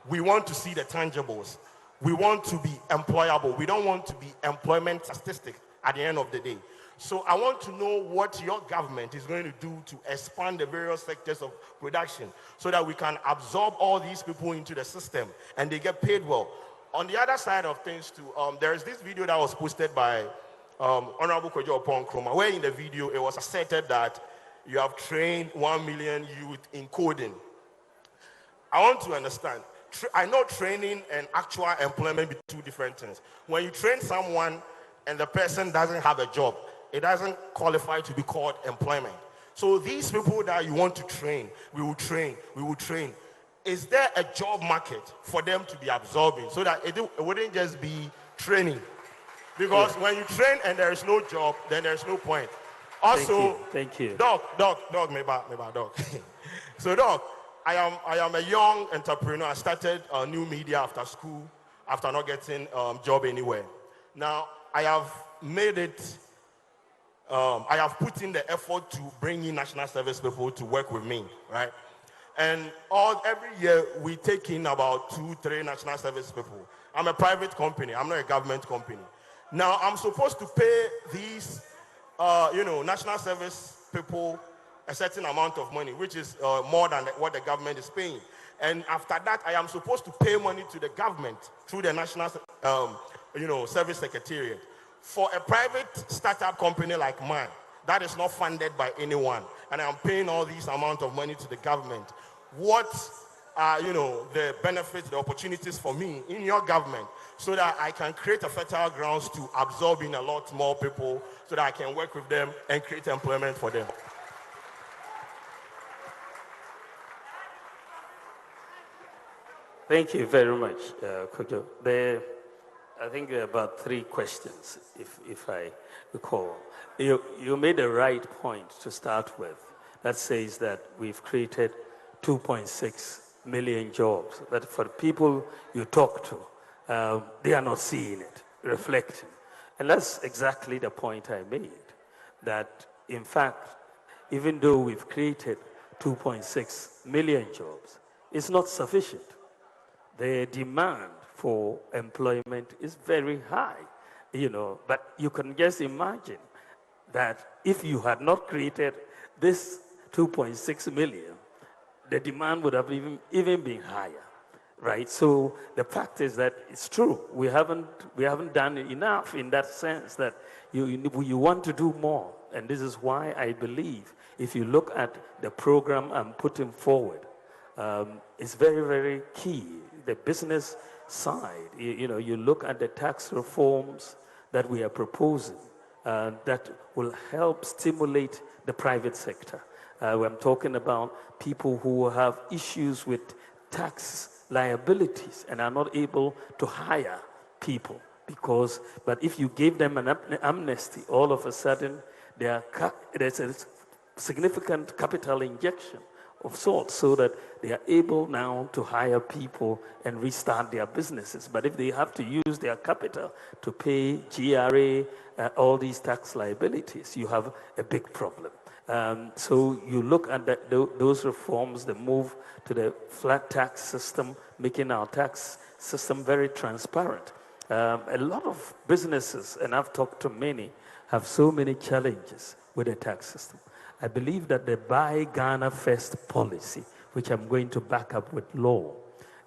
[SPEAKER 10] We want to see the tangibles. We want to be employable. We don't want to be employment statistics at the end of the day. So I want to know what your government is going to do to expand the various sectors of production so that we can absorb all these people into the system and they get paid well. On the other side of things too, there is this video that was posted by Honorable Kojo Opon Kroma, where in the video it was asserted that you have trained 1 million youth in coding. I want to understand. I know training and actual employment be two different things. When you train someone and the person doesn't have a job, it doesn't qualify to be called employment. So these people that you want to train, we will train. is there a job market for them to be absorbing so that it wouldn't just be training? Because when you train and there is no job, then there's no point. Also,
[SPEAKER 8] thank you.
[SPEAKER 10] Doc, meba, Doc. So, Doc, I am a young entrepreneur. I started a new media after school, after not getting job anywhere. Now, I have made it, I have put in the effort to bring in national service people to work with me, right? And every year, we take in about 2-3 national service people. I'm a private company. I'm not a government company. Now, I'm supposed to pay these, national service people a certain amount of money, which is more than what the government is paying. And after that, I am supposed to pay money to the government through the National, Service Secretariat. For a private startup company like mine, that is not funded by anyone, and I'm paying all these amount of money to the government. What are, the benefits, the opportunities for me in your government so that I can create a fertile grounds to absorb in a lot more people so that I can work with them and create employment for them?
[SPEAKER 8] Thank you very much, Kojo. I think there are about 3 questions, if I recall. You made a right point to start with. That says that we've created 2.6 million jobs. That for people you talk to, they are not seeing it, reflecting. And that's exactly the point I made, that in fact, even though we've created 2.6 million jobs, it's not sufficient. The demand for employment is very high, but you can just imagine that if you had not created this 2.6 million, the demand would have even been higher, right? So the fact is that it's true. We haven't done enough in that sense that you want to do more. And this is why I believe if you look at the program I'm putting forward, it's very, very key. The business side, you look at the tax reforms that we are proposing that will help stimulate the private sector. I'm talking about people who have issues with tax liabilities and are not able to hire people but if you give them an amnesty, all of a sudden there's a significant capital injection of sorts so that they are able now to hire people and restart their businesses. But if they have to use their capital to pay GRA, all these tax liabilities, you have a big problem. So you look at those reforms, the move to the flat tax system, making our tax system very transparent. A lot of businesses, and I've talked to many, have so many challenges with the tax system. I believe that the Buy Ghana First policy, which I'm going to back up with law,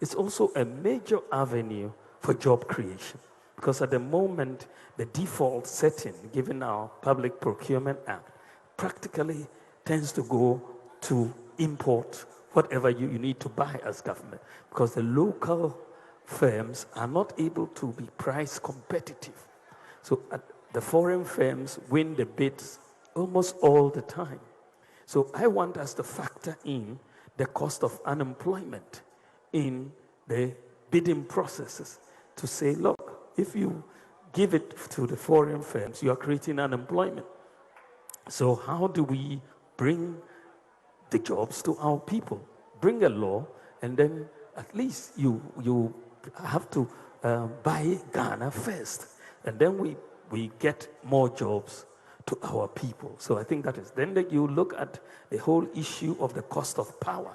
[SPEAKER 8] is also a major avenue for job creation. Because at the moment, the default setting, given our Public Procurement Act, practically tends to go to import whatever you need to buy as government. Because the local firms are not able to be price competitive. So the foreign firms win the bids almost all the time. So I want us to factor in the cost of unemployment in the bidding processes to say, look, if you give it to the foreign firms, you are creating unemployment. So how do we bring the jobs to our people? Bring a law, and then at least you have to buy Ghana first. And then we get more jobs to our people. So I think that is. Then you look at the whole issue of the cost of power.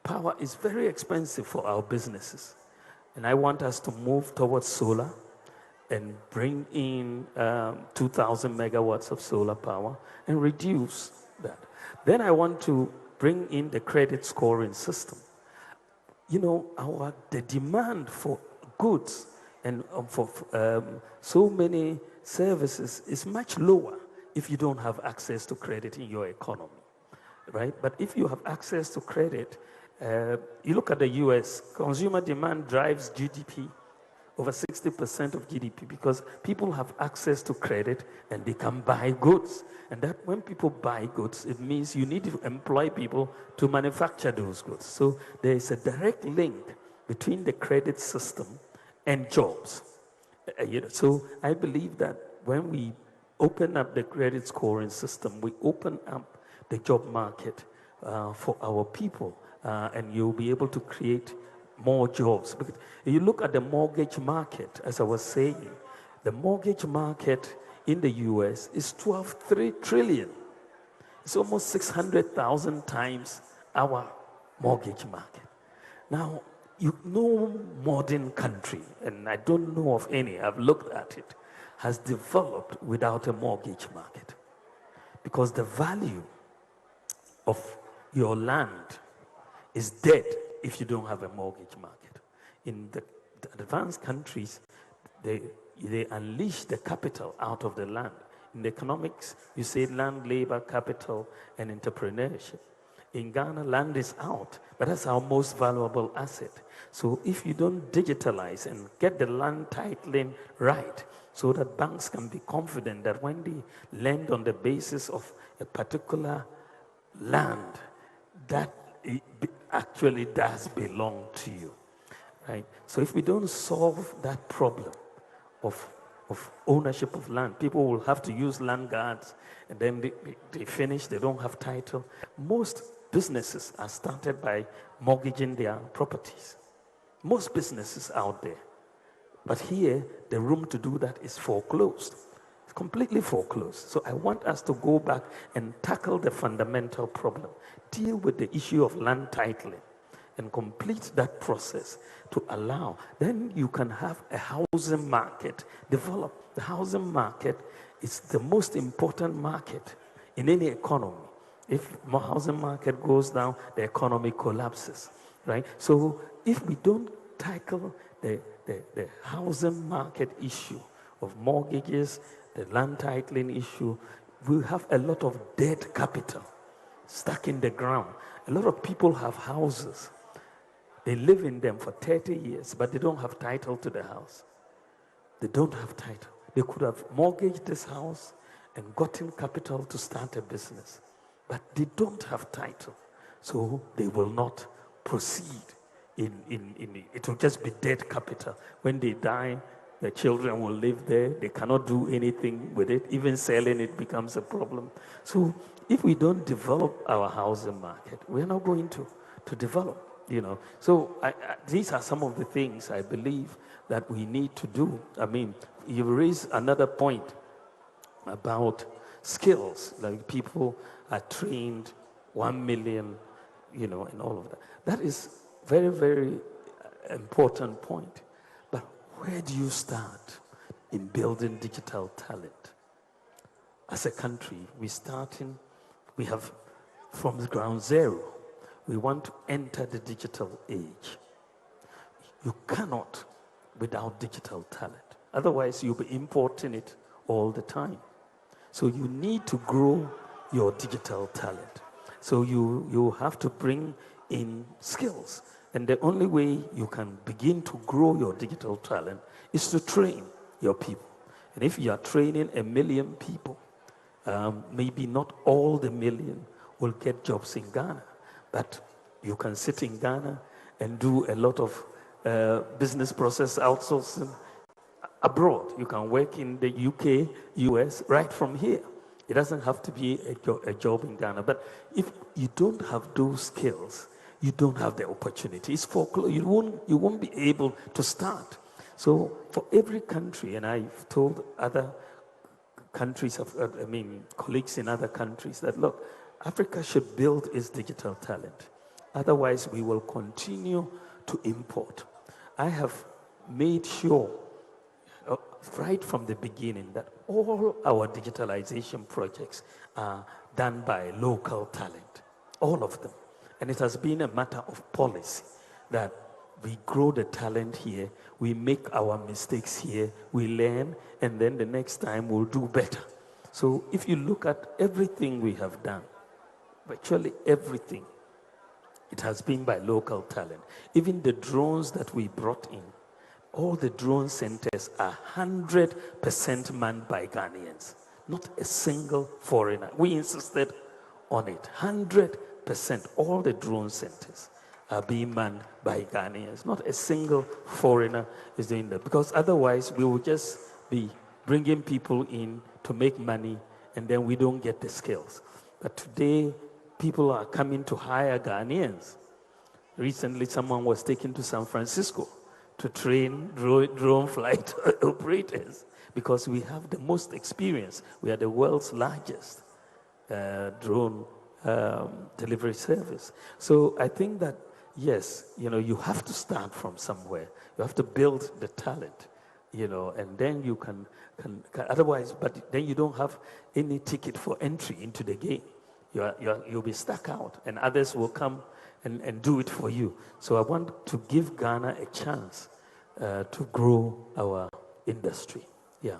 [SPEAKER 8] Power is very expensive for our businesses. And I want us to move towards solar and bring in 2,000 megawatts of solar power and reduce that. Then I want to bring in the credit scoring system. The demand for goods and for so many services is much lower if you don't have access to credit in your economy, right? But if you have access to credit, you look at the US, consumer demand drives GDP over 60% of GDP, because people have access to credit and they can buy goods. And that when people buy goods, it means you need to employ people to manufacture those goods. So there is a direct link between the credit system and jobs. So I believe that when we open up the credit scoring system, we open up the job market for our people, and you'll be able to create more jobs. Because you look at the mortgage market, as I was saying, the mortgage market in the US is 12 trillion. It's almost 600,000 times our mortgage market. Now, no modern country, and I don't know of any, I've looked at it, has developed without a mortgage market. Because the value of your land is dead if you don't have a mortgage market. In the advanced countries, they unleash the capital out of the land. In the economics, you say land, labor, capital, and entrepreneurship. In Ghana, land is out, but that's our most valuable asset. So if you don't digitalize and get the land titling right, so that banks can be confident that when they lend on the basis of a particular land, that it actually does belong to you, right? So if we don't solve that problem of ownership of land, people will have to use land guards, and then they finish, they don't have title. Most businesses are started by mortgaging their properties. Most businesses out there. But here, the room to do that is foreclosed. It's completely foreclosed. So I want us to go back and tackle the fundamental problem. Deal with the issue of land titling and complete that process to allow. Then you can have a housing market develop. The housing market is the most important market in any economy. If the housing market goes down, the economy collapses, right? So if we don't tackle the housing market issue of mortgages, the land titling issue, we have a lot of dead capital stuck in the ground. A lot of people have houses. They live in them for 30 years, but they don't have title to the house. They don't have title. They could have mortgaged this house and gotten capital to start a business, but they don't have title. So they will not proceed. It will just be dead capital. When they die, the children will live there. They cannot do anything with it. Even selling it becomes a problem. So if we don't develop our housing market, we're not going to develop. So these are some of the things I believe that we need to do. I mean, you raised another point about skills, like people are trained 1 million, and all of that. That is very, very important point. But where do you start in building digital talent? As a country, we have from ground zero. We want to enter the digital age. You cannot without digital talent. Otherwise, you'll be importing it all the time. So you need to grow your digital talent. So you have to bring in skills. And the only way you can begin to grow your digital talent is to train your people. And if you are training 1 million people, maybe not all the million will get jobs in Ghana. But you can sit in Ghana and do a lot of business process outsourcing abroad. You can work in the UK, US, right from here. It doesn't have to be a job in Ghana. But if you don't have those skills, you don't have the opportunity. It's foreclosed. You won't be able to start. So for every country, and I've told other countries, colleagues in other countries that, look, Africa should build its digital talent. Otherwise, we will continue to import. I have made sure right from the beginning that all our digitalization projects are done by local talent, all of them. And it has been a matter of policy that we grow the talent here, we make our mistakes here, we learn, and then the next time we'll do better. So if you look at everything we have done, virtually everything, it has been by local talent. Even the drones that we brought in, all the drone centers are 100% manned by Ghanaians, not a single foreigner. We insisted on it. 100%, all the drone centers are being manned by Ghanaians. Not a single foreigner is doing that, because otherwise we will just be bringing people in to make money and then we don't get the skills. But today, people are coming to hire Ghanaians. Recently, someone was taken to San Francisco to train drone flight operators because we have the most experience. We are the world's largest drone delivery service. So I think that, yes, you have to start from somewhere. You have to build the talent, and then you can otherwise, but then you don't have any ticket for entry into the game. You'll be stuck out, and others will come and do it for you. So I want to give Ghana a chance to grow our industry. Yeah.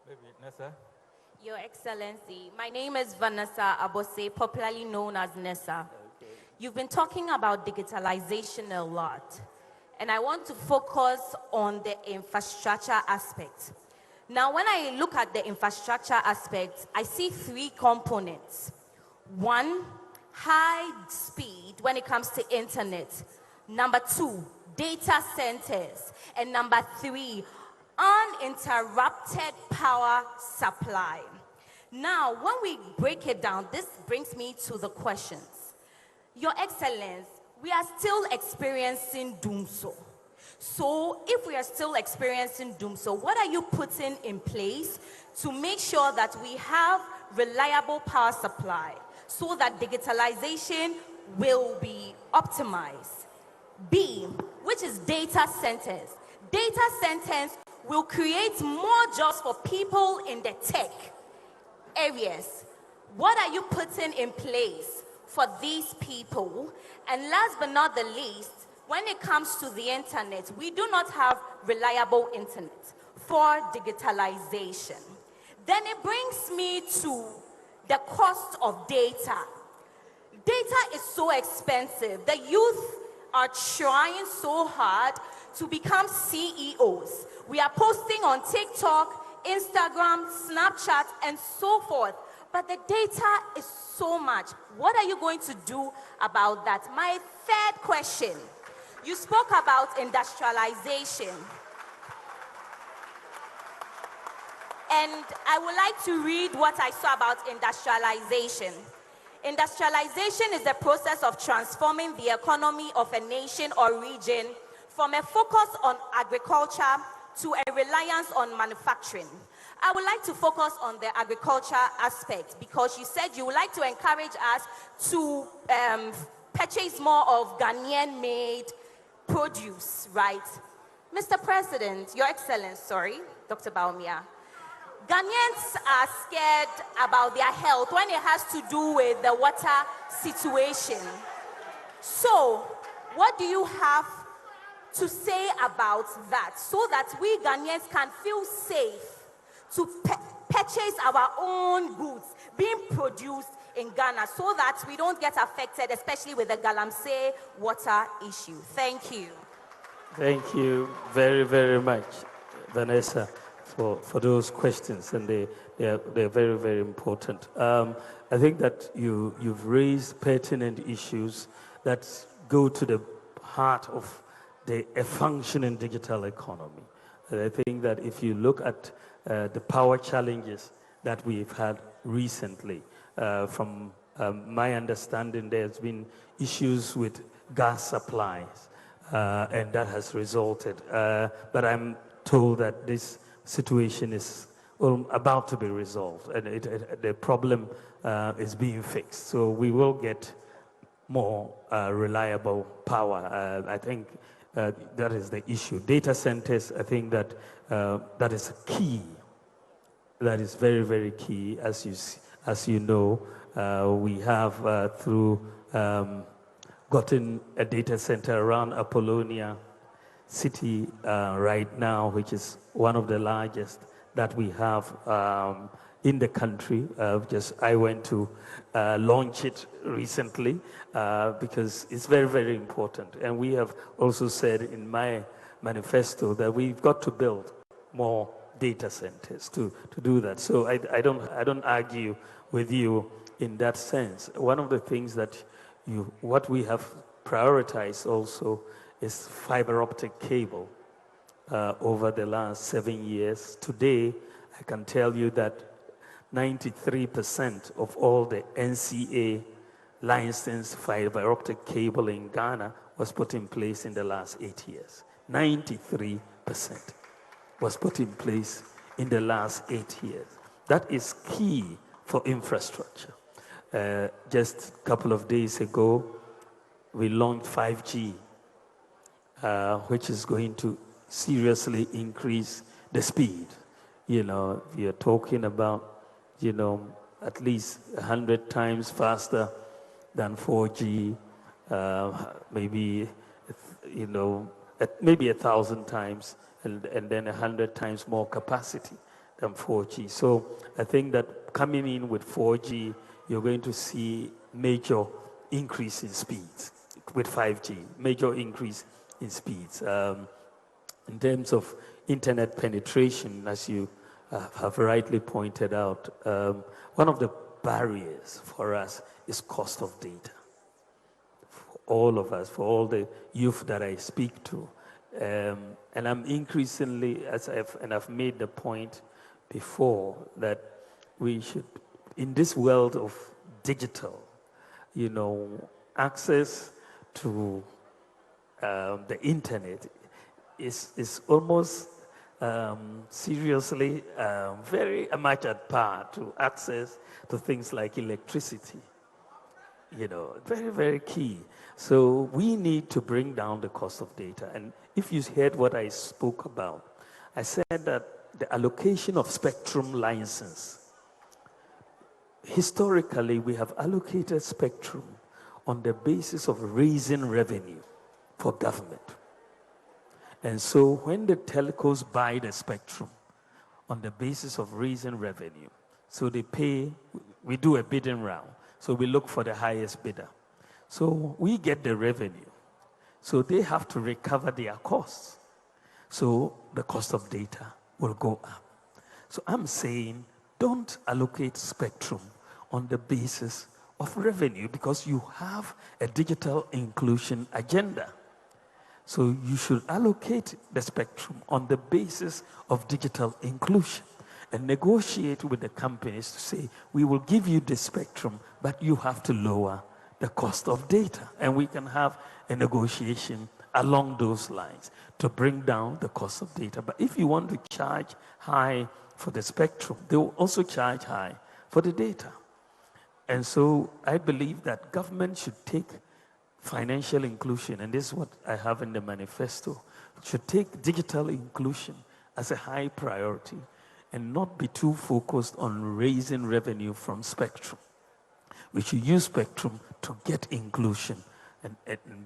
[SPEAKER 9] Maybe Nessa?
[SPEAKER 11] Your Excellency, my name is Vanessa Abose, popularly known as Nessa. Okay. You've been talking about digitalization a lot, and I want to focus on the infrastructure aspect. Now, when I look at the infrastructure aspect, I see three components. One, high speed when it comes to internet. Number two, data centers. And number three, uninterrupted power supply. Now, when we break it down, this brings me to the questions. Your Excellence, we are still experiencing doomsday. So if we are still experiencing doomsday, what are you putting in place to make sure that we have reliable power supply so that digitalization will be optimized? B, which is data centers. Data centers will create more jobs for people in the tech areas. What are you putting in place for these people? And last but not the least, when it comes to the internet, we do not have reliable internet for digitalization. Then it brings me to the cost of data. Data is so expensive. The youth are trying so hard to become CEOs. We are posting on TikTok, Instagram, Snapchat, and so forth. But the data is so much. What are you going to do about that? My third question, you spoke about industrialization. And I would like to read what I saw about industrialization. Industrialization is the process of transforming the economy of a nation or region from a focus on agriculture to a reliance on manufacturing. I would like to focus on the agriculture aspect because you said you would like to encourage us to purchase more of Ghanaian-made produce, right? Mr. President, Your Excellency, Dr. Bawumia, Ghanaians are scared about their health when it has to do with the water situation. So, what do you have to say about that so that we Ghanaians can feel safe to purchase our own goods being produced in Ghana so that we don't get affected, especially with the Galamsey water issue? Thank you.
[SPEAKER 8] Thank you very, very much, Vanessa, for those questions, and they're very, very important. I think that you've raised pertinent issues that go to the heart of a functioning digital economy. And I think that if you look at the power challenges that we've had recently, from my understanding, there's been issues with gas supplies, and that has resulted. But I'm told that this situation is about to be resolved, and the problem is being fixed. So we will get more reliable power. I think that is the issue. Data centers, I think that that is key. That is very, very key. As you know, we have through gotten a data center around Apollonia City right now, which is one of the largest that we have in the country. I went to launch it recently because it's very, very important. And we have also said in my manifesto that we've got to build more data centers to do that. So I don't argue with you in that sense. One of the things that what we have prioritized also is fiber optic cable over the last 7 years. Today, I can tell you that 93% of all the NCA licensed fiber optic cable in Ghana was put in place in the last 8 years. 93% was put in place in the last 8 years. That is key for infrastructure. Just a couple of days ago, we launched 5G, which is going to seriously increase the speed. You know, you're talking about, you know, at least 100 times faster than 4G, maybe, you know, maybe 1,000 times, and then 100 times more capacity than 4G. So I think that coming in with 4G, you're going to see major increase in speeds. With 5G, major increase in speeds. In terms of internet penetration, as you have rightly pointed out, one of the barriers for us is cost of data. For all of us, for all the youth that I speak to. And I'm increasingly, I've made the point before, that we should, in this world of digital, you know, access to the internet is almost seriously very much at par to access to things like electricity. You know, very, very key. So we need to bring down the cost of data. And if you heard what I spoke about, I said that the allocation of spectrum license, historically, we have allocated spectrum on the basis of raising revenue for government. And so when the telcos buy the spectrum on the basis of raising revenue, so they pay, we do a bidding round. So we look for the highest bidder. So we get the revenue. So they have to recover their costs. So the cost of data will go up. So I'm saying, don't allocate spectrum on the basis of revenue, because you have a digital inclusion agenda. So you should allocate the spectrum on the basis of digital inclusion and negotiate with the companies to say, we will give you the spectrum, but you have to lower the cost of data. And we can have a negotiation along those lines to bring down the cost of data. But if you want to charge high for the spectrum, they will also charge high for the data. And so I believe that government should take financial inclusion, and this is what I have in the manifesto, should take digital inclusion as a high priority and not be too focused on raising revenue from spectrum. We should use spectrum to get inclusion. And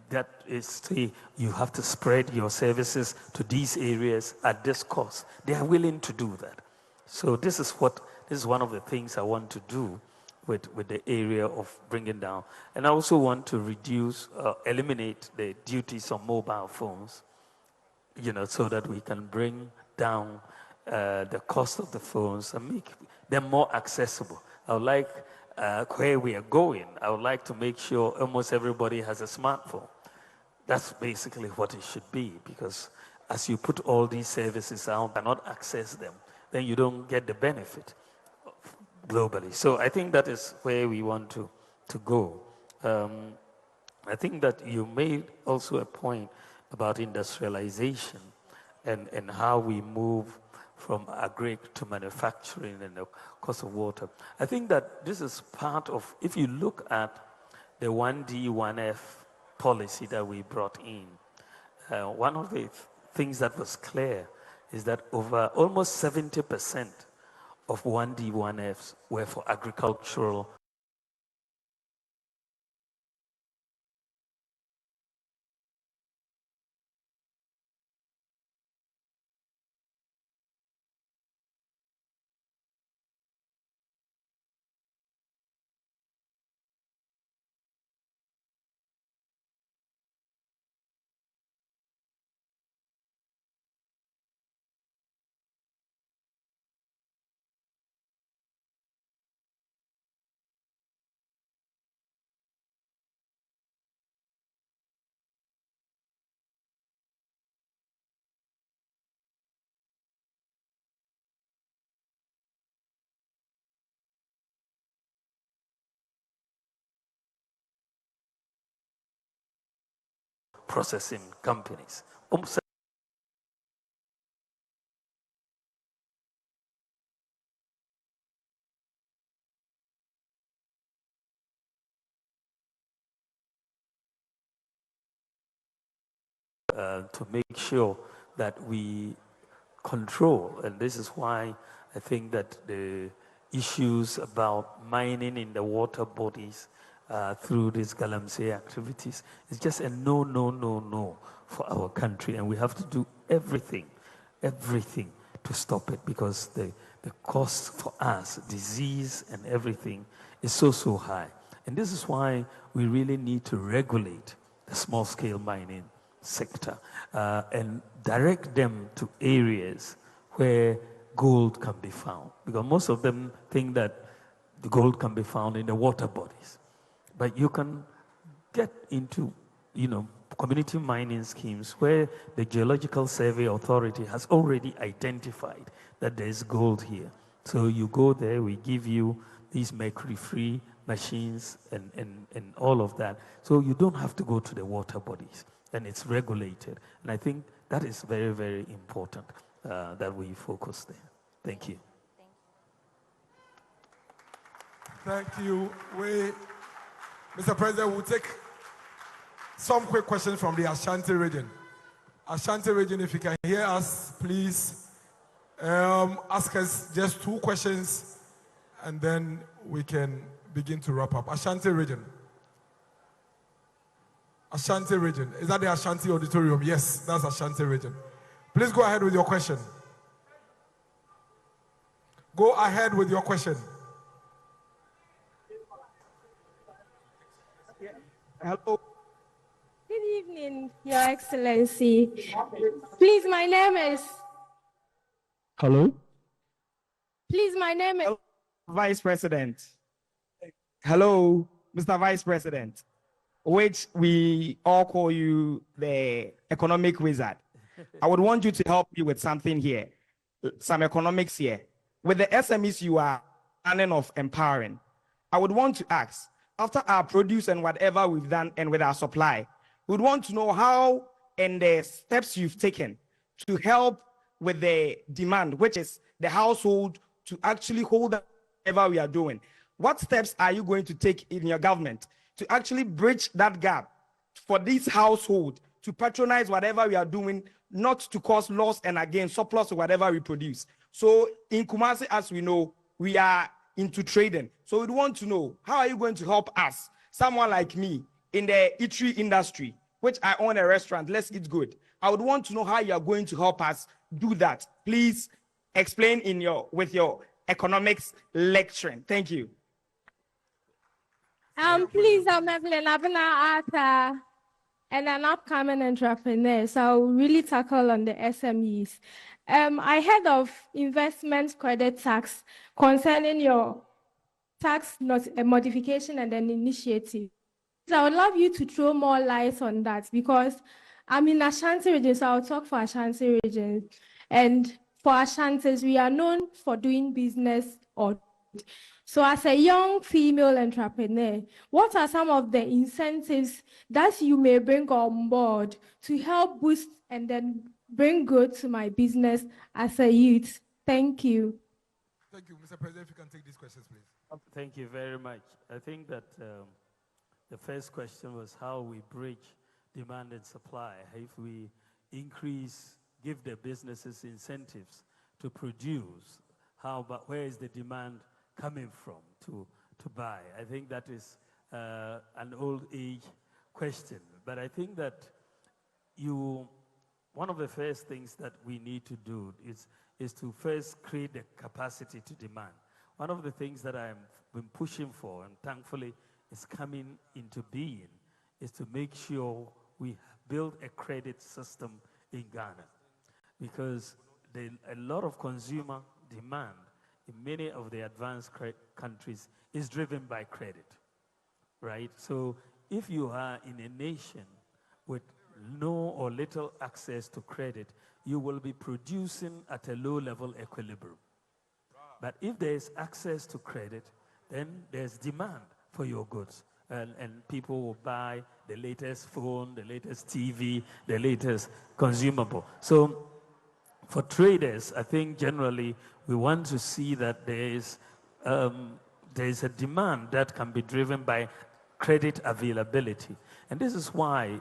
[SPEAKER 8] that is, say, you have to spread your services to these areas at this cost. They are willing to do that. So this is one of the things I want to do with the area of bringing down. And I also want to reduce, eliminate the duties on mobile phones, you know, so that we can bring down the cost of the phones and make them more accessible. I would like, where we are going, I would like to make sure almost everybody has a smartphone. That's basically what it should be, because as you put all these services out, cannot access them, then you don't get the benefit globally. So I think that is where we want to go. I think that you made also a point about industrialization and how we move from agri to manufacturing and the cost of water. I think that this is part of, if you look at the 1D, 1F policy that we brought in, one of the things that was clear is that over almost 70% of 1D, 1Fs were for agricultural processing companies. To make sure that we control, and this is why I think that the issues about mining in the water bodies through these galamsey activities is just a no, no, no, no for our country, and we have to do everything to stop it, because the cost for us, disease and everything, is so high. And this is why we really need to regulate the small-scale mining sector and direct them to areas where gold can be found. Because most of them think that the gold can be found in the water bodies. But you can get into, community mining schemes where the Geological Survey Authority has already identified that there's gold here. So you go there, we give you these mercury-free machines and all of that. So you don't have to go to the water bodies, and it's regulated. And I think that is very, very important that we focus there. Thank you.
[SPEAKER 3] Thank you. Mr. President, we'll take some quick questions from the Ashanti region. Ashanti region, if you can hear us, please ask us just 2 questions, and then we can begin to wrap up. Ashanti region. Ashanti region. Is that the Ashanti auditorium? Yes, that's Ashanti region. Please go ahead with your question. Go ahead with your question.
[SPEAKER 12] Hello. Good evening, Your Excellency. Please, my name is...
[SPEAKER 13] Hello?
[SPEAKER 12] Please, my name is...
[SPEAKER 13] Vice President. Hello, Mr. Vice President, which we all call you the economic wizard. I would want you to help me with something here, some economics here. With the SMEs you are planning of empowering, I would want to ask, after our produce and whatever we've done and with our supply, we'd want to know how and the steps you've taken to help with the demand, which is the household, to actually hold up whatever we are doing. What steps are you going to take in your government to actually bridge that gap for this household to patronize whatever we are doing, not to cause loss and again surplus of whatever we produce? So in Kumasi, as we know, we are into trading. So we'd want to know, how are you going to help us, someone like me in the eatery industry, which I own a restaurant, Let's Eat Good. I would want to know how you are going to help us do that. Please explain with your economics lecturing. Thank you.
[SPEAKER 12] Please, I'm Evelyn Abena and an upcoming entrepreneur, so I'll really tackle on the SMEs. I heard of investment credit tax concerning your tax modification and an initiative. So I would love you to throw more light on that, because I'm in Ashanti region, so I'll talk for Ashanti region. And for Ashantis, we are known for doing business or so as a young female entrepreneur, what are some of the incentives that you may bring on board to help boost and then bring good to my business as a youth? Thank you.
[SPEAKER 3] Thank you. Mr. President, if you can take these questions, please.
[SPEAKER 8] Thank you very much. I think that the first question was how we bridge demand and supply. If we give the businesses incentives to produce, where is the demand coming from to buy? I think that is an old age question. But I think that one of the first things that we need to do is to first create the capacity to demand. One of the things that I've been pushing for, and thankfully is coming into being, is to make sure we build a credit system in Ghana. Because a lot of consumer demand in many of the advanced countries is driven by credit, right? So if you are in a nation with no or little access to credit, you will be producing at a low-level equilibrium. But if there is access to credit, then there's demand for your goods. and people will buy the latest phone, the latest TV, the latest consumable. So for traders, I think generally we want to see that there is a demand that can be driven by credit availability. And this is why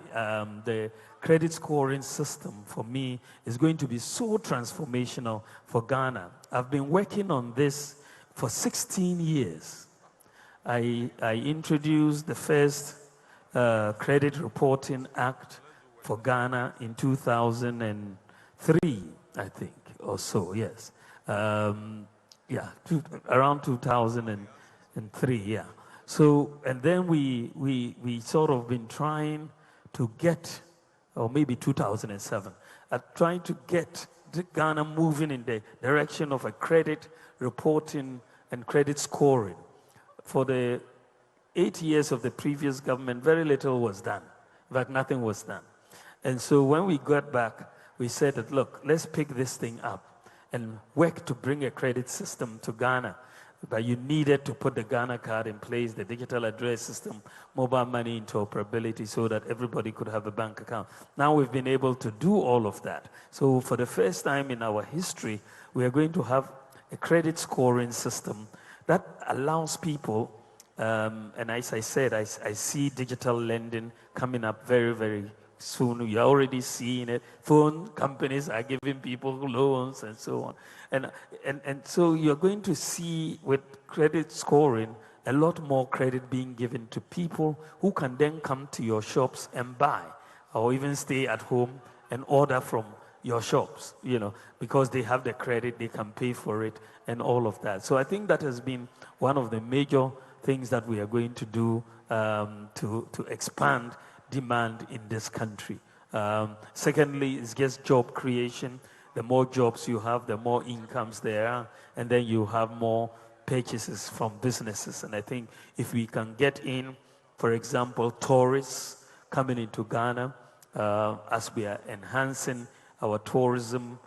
[SPEAKER 8] the credit scoring system for me is going to be so transformational for Ghana. I've been working on this for 16 years. I introduced the first Credit Reporting Act for Ghana in 2003, I think, or so, yes. Around 2003, yeah. So, and then we sort of been trying to get, or maybe 2007, trying to get Ghana moving in the direction of a credit reporting and credit scoring. For the 8 years of the previous government, very little was done. In fact, nothing was done. And so when we got back, we said that, look, let's pick this thing up and work to bring a credit system to Ghana. But you needed to put the Ghana card in place, the digital address system, mobile money interoperability so that everybody could have a bank account. Now we've been able to do all of that. So for the first time in our history, we are going to have a credit scoring system that allows people, and as I said, I see digital lending coming up very, very soon. You're already seeing it. Phone companies are giving people loans and so on. And so you're going to see with credit scoring a lot more credit being given to people who can then come to your shops and buy, or even stay at home and order from your shops, because they have the credit, they can pay for it and all of that. So I think that has been one of the major things that we are going to do to expand demand in this country. Secondly, it's just job creation. The more jobs you have, the more incomes there are, and then you have more purchases from businesses. And I think if we can get in, for example, tourists coming into Ghana, as we are enhancing our tourism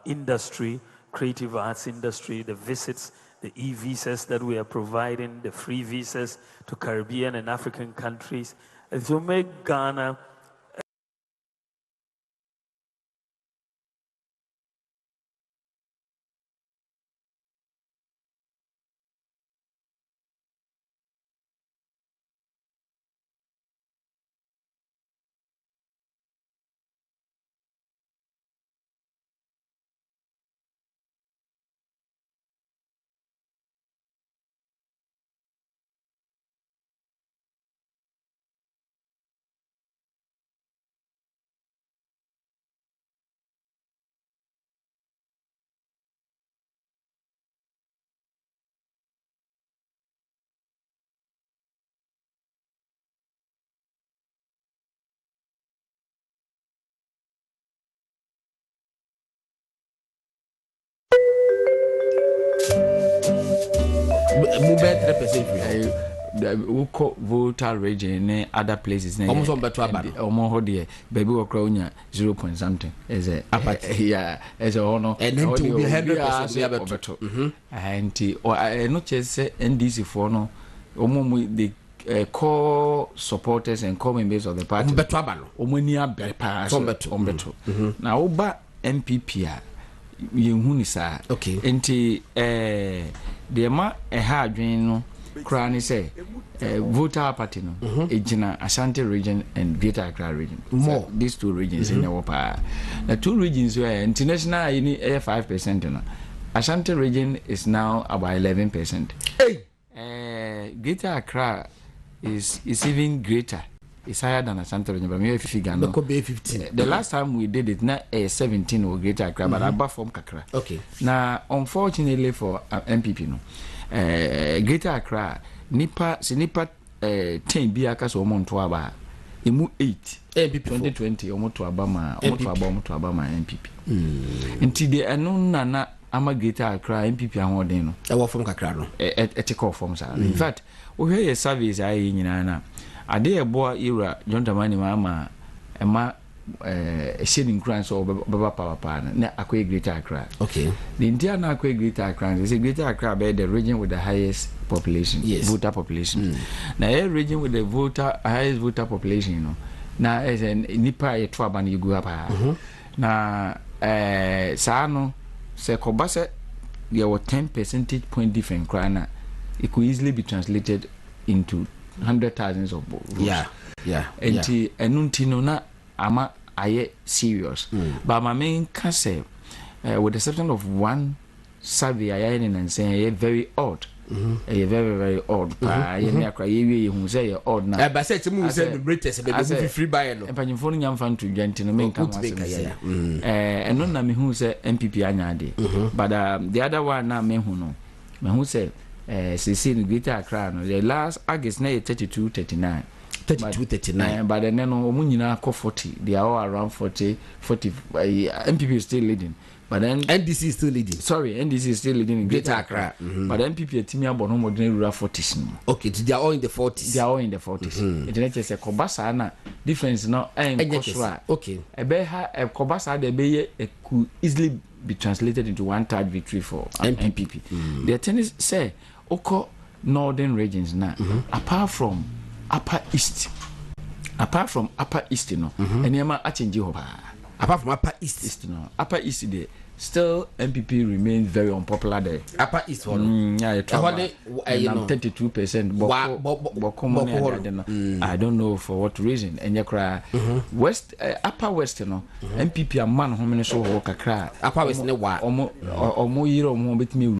[SPEAKER 8] industry, creative arts industry, the visits, the e-visas that we are providing, the free visas to Caribbean and African countries, and to make Ghana
[SPEAKER 6] wokɔ voter region ne other places
[SPEAKER 7] almost on better about
[SPEAKER 6] almost hodie baby wo kra onya 0 point something is a yeah is a ono
[SPEAKER 7] and then to be 100% we have better
[SPEAKER 6] anti or no chese NDC for no omo the core supporters and core members of the party
[SPEAKER 7] better abalo
[SPEAKER 6] omo ni abepa so beto na oba MPP a yehu ni sa
[SPEAKER 7] okay
[SPEAKER 6] enti de ma ha adwen no kra ni say voter party no ejina Ashanti region and Greater Accra region more so these two regions in Europa. The two regions were international 5% no. Ashanti region is now about 11%.
[SPEAKER 7] Hey,
[SPEAKER 6] Greater Accra is even greater. It's higher than Ashanti region, but maybe figure no.
[SPEAKER 7] Could be 15.
[SPEAKER 6] The last time we did it, na 17 or Greater Accra, but above from Kakra.
[SPEAKER 7] Okay.
[SPEAKER 6] Now, unfortunately for MPP no, Greater Accra nipa 10 biaka so omonto aba emu 8
[SPEAKER 7] MPP
[SPEAKER 6] 2020 omonto aba MPP nti de eno na ama Greater Accra MPP ahoden no
[SPEAKER 7] e wo from Kakra no
[SPEAKER 6] take off from sa in fact we hear your service ayi nyina na ade ebo era John Dramani ma ema shedding crowns or Baba Power Pan, na Akwe Greater Accra.
[SPEAKER 7] Okay.
[SPEAKER 6] The Indian Akwe Greater Accra is a Greater Accra by the region with the highest population, voter population. Now, a region with the highest voter population, you know. Now, as a Nipa Yetwaban, you go up. Now, Sano, say Kobasa, there were 10 percentage point different crana. It could easily be translated into 100,000s of votes.
[SPEAKER 7] Yeah.
[SPEAKER 6] And Enuntino na ama aye serious. But my main concept, with the exception of one survey, I and saying very odd. Very, very odd. I say odd now.
[SPEAKER 7] But said to move the British, a free buyer.
[SPEAKER 6] And I'm phoning young fan to Gentino main and none me who say MPP anyade. But the other one now me who know. Me who say CC in Greater Accra. The last August na 32-39.
[SPEAKER 7] 32-39.
[SPEAKER 6] But then no munina 40. They are all around 40. MPP is still leading. But then
[SPEAKER 7] NDC is still leading.
[SPEAKER 6] Sorry, NDC is still leading in Greater Accra. But MPP Timia Bono modern rural 40s.
[SPEAKER 7] Okay, they are all in the 40s.
[SPEAKER 6] They are all in the 40s. It is a Kobasa na difference now.
[SPEAKER 7] Okay.
[SPEAKER 6] A beha a Kobasa de Beye could easily be translated into 1/3 victory for MPP. The tennis say Oko northern regions now, apart from Upper East, you know, and Yama Achenji Hoba.
[SPEAKER 7] Apart from Upper East,
[SPEAKER 6] no, Upper East there. Still, MPP remains very unpopular there.
[SPEAKER 7] Upper East,
[SPEAKER 6] yeah, 32%. I don't know for what reason. And you West, Upper West, you know, MPP a man who many so work a cry.
[SPEAKER 7] Upper West, no, or more year or more bit me.